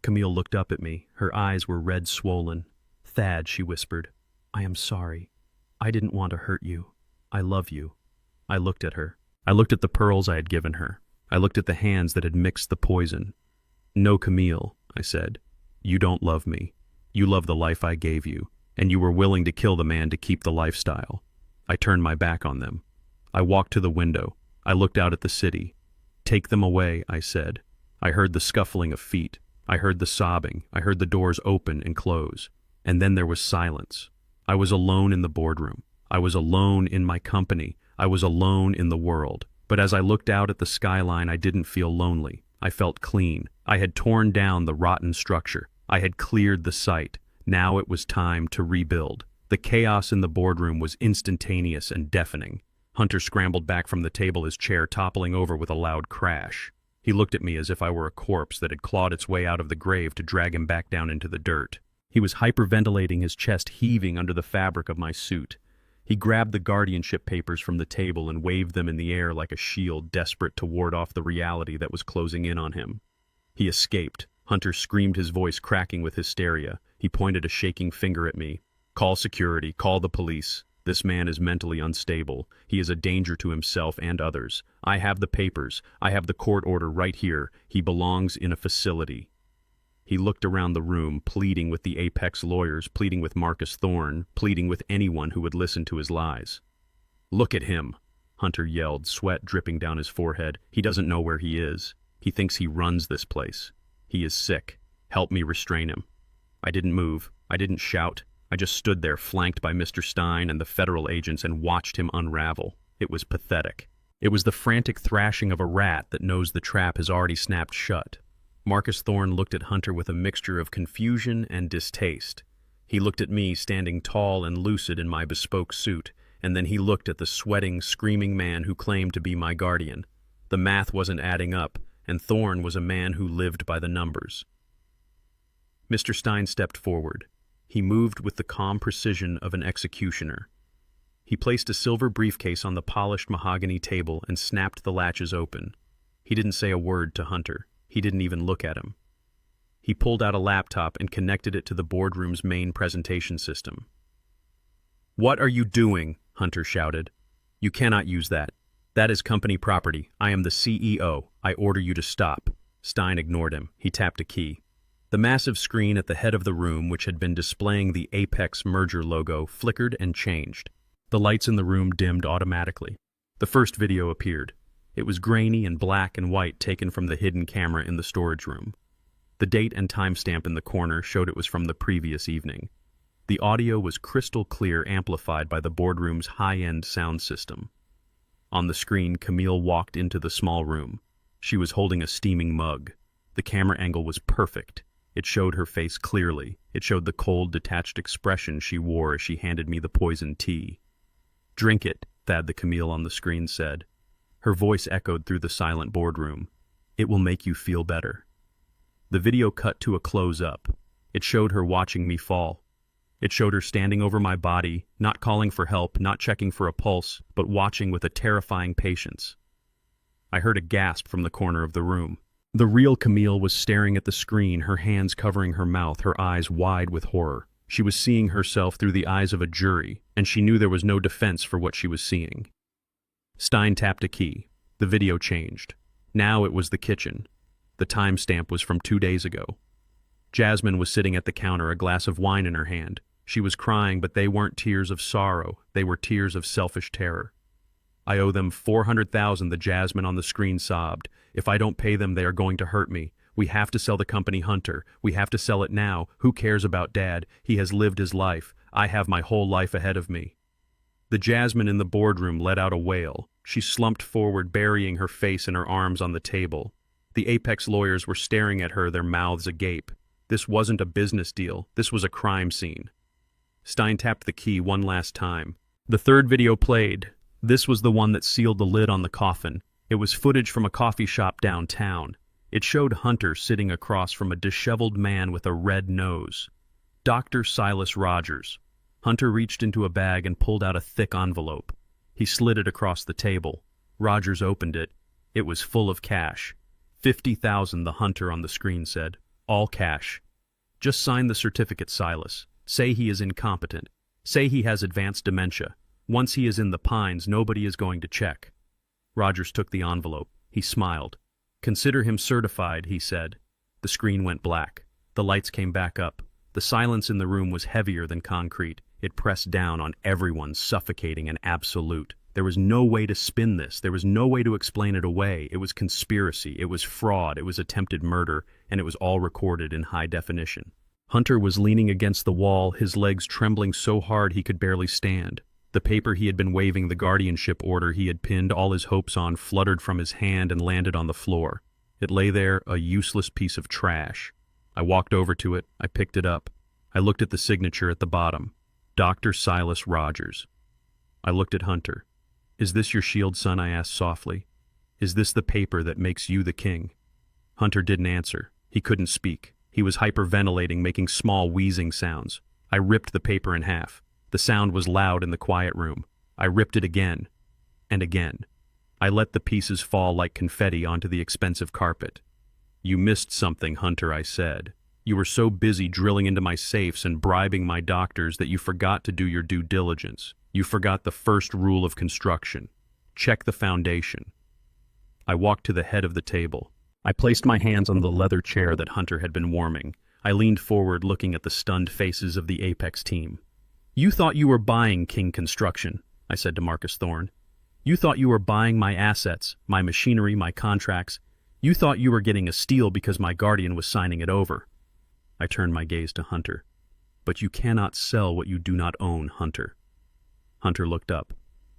Camille looked up at me. Her eyes were red, swollen. "Thad," she whispered, "I am sorry. I didn't want to hurt you. I love you." I looked at her. I looked at the pearls I had given her. I looked at the hands that had mixed the poison. "No, Camille," I said. "You don't love me. You love the life I gave you, and you were willing to kill the man to keep the lifestyle." I turned my back on them. I walked to the window. I looked out at the city. "Take them away," I said. I heard the scuffling of feet. I heard the sobbing. I heard the doors open and close. And then there was silence. I was alone in the boardroom. I was alone in my company. I was alone in the world. But as I looked out at the skyline, I didn't feel lonely. I felt clean. I had torn down the rotten structure. I had cleared the site. Now it was time to rebuild. The chaos in the boardroom was instantaneous and deafening. Hunter scrambled back from the table, his chair toppling over with a loud crash. He looked at me as if I were a corpse that had clawed its way out of the grave to drag him back down into the dirt. He was hyperventilating, his chest heaving under the fabric of my suit. He grabbed the guardianship papers from the table and waved them in the air like a shield, desperate to ward off the reality that was closing in on him. He escaped. Hunter screamed, his voice cracking with hysteria. He pointed a shaking finger at me. "Call security. Call the police. This man is mentally unstable. He is a danger to himself and others. I have the papers. I have the court order right here. He belongs in a facility." He looked around the room, pleading with the Apex lawyers, pleading with Marcus Thorne, pleading with anyone who would listen to his lies. "Look at him," Hunter yelled, sweat dripping down his forehead. "He doesn't know where he is. He thinks he runs this place. He is sick. Help me restrain him." I didn't move. I didn't shout. I just stood there, flanked by Mr. Stein and the federal agents, and watched him unravel. It was pathetic. It was the frantic thrashing of a rat that knows the trap has already snapped shut. Marcus Thorne looked at Hunter with a mixture of confusion and distaste. He looked at me, standing tall and lucid in my bespoke suit, and then he looked at the sweating, screaming man who claimed to be my guardian. The math wasn't adding up, and Thorne was a man who lived by the numbers. Mr. Stein stepped forward. He moved with the calm precision of an executioner. He placed a silver briefcase on the polished mahogany table and snapped the latches open. He didn't say a word to Hunter. He didn't even look at him. He pulled out a laptop and connected it to the boardroom's main presentation system. "What are you doing?" Hunter shouted. You cannot use that. That is company property. I am the CEO. I order you to stop. Stein ignored him. He tapped a key. The massive screen at the head of the room, which had been displaying the Apex merger logo, flickered and changed. The lights in the room dimmed automatically. The first video appeared. It was grainy and black and white, taken from the hidden camera in the storage room. The date and timestamp in the corner showed it was from the previous evening. The audio was crystal clear, amplified by the boardroom's high-end sound system. On the screen, Camille walked into the small room. She was holding a steaming mug. The camera angle was perfect. It showed her face clearly. It showed the cold, detached expression she wore as she handed me the poisoned tea. "Drink it," Thad the Camille on the screen said. Her voice echoed through the silent boardroom. "It will make you feel better." The video cut to a close-up. It showed her watching me fall. It showed her standing over my body, not calling for help, not checking for a pulse, but watching with a terrifying patience. I heard a gasp from the corner of the room. The real Camille was staring at the screen, her hands covering her mouth, her eyes wide with horror. She was seeing herself through the eyes of a jury, and she knew there was no defense for what she was seeing. Stein tapped a key. The video changed. Now it was the kitchen. The timestamp was from 2 days ago. Jasmine was sitting at the counter, a glass of wine in her hand. She was crying, but they weren't tears of sorrow. They were tears of selfish terror. "I owe them $400,000, the Jasmine on the screen sobbed. "If I don't pay them, they are going to hurt me. We have to sell the company, Hunter. We have to sell it now. Who cares about Dad? He has lived his life. I have my whole life ahead of me." The Jasmine in the boardroom let out a wail. She slumped forward, burying her face in her arms on the table. The Apex lawyers were staring at her, their mouths agape. This wasn't a business deal. This was a crime scene. Stein tapped the key one last time. The third video played. This was the one that sealed the lid on the coffin. It was footage from a coffee shop downtown. It showed Hunter sitting across from a disheveled man with a red nose. Dr. Silas Rogers. Hunter reached into a bag and pulled out a thick envelope. He slid it across the table. Rogers opened it. It was full of cash. $50,000, the Hunter on the screen said. All cash. "Just sign the certificate, Silas. Say he is incompetent. Say he has advanced dementia. Once he is in the pines, nobody is going to check." Rogers took the envelope. He smiled. "Consider him certified," he said. The screen went black. The lights came back up. The silence in the room was heavier than concrete. It pressed down on everyone, suffocating and absolute. There was no way to spin this. There was no way to explain it away. It was conspiracy. It was fraud. It was attempted murder. And it was all recorded in high definition. Hunter was leaning against the wall, his legs trembling so hard he could barely stand. The paper he had been waving, the guardianship order he had pinned all his hopes on, fluttered from his hand and landed on the floor. It lay there, a useless piece of trash. I walked over to it. I picked it up. I looked at the signature at the bottom. Dr. Silas Rogers. I looked at Hunter. "Is this your shield, son?" I asked softly. "Is this the paper that makes you the king?" Hunter didn't answer. He couldn't speak. He was hyperventilating, making small wheezing sounds. I ripped the paper in half. The sound was loud in the quiet room. I ripped it again and again. I let the pieces fall like confetti onto the expensive carpet. "You missed something, Hunter," I said. "You were so busy drilling into my safes and bribing my doctors that you forgot to do your due diligence. You forgot the first rule of construction. Check the foundation." I walked to the head of the table. I placed my hands on the leather chair that Hunter had been warming. I leaned forward, looking at the stunned faces of the Apex team. "You thought you were buying King Construction," I said to Marcus Thorne. "You thought you were buying my assets, my machinery, my contracts. You thought you were getting a steal because my guardian was signing it over." I turned my gaze to Hunter. "But you cannot sell what you do not own, Hunter." Hunter looked up.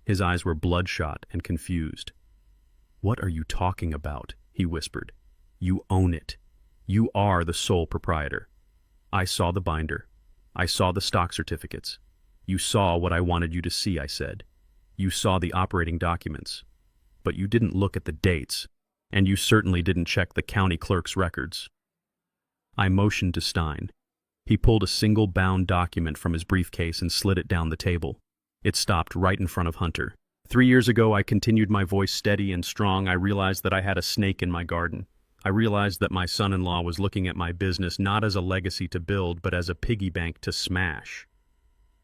His eyes were bloodshot and confused. "What are you talking about?" he whispered. "You own it. You are the sole proprietor. I saw the binder. I saw the stock certificates. You saw what I wanted you to see," I said. "You saw the operating documents. But you didn't look at the dates, and you certainly didn't check the county clerk's records." I motioned to Stein. He pulled a single bound document from his briefcase and slid it down the table. It stopped right in front of Hunter. 3 years ago, I continued, my voice steady and strong. I realized that I had a snake in my garden. I realized that my son-in-law was looking at my business not as a legacy to build, but as a piggy bank to smash.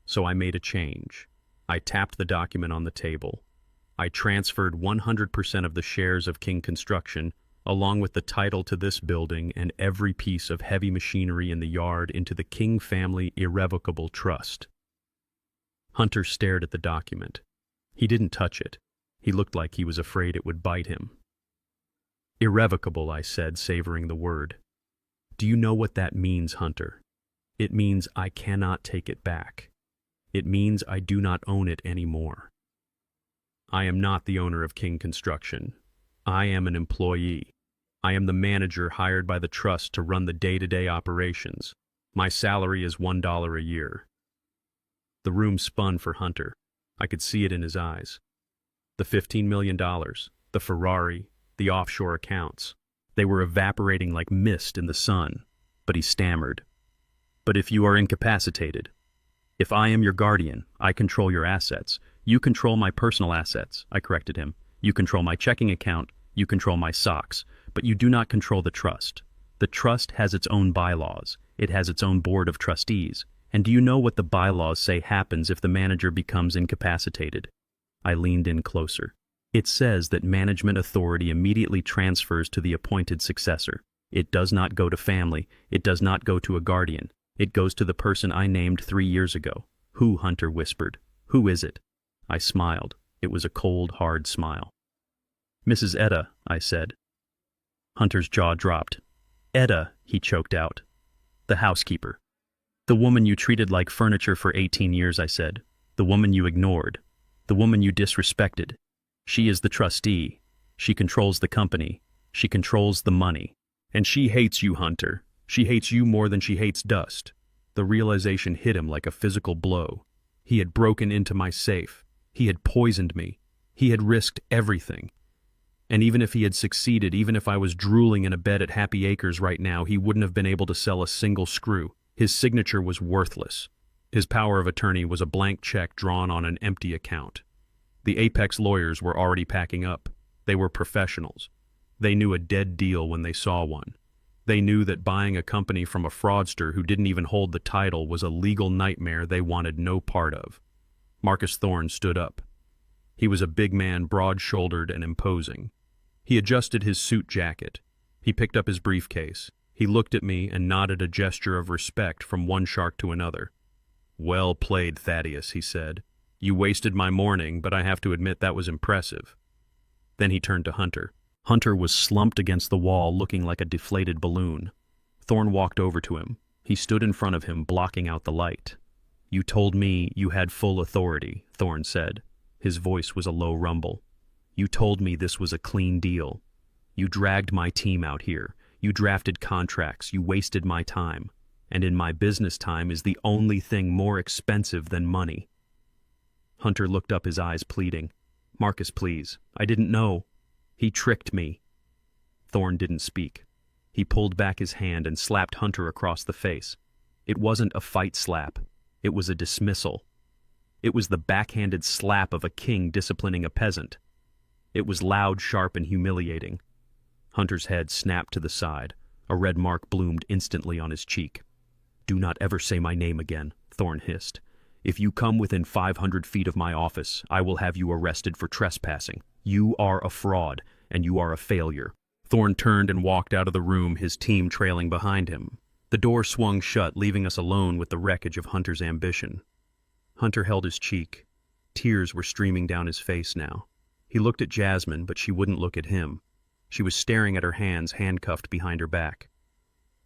So I made a change. I tapped the document on the table. I transferred 100% of the shares of King Construction, along with the title to this building and every piece of heavy machinery in the yard, into the King Family Irrevocable Trust. Hunter stared at the document. He didn't touch it. He looked like he was afraid it would bite him. Irrevocable, I said, savoring the word. Do you know what that means, Hunter? It means I cannot take it back. It means I do not own it anymore. I am not the owner of King Construction. I am an employee. I am the manager hired by the trust to run the day-to-day operations. My salary is $1 a year. The room spun for Hunter. I could see it in his eyes. The $15 million, the Ferrari, the offshore accounts. They were evaporating like mist in the sun, but he stammered. But if you are incapacitated, if I am your guardian, I control your assets. You control my personal assets, I corrected him. You control my checking account, you control my socks, but you do not control the trust. The trust has its own bylaws. It has its own board of trustees. And do you know what the bylaws say happens if the manager becomes incapacitated? I leaned in closer. It says that management authority immediately transfers to the appointed successor. It does not go to family. It does not go to a guardian. It goes to the person I named 3 years ago. Who? Hunter whispered. Who is it? I smiled. It was a cold, hard smile. Mrs. Etta, I said. Hunter's jaw dropped. Etta, he choked out. The housekeeper. The woman you treated like furniture for 18 years, I said. The woman you ignored. The woman you disrespected. She is the trustee. She controls the company. She controls the money. And she hates you, Hunter. She hates you more than she hates dust. The realization hit him like a physical blow. He had broken into my safe. He had poisoned me. He had risked everything. And even if he had succeeded, even if I was drooling in a bed at Happy Acres right now, he wouldn't have been able to sell a single screw. His signature was worthless. His power of attorney was a blank check drawn on an empty account. The Apex lawyers were already packing up. They were professionals. They knew a dead deal when they saw one. They knew that buying a company from a fraudster who didn't even hold the title was a legal nightmare they wanted no part of. Marcus Thorne stood up. He was a big man, broad-shouldered and imposing. He adjusted his suit jacket. He picked up his briefcase. He looked at me and nodded a gesture of respect from one shark to another. Well played, Thaddeus, he said. You wasted my morning, but I have to admit that was impressive. Then he turned to Hunter. Hunter was slumped against the wall, looking like a deflated balloon. Thorne walked over to him. He stood in front of him, blocking out the light. You told me you had full authority, Thorne said. His voice was a low rumble. You told me this was a clean deal. You dragged my team out here. You drafted contracts. You wasted my time. And in my business, time is the only thing more expensive than money. Hunter looked up, his eyes pleading. Marcus, please. I didn't know. He tricked me. Thorne didn't speak. He pulled back his hand and slapped Hunter across the face. It wasn't a fight slap. It was a dismissal. It was the backhanded slap of a king disciplining a peasant. It was loud, sharp, and humiliating. Hunter's head snapped to the side. A red mark bloomed instantly on his cheek. Do not ever say my name again, Thorne hissed. If you come within 500 feet of my office, I will have you arrested for trespassing. You are a fraud, and you are a failure. Thorne turned and walked out of the room, his team trailing behind him. The door swung shut, leaving us alone with the wreckage of Hunter's ambition. Hunter held his cheek. Tears were streaming down his face now. He looked at Jasmine, but she wouldn't look at him. She was staring at her hands handcuffed behind her back.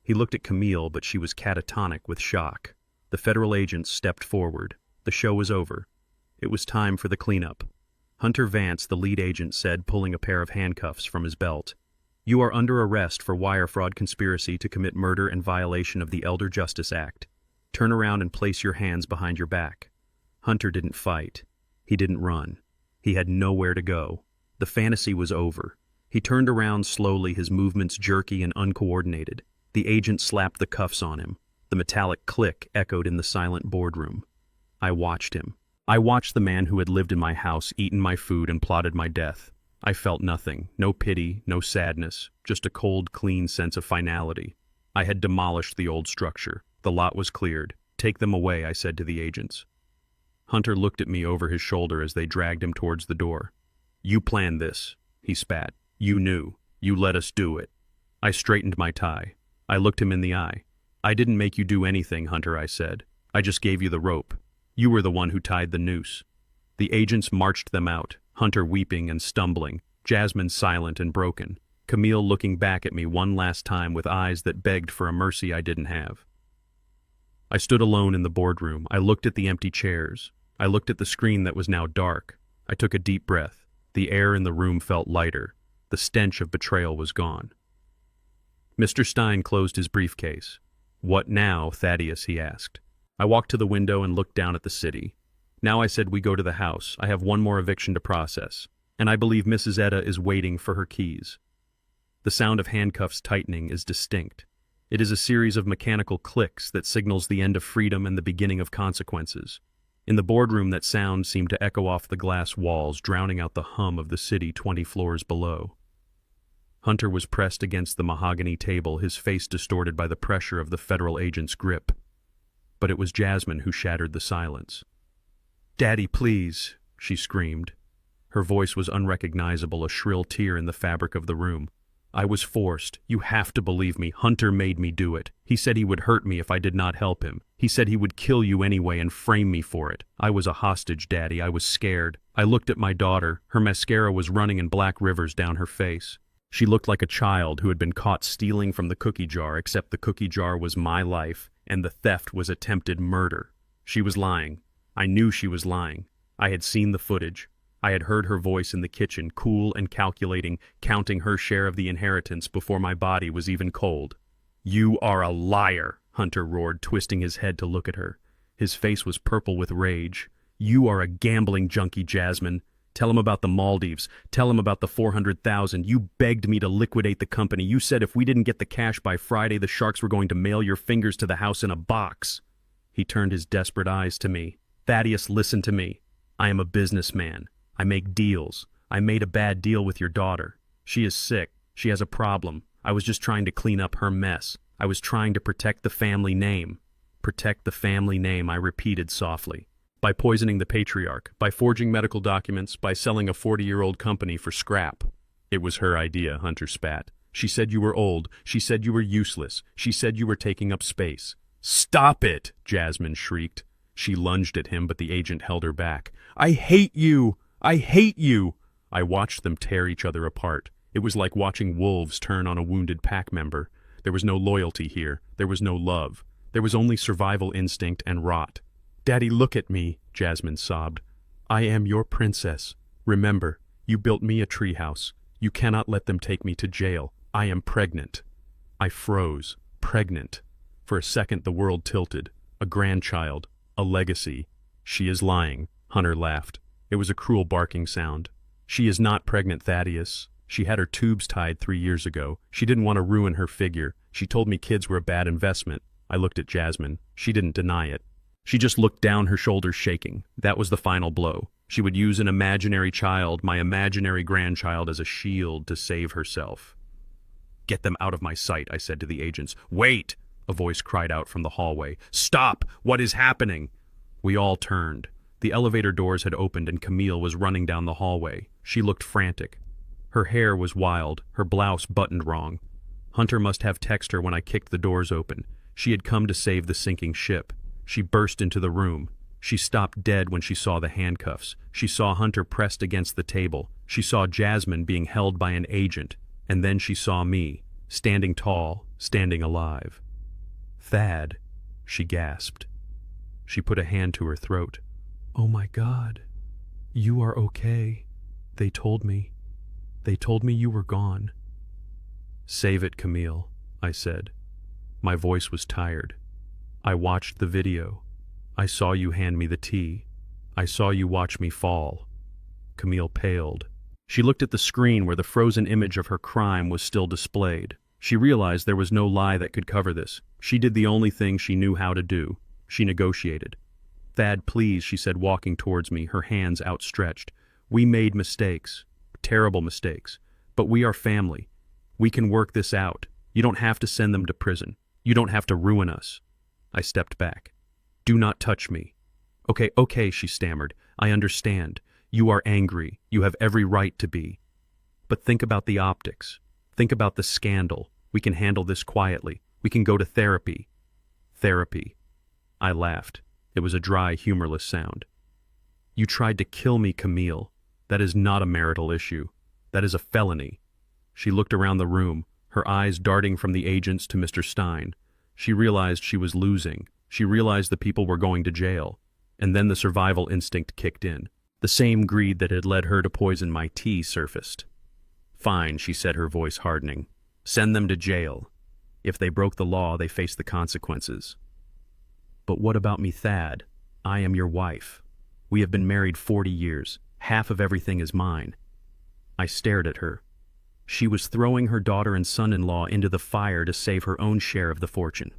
He looked at Camille, but she was catatonic with shock. The federal agents stepped forward. The show was over. It was time for the cleanup. Hunter Vance, the lead agent, said, pulling a pair of handcuffs from his belt. You are under arrest for wire fraud conspiracy to commit murder and violation of the Elder Justice Act. Turn around and place your hands behind your back. Hunter didn't fight. He didn't run. He had nowhere to go. The fantasy was over. He turned around slowly, his movements jerky and uncoordinated. The agent slapped the cuffs on him. The metallic click echoed in the silent boardroom. I watched him. I watched the man who had lived in my house, eaten my food, and plotted my death. I felt nothing. No pity, no sadness, just a cold, clean sense of finality. I had demolished the old structure. The lot was cleared. Take them away, I said to the agents. Hunter looked at me over his shoulder as they dragged him towards the door. You planned this, he spat. You knew. You let us do it. I straightened my tie. I looked him in the eye. I didn't make you do anything, Hunter, I said. I just gave you the rope. You were the one who tied the noose. The agents marched them out, Hunter weeping and stumbling, Jasmine silent and broken, Camille looking back at me one last time with eyes that begged for a mercy I didn't have. I stood alone in the boardroom. I looked at the empty chairs. I looked at the screen that was now dark. I took a deep breath. The air in the room felt lighter. The stench of betrayal was gone. Mr. Stein closed his briefcase. What now, Thaddeus, he asked. I walked to the window and looked down at the city. Now I said we go to the house. I have one more eviction to process. And I believe Mrs. Etta is waiting for her keys. The sound of handcuffs tightening is distinct. It is a series of mechanical clicks that signals the end of freedom and the beginning of consequences. In the boardroom, that sound seemed to echo off the glass walls, drowning out the hum of the city 20 floors below. Hunter was pressed against the mahogany table, his face distorted by the pressure of the federal agent's grip. But it was Jasmine who shattered the silence. "Daddy, please," she screamed. Her voice was unrecognizable, a shrill tear in the fabric of the room. "I was forced. You have to believe me. Hunter made me do it. He said he would hurt me if I did not help him. He said he would kill you anyway and frame me for it. I was a hostage, Daddy. I was scared. I looked at my daughter. Her mascara was running in black rivers down her face. She looked like a child who had been caught stealing from the cookie jar, except the cookie jar was my life, and the theft was attempted murder. She was lying. I knew she was lying. I had seen the footage. I had heard her voice in the kitchen, cool and calculating, counting her share of the inheritance before my body was even cold. "You are a liar," Hunter roared, twisting his head to look at her. His face was purple with rage. "You are a gambling junkie, Jasmine. Tell him about the Maldives. Tell him about the 400,000. You begged me to liquidate the company. You said if we didn't get the cash by Friday, the sharks were going to mail your fingers to the house in a box." He turned his desperate eyes to me. "Thaddeus, listen to me. I am a businessman. I make deals. I made a bad deal with your daughter. She is sick. She has a problem. I was just trying to clean up her mess. I was trying to protect the family name." "Protect the family name," I repeated softly. "By poisoning the patriarch, by forging medical documents, by selling a 40-year-old company for scrap." "It was her idea," Hunter spat. "She said you were old. She said you were useless. She said you were taking up space." "Stop it!" Jasmine shrieked. She lunged at him, but the agent held her back. "I hate you! I hate you!" I watched them tear each other apart. It was like watching wolves turn on a wounded pack member. There was no loyalty here. There was no love. There was only survival instinct and rot. "Daddy, look at me," Jasmine sobbed. "I am your princess. Remember, you built me a treehouse. You cannot let them take me to jail. I am pregnant." I froze. Pregnant. For a second the world tilted. A grandchild. A legacy. "She is lying," Hunter laughed. It was a cruel barking sound. "She is not pregnant, Thaddeus. She had her tubes tied 3 years ago. She didn't want to ruin her figure. She told me kids were a bad investment." I looked at Jasmine. She didn't deny it. She just looked down, her shoulders shaking. That was the final blow. She would use an imaginary child, my imaginary grandchild, as a shield to save herself. "Get them out of my sight," I said to the agents. "Wait!" a voice cried out from the hallway. "Stop! What is happening?" We all turned. The elevator doors had opened and Camille was running down the hallway. She looked frantic. Her hair was wild, her blouse buttoned wrong. Hunter must have texted her when I kicked the doors open. She had come to save the sinking ship. She burst into the room. She stopped dead when she saw the handcuffs. She saw Hunter pressed against the table. She saw Jasmine being held by an agent. And then she saw me, standing tall, standing alive. "Thad," she gasped. She put a hand to her throat. "Oh my God, you are okay. They told me. They told me you were gone." "Save it, Camille," I said. My voice was tired. "I watched the video. I saw you hand me the tea. I saw you watch me fall." Camille paled. She looked at the screen where the frozen image of her crime was still displayed. She realized there was no lie that could cover this. She did the only thing she knew how to do. She negotiated. "Thad, please," she said, walking towards me, her hands outstretched. "We made mistakes. Terrible mistakes. But we are family. We can work this out. You don't have to send them to prison. You don't have to ruin us." I stepped back. "Do not touch me." Okay, she stammered. "I understand. You are angry. You have every right to be. But think about the optics. Think about the scandal. We can handle this quietly. We can go to therapy. Therapy. I laughed. It was a dry, humorless sound. You tried to kill me, Camille. That is not a marital issue. That is a felony. She looked around the room, her eyes darting from the agents to Mr. Stein. She realized she was losing. She realized the people were going to jail. And then the survival instinct kicked in. The same greed that had led her to poison my tea surfaced. Fine, she said, her voice hardening. Send them to jail. If they broke the law, they faced the consequences. But what about me, Thad? I am your wife. We have been married 40 years. Half of everything is mine. I stared at her. She was throwing her daughter and son-in-law into the fire to save her own share of the fortune.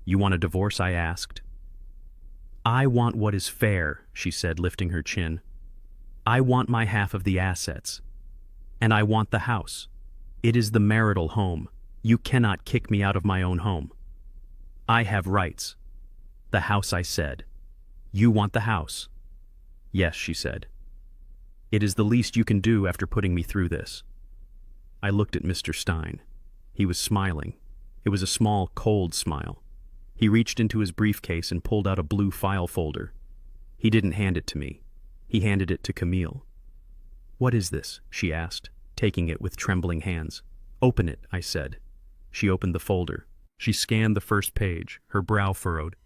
You want a divorce? I asked. I want what is fair, she said, lifting her chin. I want my half of the assets. And I want the house. It is the marital home. You cannot kick me out of my own home. I have rights. The house, I said. You want the house? Yes, she said. It is the least you can do after putting me through this. I looked at Mr. Stein. He was smiling. It was a small, cold smile. He reached into his briefcase and pulled out a blue file folder. He didn't hand it to me. He handed it to Camille. What is this? She asked, taking it with trembling hands. Open it, I said. She opened the folder. She scanned the first page, her brow furrowed.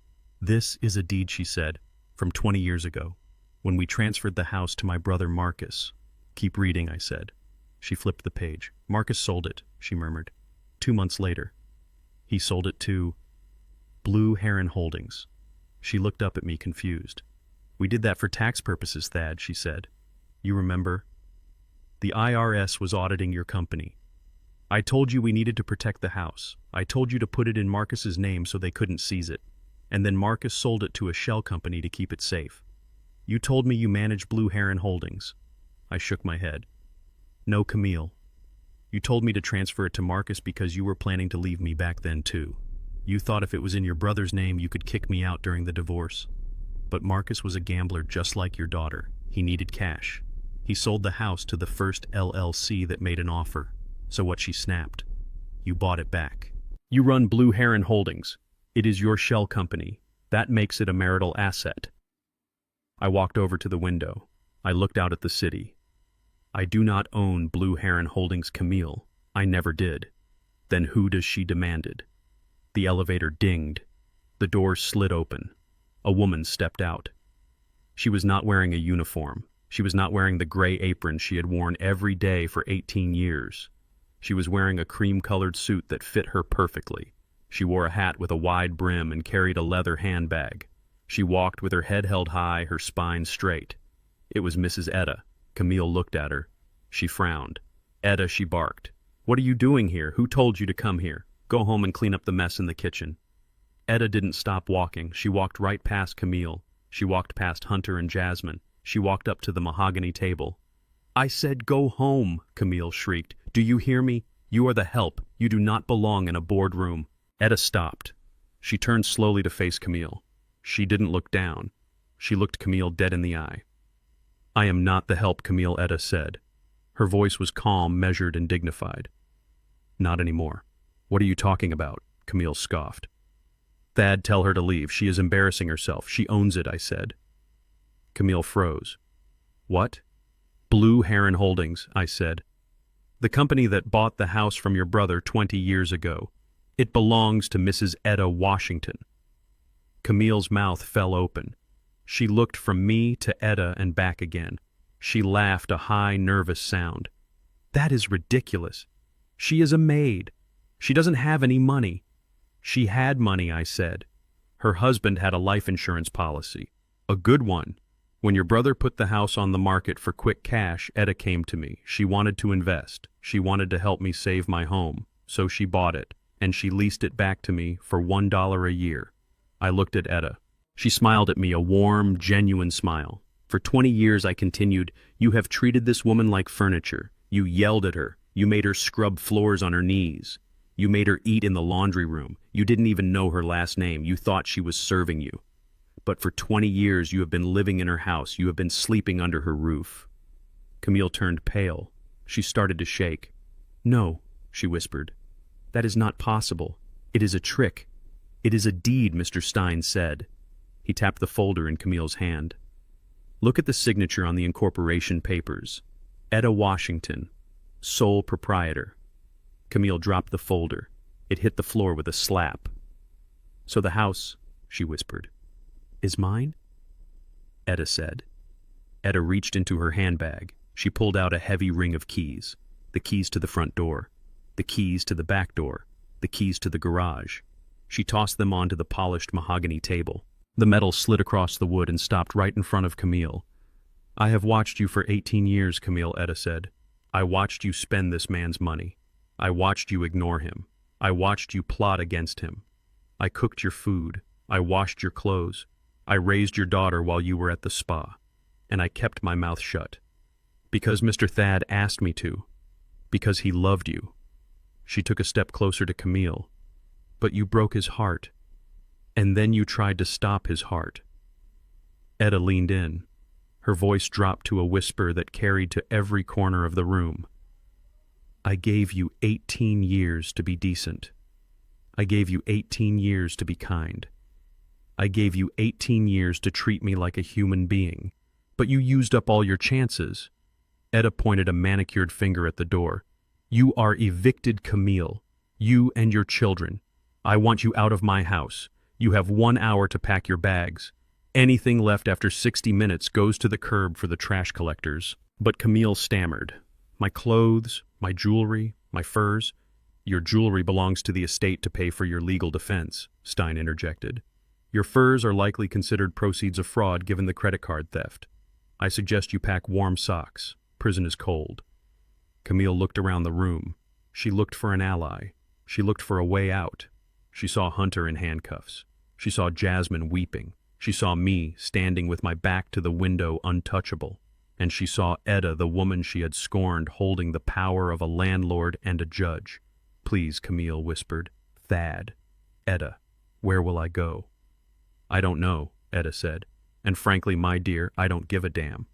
This is a deed, she said, from 20 years ago, when we transferred the house to my brother Marcus. Keep reading, I said. She flipped the page. Marcus sold it, she murmured. 2 months later. He sold it to Blue Heron Holdings. She looked up at me, confused. We did that for tax purposes, Thad, she said. You remember? The IRS was auditing your company. I told you we needed to protect the house. I told you to put it in Marcus's name so they couldn't seize it. And then Marcus sold it to a shell company to keep it safe. You told me you managed Blue Heron Holdings. I shook my head. No, Camille. You told me to transfer it to Marcus because you were planning to leave me back then too. You thought if it was in your brother's name you could kick me out during the divorce. But Marcus was a gambler just like your daughter. He needed cash. He sold the house to the first LLC that made an offer. So what? She snapped. You bought it back. You run Blue Heron Holdings. It is your shell company. That makes it a marital asset. I walked over to the window. I looked out at the city. I do not own Blue Heron Holdings, Camille. I never did. Then who does she demanded? The elevator dinged. The door slid open. A woman stepped out. She was not wearing a uniform. She was not wearing the gray apron she had worn every day for 18 years. She was wearing a cream-colored suit that fit her perfectly. She wore a hat with a wide brim and carried a leather handbag. She walked with her head held high, her spine straight. It was Mrs. Etta. Camille looked at her. She frowned. Etta, she barked. What are you doing here? Who told you to come here? Go home and clean up the mess in the kitchen. Etta didn't stop walking. She walked right past Camille. She walked past Hunter and Jasmine. She walked up to the mahogany table. I said go home, Camille shrieked. Do you hear me? You are the help. You do not belong in a boardroom. Etta stopped. She turned slowly to face Camille. She didn't look down. She looked Camille dead in the eye. I am not the help, Camille, Etta said. Her voice was calm, measured, and dignified. Not anymore. What are you talking about? Camille scoffed. Thad, tell her to leave. She is embarrassing herself. She owns it, I said. Camille froze. What? Blue Heron Holdings, I said. The company that bought the house from your brother 20 years ago. It belongs to Mrs. Etta Washington. Camille's mouth fell open. She looked from me to Etta and back again. She laughed a high, nervous sound. That is ridiculous. She is a maid. She doesn't have any money. She had money, I said. Her husband had a life insurance policy. A good one. When your brother put the house on the market for quick cash, Etta came to me. She wanted to invest. She wanted to help me save my home. So she bought it, and she leased it back to me for $1 a year. I looked at Etta. She smiled at me, a warm, genuine smile. For 20 years, I continued, you have treated this woman like furniture. You yelled at her. You made her scrub floors on her knees. You made her eat in the laundry room. You didn't even know her last name. You thought she was serving you. But for 20 years you have been living in her house, you have been sleeping under her roof. Camille turned pale. She started to shake. "No," she whispered. "That is not possible. It is a trick. It is a deed," Mr. Stein said. He tapped the folder in Camille's hand. "Look at the signature on the incorporation papers. Etta Washington, sole proprietor." Camille dropped the folder. It hit the floor with a slap. "So the house," she whispered, "is mine?" Etta said. Etta reached into her handbag. She pulled out a heavy ring of keys. The keys to the front door. The keys to the back door. The keys to the garage. She tossed them onto the polished mahogany table. The metal slid across the wood and stopped right in front of Camille. "I have watched you for 18 years, Camille," Etta said. "I watched you spend this man's money. I watched you ignore him. I watched you plot against him. I cooked your food. I washed your clothes. I raised your daughter while you were at the spa. And I kept my mouth shut. Because Mr. Thad asked me to. Because he loved you." She took a step closer to Camille. "But you broke his heart. And then you tried to stop his heart." Etta leaned in. Her voice dropped to a whisper that carried to every corner of the room. "I gave you 18 years to be decent. I gave you 18 years to be kind. I gave you 18 years to treat me like a human being. But you used up all your chances." Etta pointed a manicured finger at the door. "You are evicted, Camille. You and your children. I want you out of my house. You have 1 hour to pack your bags. Anything left after 60 minutes goes to the curb for the trash collectors." But Camille stammered. "My clothes, my jewelry, my furs." "Your jewelry belongs to the estate to pay for your legal defense," Stein interjected. "Your furs are likely considered proceeds of fraud given the credit card theft. I suggest you pack warm socks. Prison is cold." Camille looked around the room. She looked for an ally. She looked for a way out. She saw Hunter in handcuffs. She saw Jasmine weeping. She saw me standing with my back to the window untouchable. And she saw Etta, the woman she had scorned, holding the power of a landlord and a judge. "Please," Camille whispered. "Thad. Etta, where will I go?" "I don't know," Etta said. "And frankly, my dear, I don't give a damn."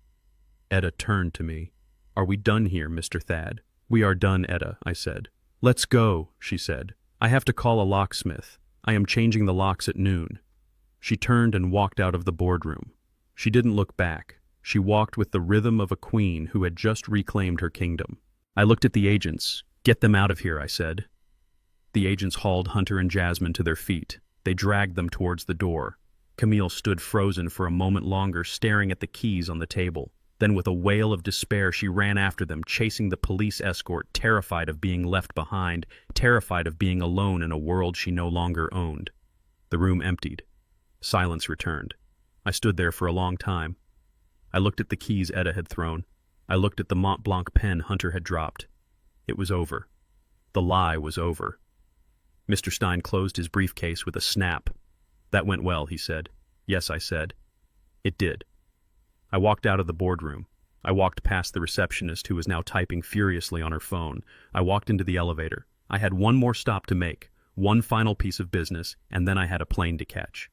Etta turned to me. "Are we done here, Mr. Thad?" "We are done, Etta," I said. "Let's go," she said. "I have to call a locksmith. I am changing the locks at noon." She turned and walked out of the boardroom. She didn't look back. She walked with the rhythm of a queen who had just reclaimed her kingdom. I looked at the agents. "Get them out of here," I said. The agents hauled Hunter and Jasmine to their feet. They dragged them towards the door. Camille stood frozen for a moment longer, staring at the keys on the table. Then with a wail of despair, she ran after them, chasing the police escort, terrified of being left behind, terrified of being alone in a world she no longer owned. The room emptied. Silence returned. I stood there for a long time. I looked at the keys Etta had thrown. I looked at the Mont Blanc pen Hunter had dropped. It was over. The lie was over. Mr. Stein closed his briefcase with a snap. "That went well," he said. "Yes," I said. "It did." I walked out of the boardroom. I walked past the receptionist, who was now typing furiously on her phone. I walked into the elevator. I had one more stop to make, one final piece of business, and then I had a plane to catch.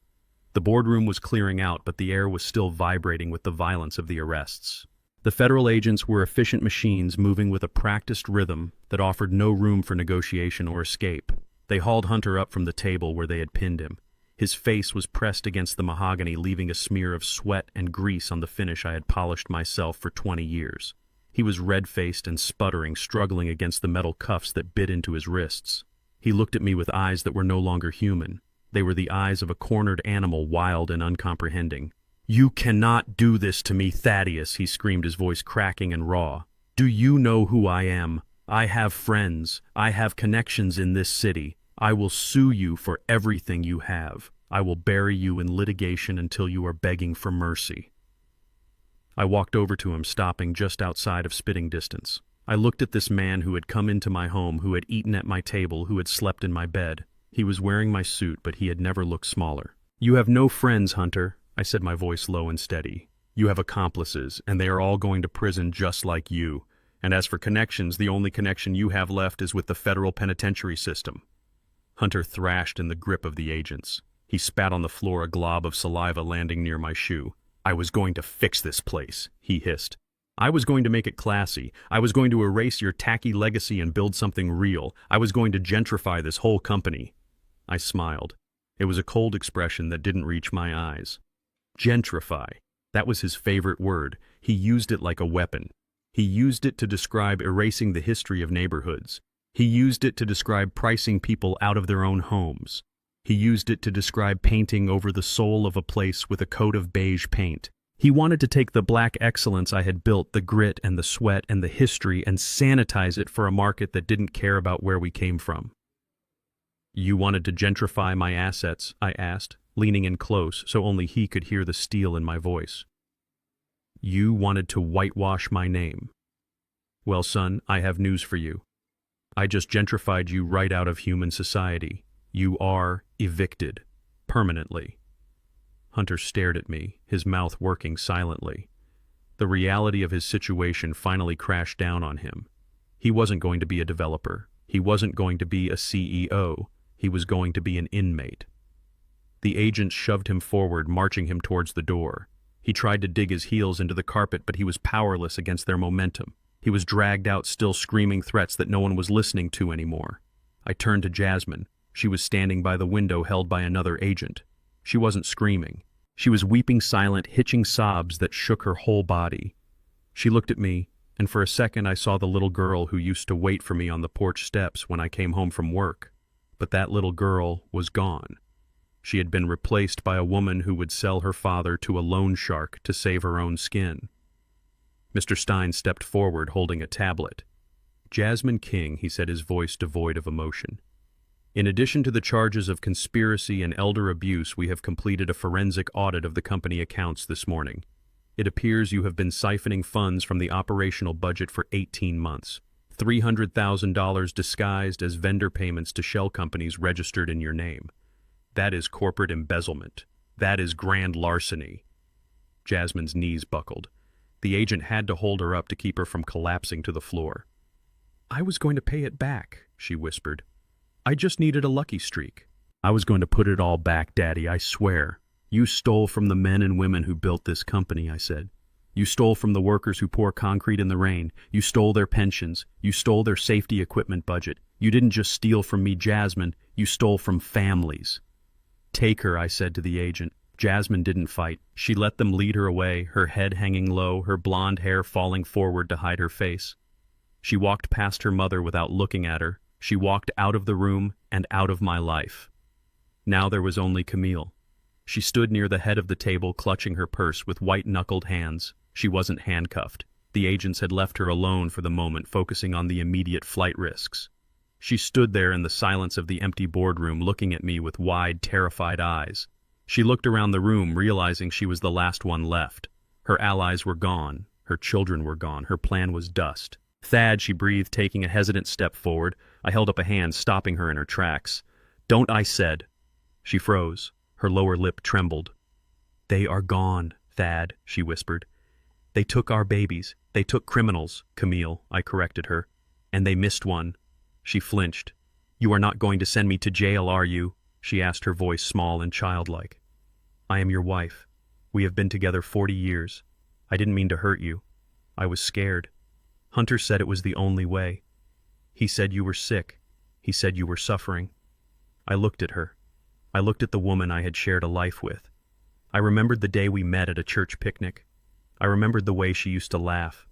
The boardroom was clearing out, but the air was still vibrating with the violence of the arrests. The federal agents were efficient machines moving with a practiced rhythm that offered no room for negotiation or escape. They hauled Hunter up from the table where they had pinned him. His face was pressed against the mahogany, leaving a smear of sweat and grease on the finish I had polished myself for 20 years. He was red-faced and sputtering, struggling against the metal cuffs that bit into his wrists. He looked at me with eyes that were no longer human. They were the eyes of a cornered animal, wild and uncomprehending. "You cannot do this to me, Thaddeus," he screamed, his voice cracking and raw. "Do you know who I am? I have friends. I have connections in this city. I will sue you for everything you have. I will bury you in litigation until you are begging for mercy." I walked over to him, stopping just outside of spitting distance. I looked at this man who had come into my home, who had eaten at my table, who had slept in my bed. He was wearing my suit, but he had never looked smaller. "You have no friends, Hunter," I said, my voice low and steady. "You have accomplices, and they are all going to prison just like you. And as for connections, the only connection you have left is with the federal penitentiary system." Hunter thrashed in the grip of the agents. He spat on the floor, a glob of saliva landing near my shoe. "I was going to fix this place," he hissed. "I was going to make it classy. I was going to erase your tacky legacy and build something real. I was going to gentrify this whole company." I smiled. It was a cold expression that didn't reach my eyes. Gentrify. That was his favorite word. He used it like a weapon. He used it to describe erasing the history of neighborhoods. He used it to describe pricing people out of their own homes. He used it to describe painting over the soul of a place with a coat of beige paint. He wanted to take the black excellence I had built, the grit and the sweat and the history, and sanitize it for a market that didn't care about where we came from. "You wanted to gentrify my assets?" I asked, leaning in close so only he could hear the steel in my voice. "You wanted to whitewash my name. Well, son, I have news for you. I just gentrified you right out of human society. You are evicted. Permanently." Hunter stared at me, his mouth working silently. The reality of his situation finally crashed down on him. He wasn't going to be a developer. He wasn't going to be a CEO. He was going to be an inmate. The agents shoved him forward, marching him towards the door. He tried to dig his heels into the carpet, but he was powerless against their momentum. He was dragged out, still screaming threats that no one was listening to anymore. I turned to Jasmine. She was standing by the window, held by another agent. She wasn't screaming. She was weeping silent, hitching sobs that shook her whole body. She looked at me, and for a second I saw the little girl who used to wait for me on the porch steps when I came home from work. But that little girl was gone. She had been replaced by a woman who would sell her father to a loan shark to save her own skin. Mr. Stein stepped forward, holding a tablet. "Jasmine King," he said, his voice devoid of emotion. "In addition to the charges of conspiracy and elder abuse, we have completed a forensic audit of the company accounts this morning. It appears you have been siphoning funds from the operational budget for 18 months. $300,000 disguised as vendor payments to shell companies registered in your name. That is corporate embezzlement. That is grand larceny." Jasmine's knees buckled. The agent had to hold her up to keep her from collapsing to the floor. "I was going to pay it back," she whispered. "I just needed a lucky streak." "I was going to put it all back, Daddy, I swear. You stole from the men and women who built this company," I said. "You stole from the workers who pour concrete in the rain. You stole their pensions. You stole their safety equipment budget. You didn't just steal from me, Jasmine. You stole from families." "Take her," I said to the agent. Jasmine didn't fight. She let them lead her away, her head hanging low, her blonde hair falling forward to hide her face. She walked past her mother without looking at her. She walked out of the room and out of my life. Now there was only Camille. She stood near the head of the table, clutching her purse with white-knuckled hands. She wasn't handcuffed. The agents had left her alone for the moment, focusing on the immediate flight risks. She stood there in the silence of the empty boardroom, looking at me with wide, terrified eyes. She looked around the room, realizing she was the last one left. Her allies were gone. Her children were gone. Her plan was dust. "Thad," she breathed, taking a hesitant step forward. I held up a hand, stopping her in her tracks. "Don't," I said. She froze. Her lower lip trembled. "They are gone, Thad," she whispered. "They took our babies. They took criminals, Camille," I corrected her. "And they missed one." She flinched. "You are not going to send me to jail, are you?" she asked, her voice small and childlike. "I am your wife. We have been together 40 years. I didn't mean to hurt you. I was scared. Hunter said it was the only way. He said you were sick. He said you were suffering." I looked at her. I looked at the woman I had shared a life with. I remembered the day we met at a church picnic. I remembered the way she used to laugh.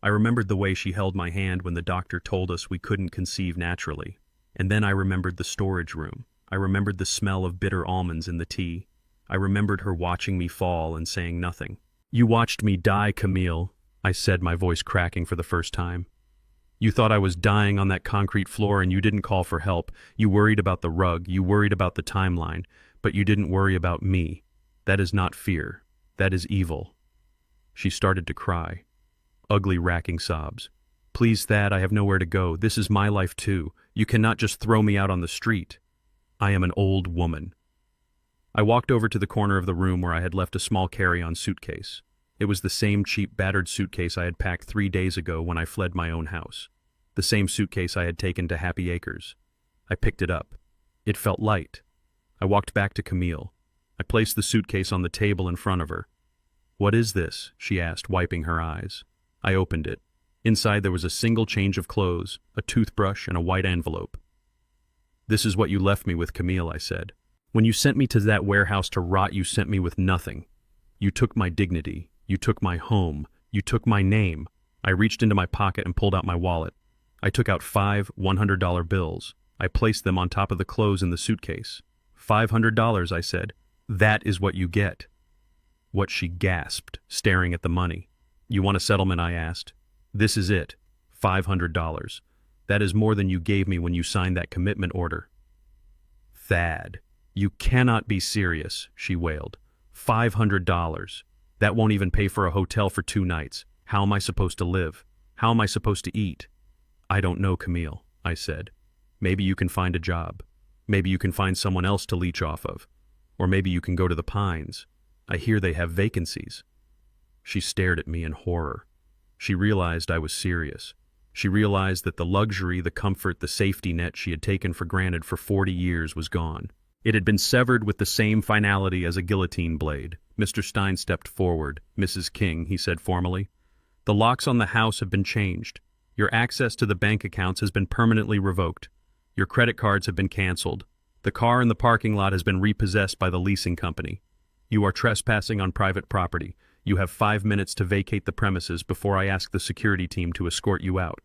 I remembered the way she held my hand when the doctor told us we couldn't conceive naturally. And then I remembered the storage room. I remembered the smell of bitter almonds in the tea. I remembered her watching me fall and saying nothing. "You watched me die, Camille," I said, my voice cracking for the first time. "You thought I was dying on that concrete floor and you didn't call for help. You worried about the rug, you worried about the timeline, but you didn't worry about me. That is not fear. That is evil." She started to cry. Ugly, racking sobs. "Please, Thad, I have nowhere to go. This is my life too. You cannot just throw me out on the street. I am an old woman." I walked over to the corner of the room where I had left a small carry-on suitcase. It was the same cheap, battered suitcase I had packed 3 days ago when I fled my own house. The same suitcase I had taken to Happy Acres. I picked it up. It felt light. I walked back to Camille. I placed the suitcase on the table in front of her. "What is this?" she asked, wiping her eyes. I opened it. Inside there was a single change of clothes, a toothbrush, and a white envelope. "This is what you left me with, Camille," I said. "When you sent me to that warehouse to rot, you sent me with nothing. You took my dignity. You took my home. You took my name." I reached into my pocket and pulled out my wallet. I took out 5 $100 bills. I placed them on top of the clothes in the suitcase. $500, I said. "That is what you get." What, she gasped, staring at the money. "You want a settlement?" I asked. "This is it. $500. That is more than you gave me when you signed that commitment order." "Thad, you cannot be serious," she wailed. $500. That won't even pay for a hotel for 2 nights. How am I supposed to live? How am I supposed to eat?" "I don't know, Camille," I said. "Maybe you can find a job. Maybe you can find someone else to leech off of. Or maybe you can go to the Pines. I hear they have vacancies." She stared at me in horror. She realized I was serious. She realized that the luxury, the comfort, the safety net she had taken for granted for 40 years was gone. It had been severed with the same finality as a guillotine blade. Mr. Stein stepped forward. "Mrs. King," he said formally, "the locks on the house have been changed. Your access to the bank accounts has been permanently revoked. Your credit cards have been canceled. The car in the parking lot has been repossessed by the leasing company. You are trespassing on private property. You have 5 minutes to vacate the premises before I ask the security team to escort you out."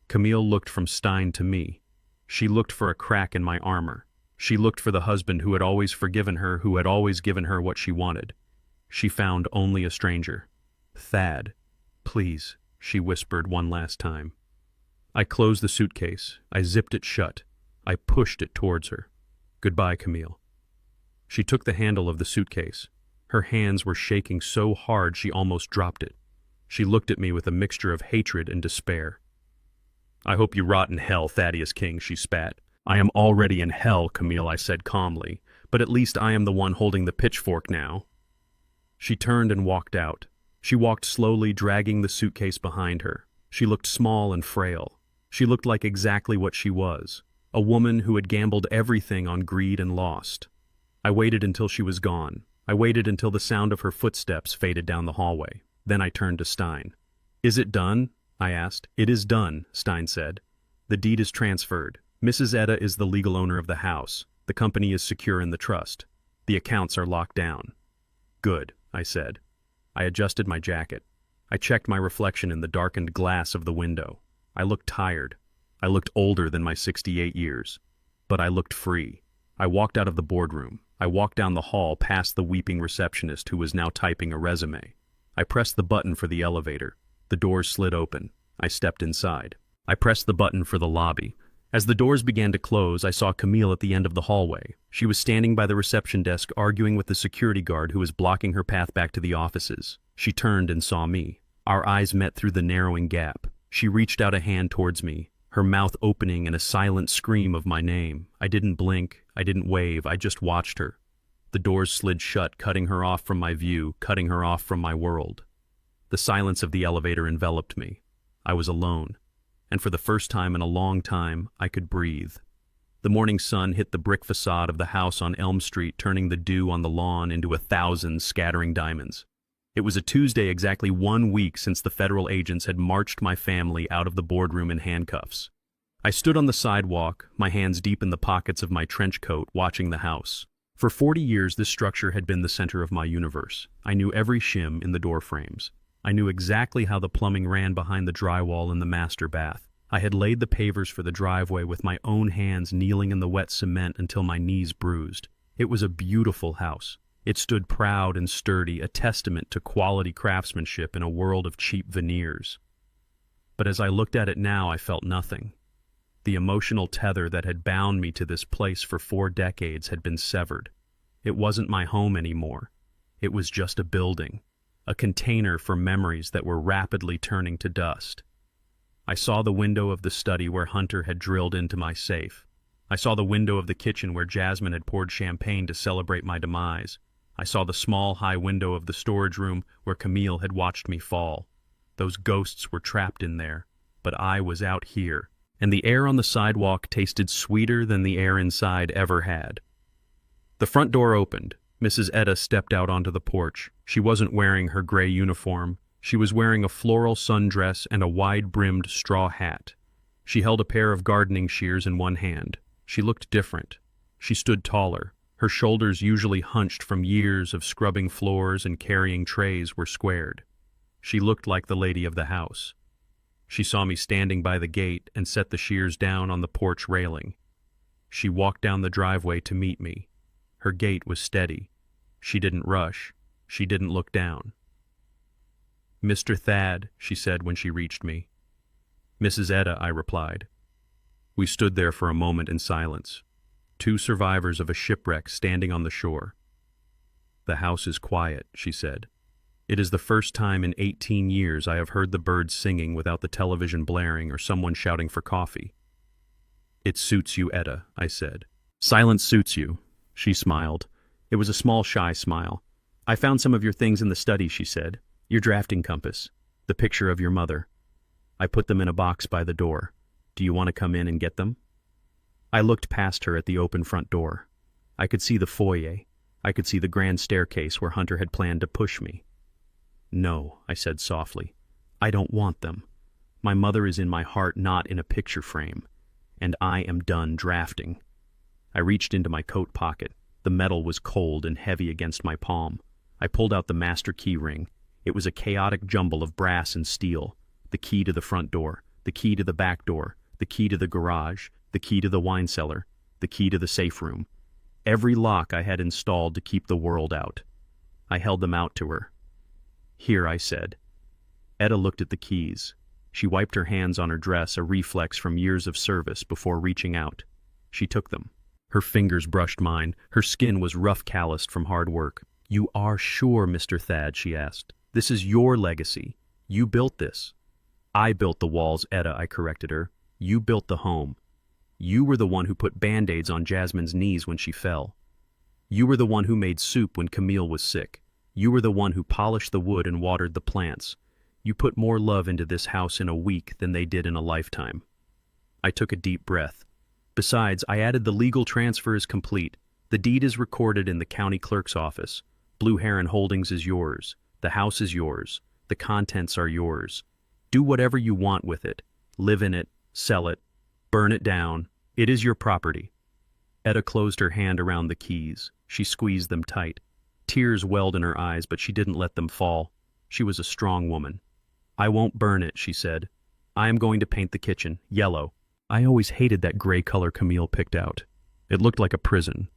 Camille looked from Stein to me. She looked for a crack in my armor. She looked for the husband who had always forgiven her, who had always given her what she wanted. She found only a stranger. "Thad, please," she whispered one last time. I closed the suitcase. I zipped it shut. I pushed it towards her. "Goodbye, Camille." She took the handle of the suitcase. Her hands were shaking so hard she almost dropped it. She looked at me with a mixture of hatred and despair. "I hope you rot in hell, Thaddeus King," she spat. "I am already in hell, Camille," I said calmly, "but at least I am the one holding the pitchfork now." She turned and walked out. She walked slowly, dragging the suitcase behind her. She looked small and frail. She looked like exactly what she was, a woman who had gambled everything on greed and lost. I waited until she was gone. I waited until the sound of her footsteps faded down the hallway. Then I turned to Stein. "Is it done?" I asked. "It is done," Stein said. "The deed is transferred. Mrs. Etta is the legal owner of the house. The company is secure in the trust. The accounts are locked down." "Good," I said. I adjusted my jacket. I checked my reflection in the darkened glass of the window. I looked tired. I looked older than my 68 years. But I looked free. I walked out of the boardroom. I walked down the hall past the weeping receptionist who was now typing a resume. I pressed the button for the elevator. The doors slid open. I stepped inside. I pressed the button for the lobby. As the doors began to close, I saw Camille at the end of the hallway. She was standing by the reception desk arguing with the security guard who was blocking her path back to the offices. She turned and saw me. Our eyes met through the narrowing gap. She reached out a hand towards me, her mouth opening in a silent scream of my name. I didn't blink. I didn't wave. I just watched her. The doors slid shut, cutting her off from my view, cutting her off from my world. The silence of the elevator enveloped me. I was alone. And for the first time in a long time, I could breathe. The morning sun hit the brick facade of the house on Elm Street, turning the dew on the lawn into 1,000 scattering diamonds. It was a Tuesday exactly 1 week since the federal agents had marched my family out of the boardroom in handcuffs. I stood on the sidewalk, my hands deep in the pockets of my trench coat, watching the house. For 40 years, this structure had been the center of my universe. I knew every shim in the door frames. I knew exactly how the plumbing ran behind the drywall in the master bath. I had laid the pavers for the driveway with my own hands, kneeling in the wet cement until my knees bruised. It was a beautiful house. It stood proud and sturdy, a testament to quality craftsmanship in a world of cheap veneers. But as I looked at it now, I felt nothing. The emotional tether that had bound me to this place for 4 decades had been severed. It wasn't my home anymore. It was just a building, a container for memories that were rapidly turning to dust. I saw the window of the study where Hunter had drilled into my safe. I saw the window of the kitchen where Jasmine had poured champagne to celebrate my demise. I saw the small, high window of the storage room where Camille had watched me fall. Those ghosts were trapped in there, but I was out here, and the air on the sidewalk tasted sweeter than the air inside ever had. The front door opened. Mrs. Etta stepped out onto the porch. She wasn't wearing her gray uniform. She was wearing a floral sundress and a wide-brimmed straw hat. She held a pair of gardening shears in one hand. She looked different. She stood taller. Her shoulders, usually hunched from years of scrubbing floors and carrying trays, were squared. She looked like the lady of the house. She saw me standing by the gate and set the shears down on the porch railing. She walked down the driveway to meet me. Her gait was steady. She didn't rush. She didn't look down. "Mr. Thad," she said when she reached me. "Mrs. Etta," I replied. We stood there for a moment in silence. Two survivors of a shipwreck standing on the shore. "The house is quiet," she said. "It is the first time in 18 years I have heard the birds singing without the television blaring or someone shouting for coffee." "It suits you, Etta," I said. "Silence suits you," she smiled. It was a small, shy smile. "I found some of your things in the study," she said. "Your drafting compass, the picture of your mother. I put them in a box by the door. Do you want to come in and get them?" I looked past her at the open front door. I could see the foyer. I could see the grand staircase where Hunter had planned to push me. "No," I said softly. "I don't want them. My mother is in my heart, not in a picture frame. And I am done drafting." I reached into my coat pocket. The metal was cold and heavy against my palm. I pulled out the master key ring. It was a chaotic jumble of brass and steel. The key to the front door, the key to the back door, the key to the garage, the key to the wine cellar, the key to the safe room. Every lock I had installed to keep the world out. I held them out to her. "Here," I said. Etta looked at the keys. She wiped her hands on her dress, a reflex from years of service, before reaching out. She took them. Her fingers brushed mine. Her skin was rough, calloused from hard work. "You are sure, Mr. Thad?" she asked. "This is your legacy. You built this." "I built the walls, Etta," I corrected her. "You built the home. You were the one who put Band-Aids on Jasmine's knees when she fell. You were the one who made soup when Camille was sick. You were the one who polished the wood and watered the plants. You put more love into this house in a week than they did in a lifetime." I took a deep breath. "Besides, I added the legal transfer is complete. The deed is recorded in the county clerk's office. Blue Heron Holdings is yours. The house is yours. The contents are yours. Do whatever you want with it. Live in it, sell it, burn it down. It is your property." Etta closed her hand around the keys. She squeezed them tight. Tears welled in her eyes, but she didn't let them fall. She was a strong woman. "I won't burn it," she said. "I am going to paint the kitchen yellow. I always hated that gray color Camille picked out. It looked like a prison."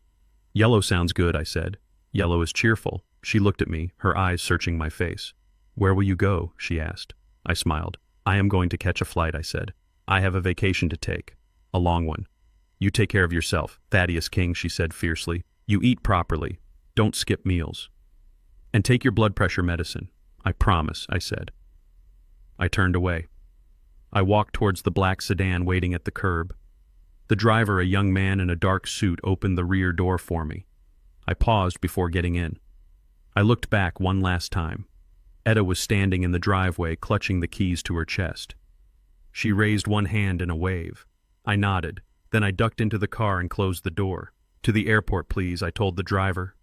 "Yellow sounds good," I said. "Yellow is cheerful." She looked at me, her eyes searching my face. "Where will you go?" she asked. I smiled. "I am going to catch a flight," I said. "I have a vacation to take. A long one." "You take care of yourself, Thaddeus King," she said fiercely. "You eat properly. Don't skip meals. And take your blood pressure medicine." "I promise," I said. I turned away. I walked towards the black sedan waiting at the curb. The driver, a young man in a dark suit, opened the rear door for me. I paused before getting in. I looked back one last time. Etta was standing in the driveway, clutching the keys to her chest. She raised one hand in a wave. I nodded. Then I ducked into the car and closed the door. "To the airport, please," I told the driver.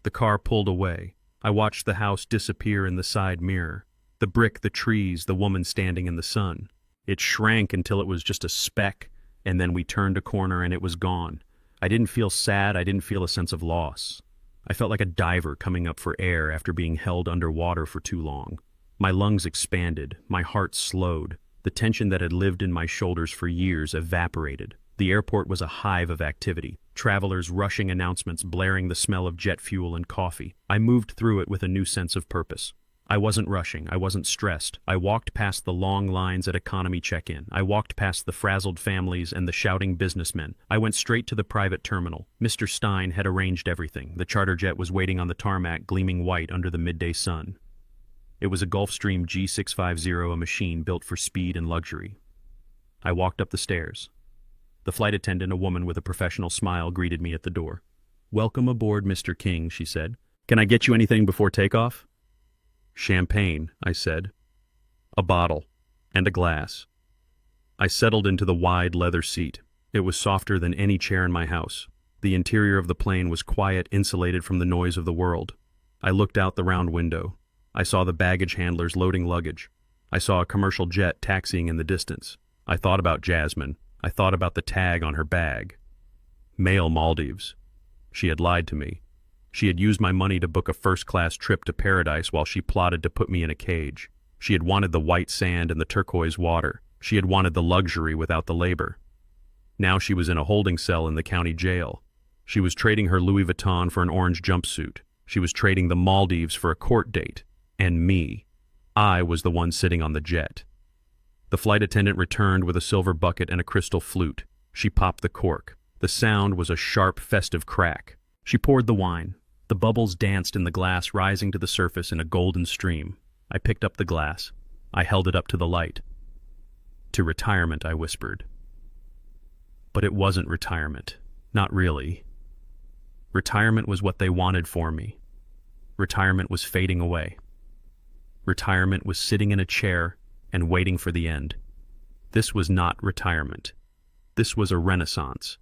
The car pulled away. I watched the house disappear in the side mirror. The brick, the trees, the woman standing in the sun. It shrank until it was just a speck, and then we turned a corner and it was gone. I didn't feel sad. I didn't feel a sense of loss. I felt like a diver coming up for air after being held underwater for too long. My lungs expanded. My heart slowed. The tension that had lived in my shoulders for years evaporated. The airport was a hive of activity. Travelers rushing announcements, blaring the smell of jet fuel and coffee. I moved through it with a new sense of purpose. I wasn't rushing. I wasn't stressed. I walked past the long lines at economy check-in. I walked past the frazzled families and the shouting businessmen. I went straight to the private terminal. Mr. Stein had arranged everything. The charter jet was waiting on the tarmac, gleaming white under the midday sun. It was a Gulfstream G650, a machine built for speed and luxury. I walked up the stairs. The flight attendant, a woman with a professional smile, greeted me at the door. "Welcome aboard, Mr. King," she said. "Can I get you anything before takeoff?" "Champagne," I said. "A bottle. And a glass." I settled into the wide leather seat. It was softer than any chair in my house. The interior of the plane was quiet, insulated from the noise of the world. I looked out the round window. I saw the baggage handlers loading luggage. I saw a commercial jet taxiing in the distance. I thought about Jasmine. I thought about the tag on her bag. Mail Maldives. She had lied to me. She had used my money to book a first-class trip to paradise while she plotted to put me in a cage. She had wanted the white sand and the turquoise water. She had wanted the luxury without the labor. Now she was in a holding cell in the county jail. She was trading her Louis Vuitton for an orange jumpsuit. She was trading the Maldives for a court date. And me. I was the one sitting on the jet. The flight attendant returned with a silver bucket and a crystal flute. She popped the cork. The sound was a sharp, festive crack. She poured the wine. The bubbles danced in the glass, rising to the surface in a golden stream. I picked up the glass. I held it up to the light. To retirement, I whispered. But it wasn't retirement. Not really. Retirement was what they wanted for me. Retirement was fading away. Retirement was sitting in a chair and waiting for the end. This was not retirement. This was a renaissance.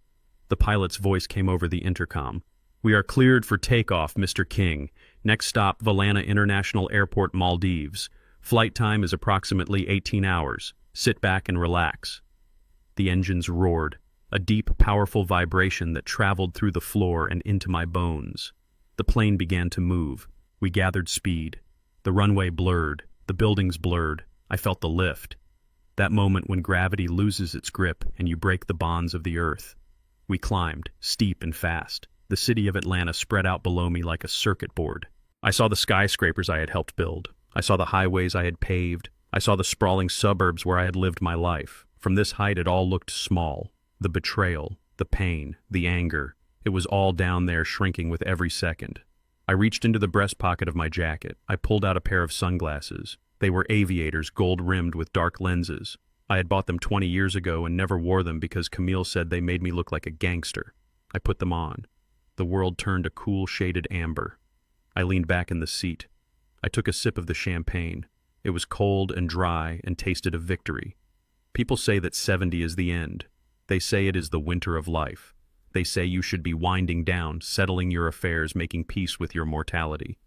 The pilot's voice came over the intercom. "We are cleared for takeoff, Mr. King. Next stop, Valana International Airport, Maldives. Flight time is approximately 18 hours. Sit back and relax." The engines roared, a deep, powerful vibration that traveled through the floor and into my bones. The plane began to move. We gathered speed. The runway blurred. The buildings blurred. I felt the lift. That moment when gravity loses its grip and you break the bonds of the earth. We climbed, steep and fast. The city of Atlanta spread out below me like a circuit board. I saw the skyscrapers I had helped build. I saw the highways I had paved. I saw the sprawling suburbs where I had lived my life. From this height it all looked small. The betrayal, the pain, the anger. It was all down there, shrinking with every second. I reached into the breast pocket of my jacket. I pulled out a pair of sunglasses. They were aviators, gold-rimmed with dark lenses. I had bought them 20 years ago and never wore them because Camille said they made me look like a gangster. I put them on. The world turned a cool, shaded amber. I leaned back in the seat. I took a sip of the champagne. It was cold and dry and tasted of victory. People say that 70 is the end. They say it is the winter of life. They say you should be winding down, settling your affairs, making peace with your mortality.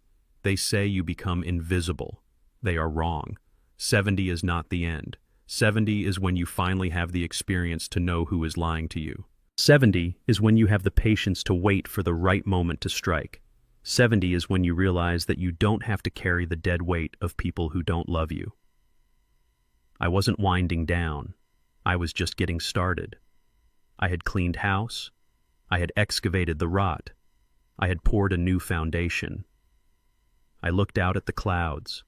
They say you become invisible. They are wrong. 70 is not the end. 70 is when you finally have the experience to know who is lying to you. 70 is when you have the patience to wait for the right moment to strike. 70 is when you realize that you don't have to carry the dead weight of people who don't love you. I wasn't winding down. I was just getting started. I had cleaned house. I had excavated the rot. I had poured a new foundation. I looked out at the clouds.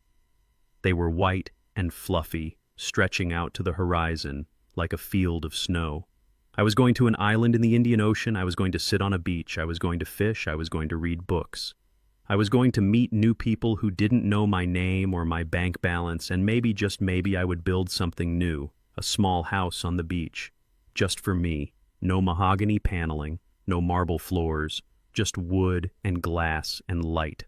They were white and fluffy, stretching out to the horizon like a field of snow. I was going to an island in the Indian Ocean. I was going to sit on a beach. I was going to fish. I was going to read books. I was going to meet new people who didn't know my name or my bank balance, and maybe, just maybe, I would build something new, a small house on the beach, just for me. No mahogany paneling, no marble floors, just wood and glass and light.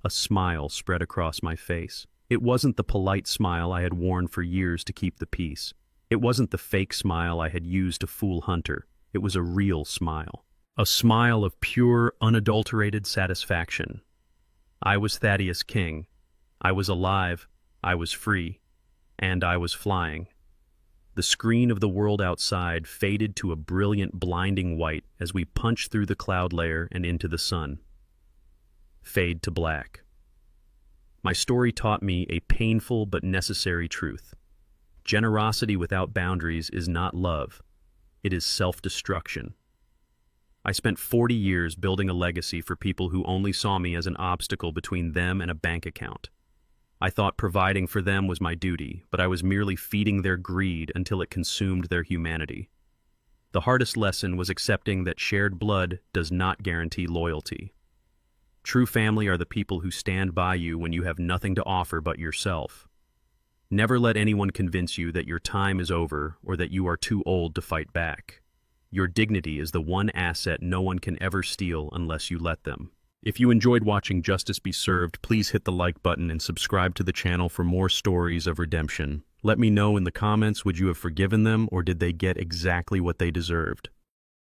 A smile spread across my face. It wasn't the polite smile I had worn for years to keep the peace. It wasn't the fake smile I had used to fool Hunter. It was a real smile. A smile of pure, unadulterated satisfaction. I was Thaddeus King. I was alive. I was free. And I was flying. The screen of the world outside faded to a brilliant, blinding white as we punched through the cloud layer and into the sun. Fade to black. My story taught me a painful but necessary truth. Generosity without boundaries is not love. It is self-destruction. I spent 40 years building a legacy for people who only saw me as an obstacle between them and a bank account. I thought providing for them was my duty, but I was merely feeding their greed until it consumed their humanity. The hardest lesson was accepting that shared blood does not guarantee loyalty. True family are the people who stand by you when you have nothing to offer but yourself. Never let anyone convince you that your time is over or that you are too old to fight back. Your dignity is the one asset no one can ever steal unless you let them. If you enjoyed watching Justice Be Served, please hit the like button and subscribe to the channel for more stories of redemption. Let me know in the comments, would you have forgiven them or did they get exactly what they deserved?